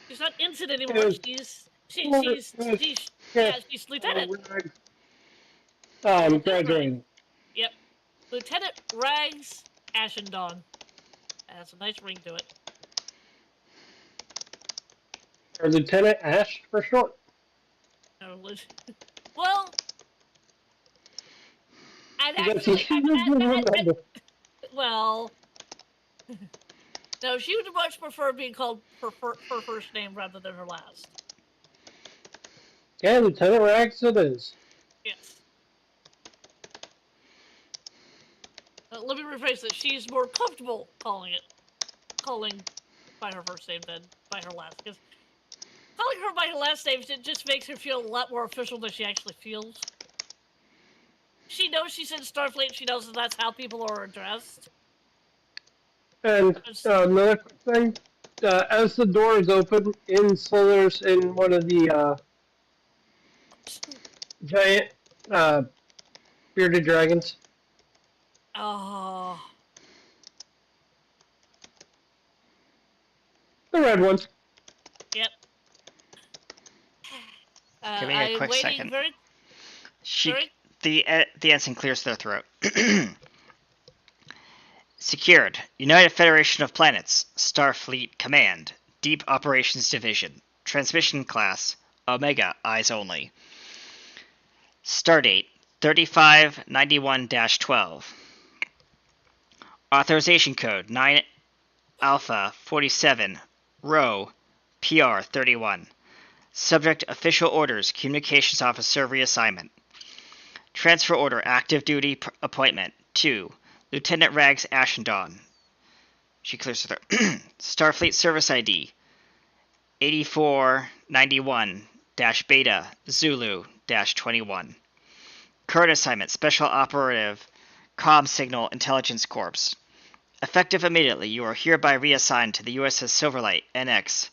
She's not ensign anymore. She's lieutenant. Graduating. Yep, Lieutenant Rags Ashendon. Has a nice ring to it. Or Lieutenant Ash for short. Well, well, no, she would much prefer being called her first name rather than her last. Yeah, Lieutenant Rags it is. Yes. Let me rephrase that. She's more comfortable calling by her first name than by her last. Because calling her by her last name, it just makes her feel a lot more official than she actually feels. She knows she's in Starfleet. She knows that that's how people are addressed. And another quick thing, as the door is open, in slithers in one of the giant bearded dragons. Oh. The red ones. Yep. Give me a I'm quick waiting second. very. The ensign clears their throat. Secured. United Federation of Planets. Starfleet Command. Deep Operations Division. Transmission class. Omega. Eyes only. Stardate. 3591-12. Authorization code 9 Alpha 47. Row. PR 31. Subject official orders. Communications officer reassignment. Transfer order active duty appointment 2. Lieutenant Rags Ashendon. She clears her throat. Starfleet service ID 8491-Beta Zulu-21. Current assignment Special Operative Com Signal Intelligence Corps. Effective immediately, you are hereby reassigned to the USS Silverlight NX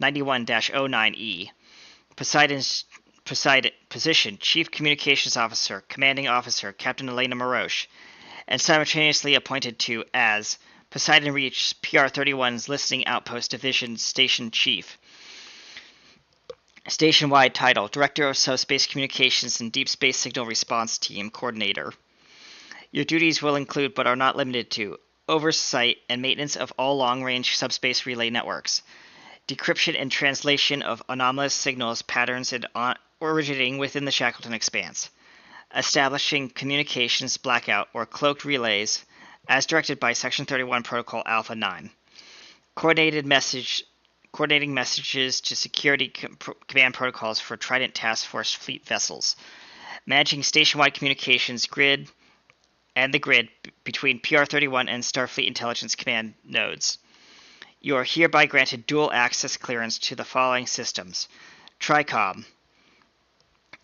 91-09E. Position Chief Communications Officer, Commanding Officer, Captain Elena Maroche, and simultaneously appointed to as Poseidon Reach PR-31's Listening Outpost Division Station Chief. Station-wide title, Director of Subspace Communications and Deep Space Signal Response Team Coordinator. Your duties will include, but are not limited to, oversight and maintenance of all long-range subspace relay networks, decryption and translation of anomalous signals patterns originating within the Shackleton Expanse, establishing communications blackout or cloaked relays as directed by Section 31 Protocol Alpha 9, coordinating messages to security command protocols for Trident Task Force fleet vessels, managing station-wide communications grid and the grid between PR-31 and Starfleet Intelligence Command nodes. You are hereby granted dual access clearance to the following systems: TRICOM,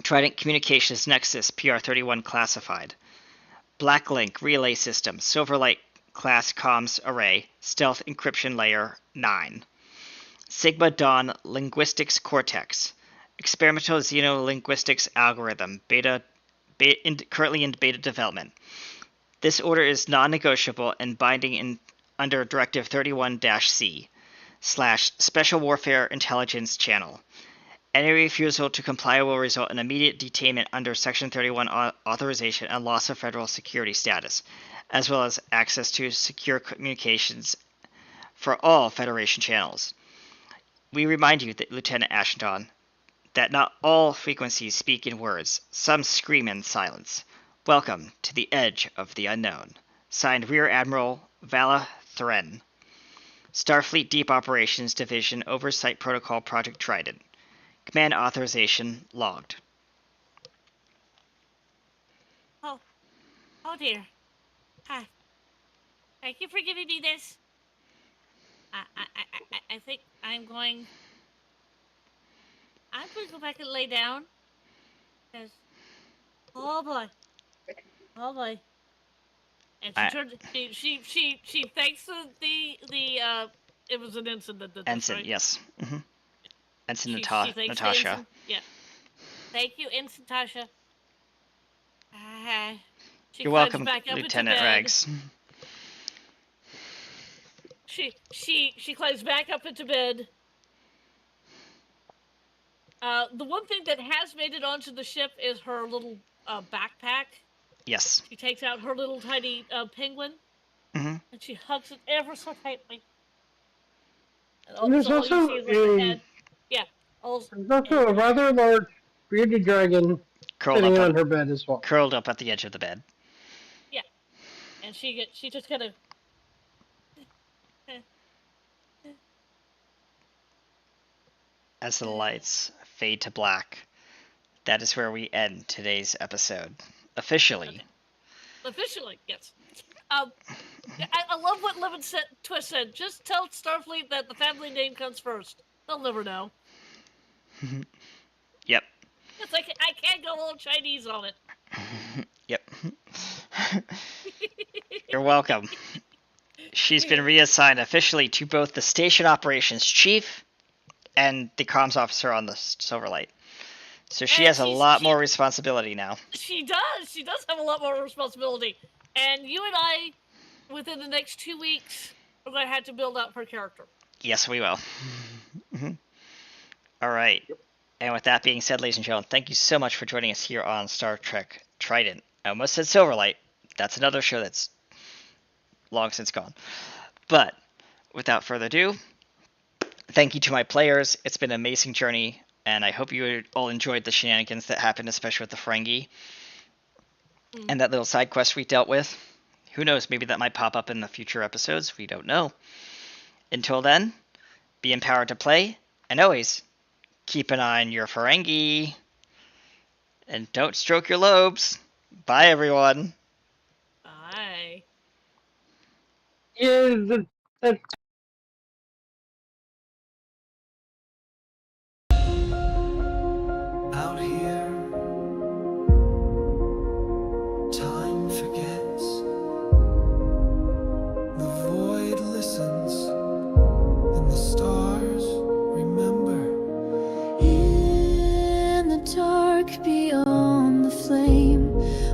Trident Communications Nexus PR-31 classified, Blacklink Relay System, Silverlight Class Comms Array, Stealth Encryption Layer 9, Sigma Dawn Linguistics Cortex, Experimental Xenolinguistics Algorithm, currently in beta development. This order is non-negotiable and binding under Directive 31-C / Special Warfare Intelligence Channel. Any refusal to comply will result in immediate detainment under Section 31 authorization and loss of federal security status, as well as access to secure communications for all Federation channels. We remind you, Lieutenant Ashendon, that not all frequencies speak in words. Some scream in silence. Welcome to the edge of the unknown. Signed, Rear Admiral Vala Thren. Starfleet Deep Operations Division Oversight Protocol Project Trident. Command authorization logged. Oh dear. Hi. Thank you for giving me this. I think I'm going to go back and lay down. Cause, oh boy. And she turned. She thanks the It was an ensign that did this, Ensign, right? yes. Mm-hmm. Ensign She thanks the Natasha. ensign. Yeah. Thank you, Ensign Tasha. She You're climbs welcome, back up Lieutenant into bed. Rags. She climbs back up into bed. The one thing that has made it onto the ship is her little backpack. Yes. She takes out her little tiny penguin, and she hugs it ever so tightly. And there's also the yeah. There's also a rather large bearded dragon sitting on her bed as well. Curled up at the edge of the bed. Yeah, and she just kind of. As the lights fade to black, that is where we end today's episode. Officially. Okay. Officially, yes. I love what Lemon Twist said. Just tell Starfleet that the family name comes first. They'll never know. Yep. It's like I can't go all Chinese on it. Yep. You're welcome. She's been reassigned officially to both the station operations chief and the comms officer on the Silverlight. So she has a lot more responsibility now. She does. She does have a lot more responsibility. And you and I, within the next 2 weeks, are going to have to build up her character. Yes, we will. All right. Yep. And with that being said, ladies and gentlemen, thank you so much for joining us here on Star Trek Trident. I almost said Silverlight. That's another show that's long since gone. But without further ado, thank you to my players. It's been an amazing journey, and I hope you all enjoyed the shenanigans that happened, especially with the Ferengi and that little side quest we dealt with. Who knows, maybe that might pop up in the future episodes. We don't know. Until then, be empowered to play, and always keep an eye on your Ferengi. And don't stroke your lobes. Bye, everyone. Bye. Yeah, the Out here, time forgets. The void listens, and the stars remember. In the dark beyond the flame,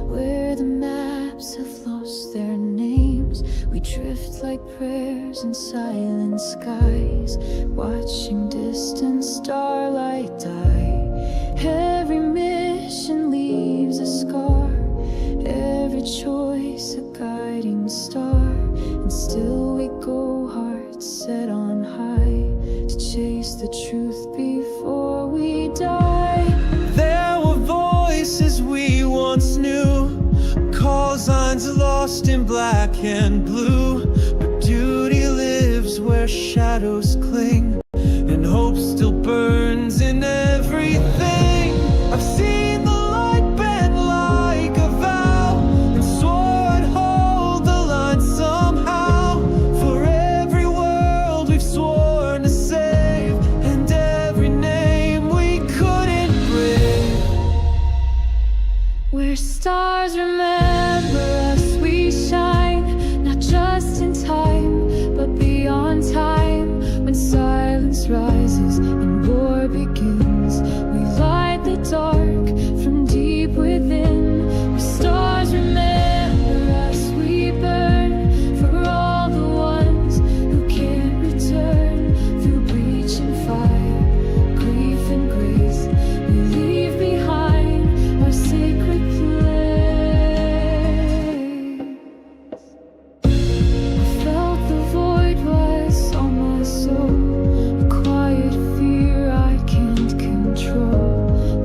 where the maps have lost their names, we drift like prayers in silent skies, watching distant starlight die. Every mission leaves a scar, every choice a guiding star, and still we go hearts set on high to chase the truth before we die. There were voices we once knew, call signs lost in black and blue. But duty lives where shadows cling, and hope still burns in everything. I've seen the light bend like a vow, and swore I'd hold the line somehow. For every world we've sworn to save, and every name we couldn't break. Where stars remember us, we shine, not just in time, but beyond time. When silence rises and war begins, we light the dark from deep within. Where stars remember us, we burn for all the ones who can't return. Through breach and fire, grief and grace, we leave behind our sacred place. I felt the void was on my soul, a quiet fear I can't control.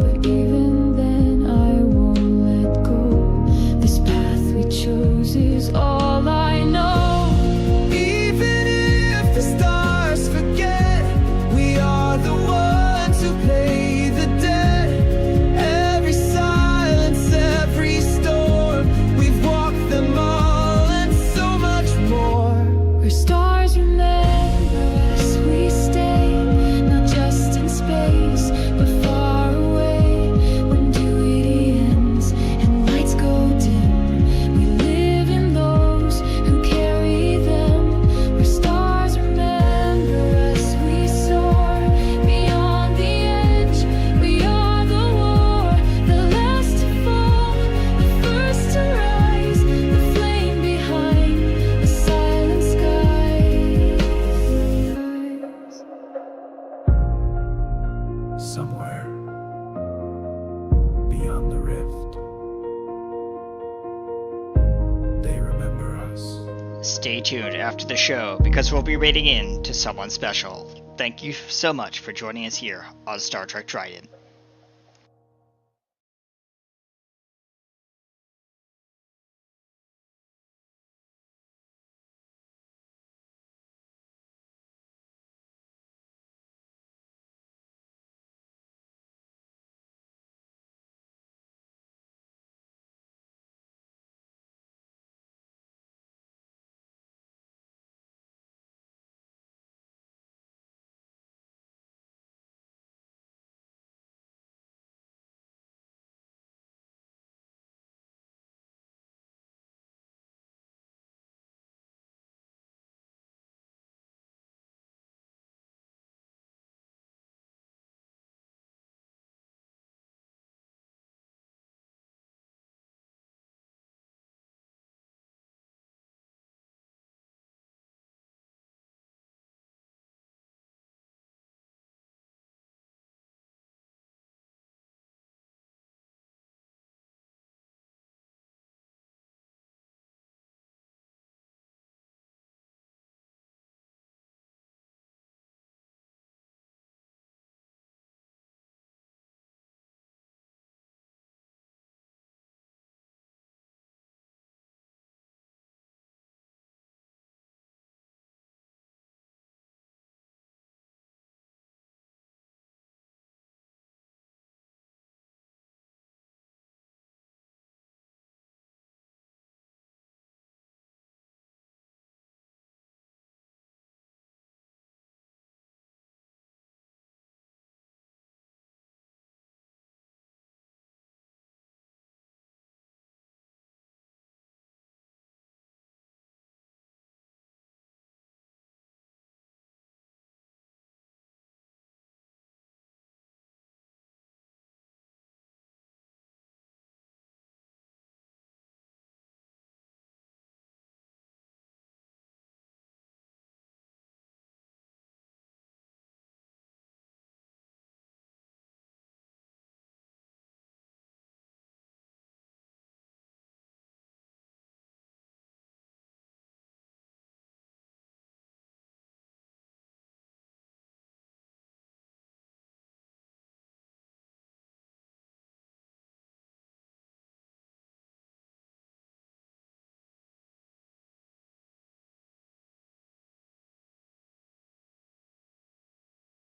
But even then I won't let go. This path we chose is all I know. Even if the stars forget, we are the ones who pay the debt. Every silence, every storm, we've walked them all and so much more. Where stars remember us, we stay, not just in space, but far away. When duty ends and lights go dim, we live in those who carry them. Where stars remember us, we soar beyond the edge. We are the war, the last to fall, the first to rise, the flame behind the silent skies. Somewhere beyond the rift, they remember us. Stay tuned after the show because we'll be rating in to someone special. Thank you so much for joining us here on Star Trek Trident.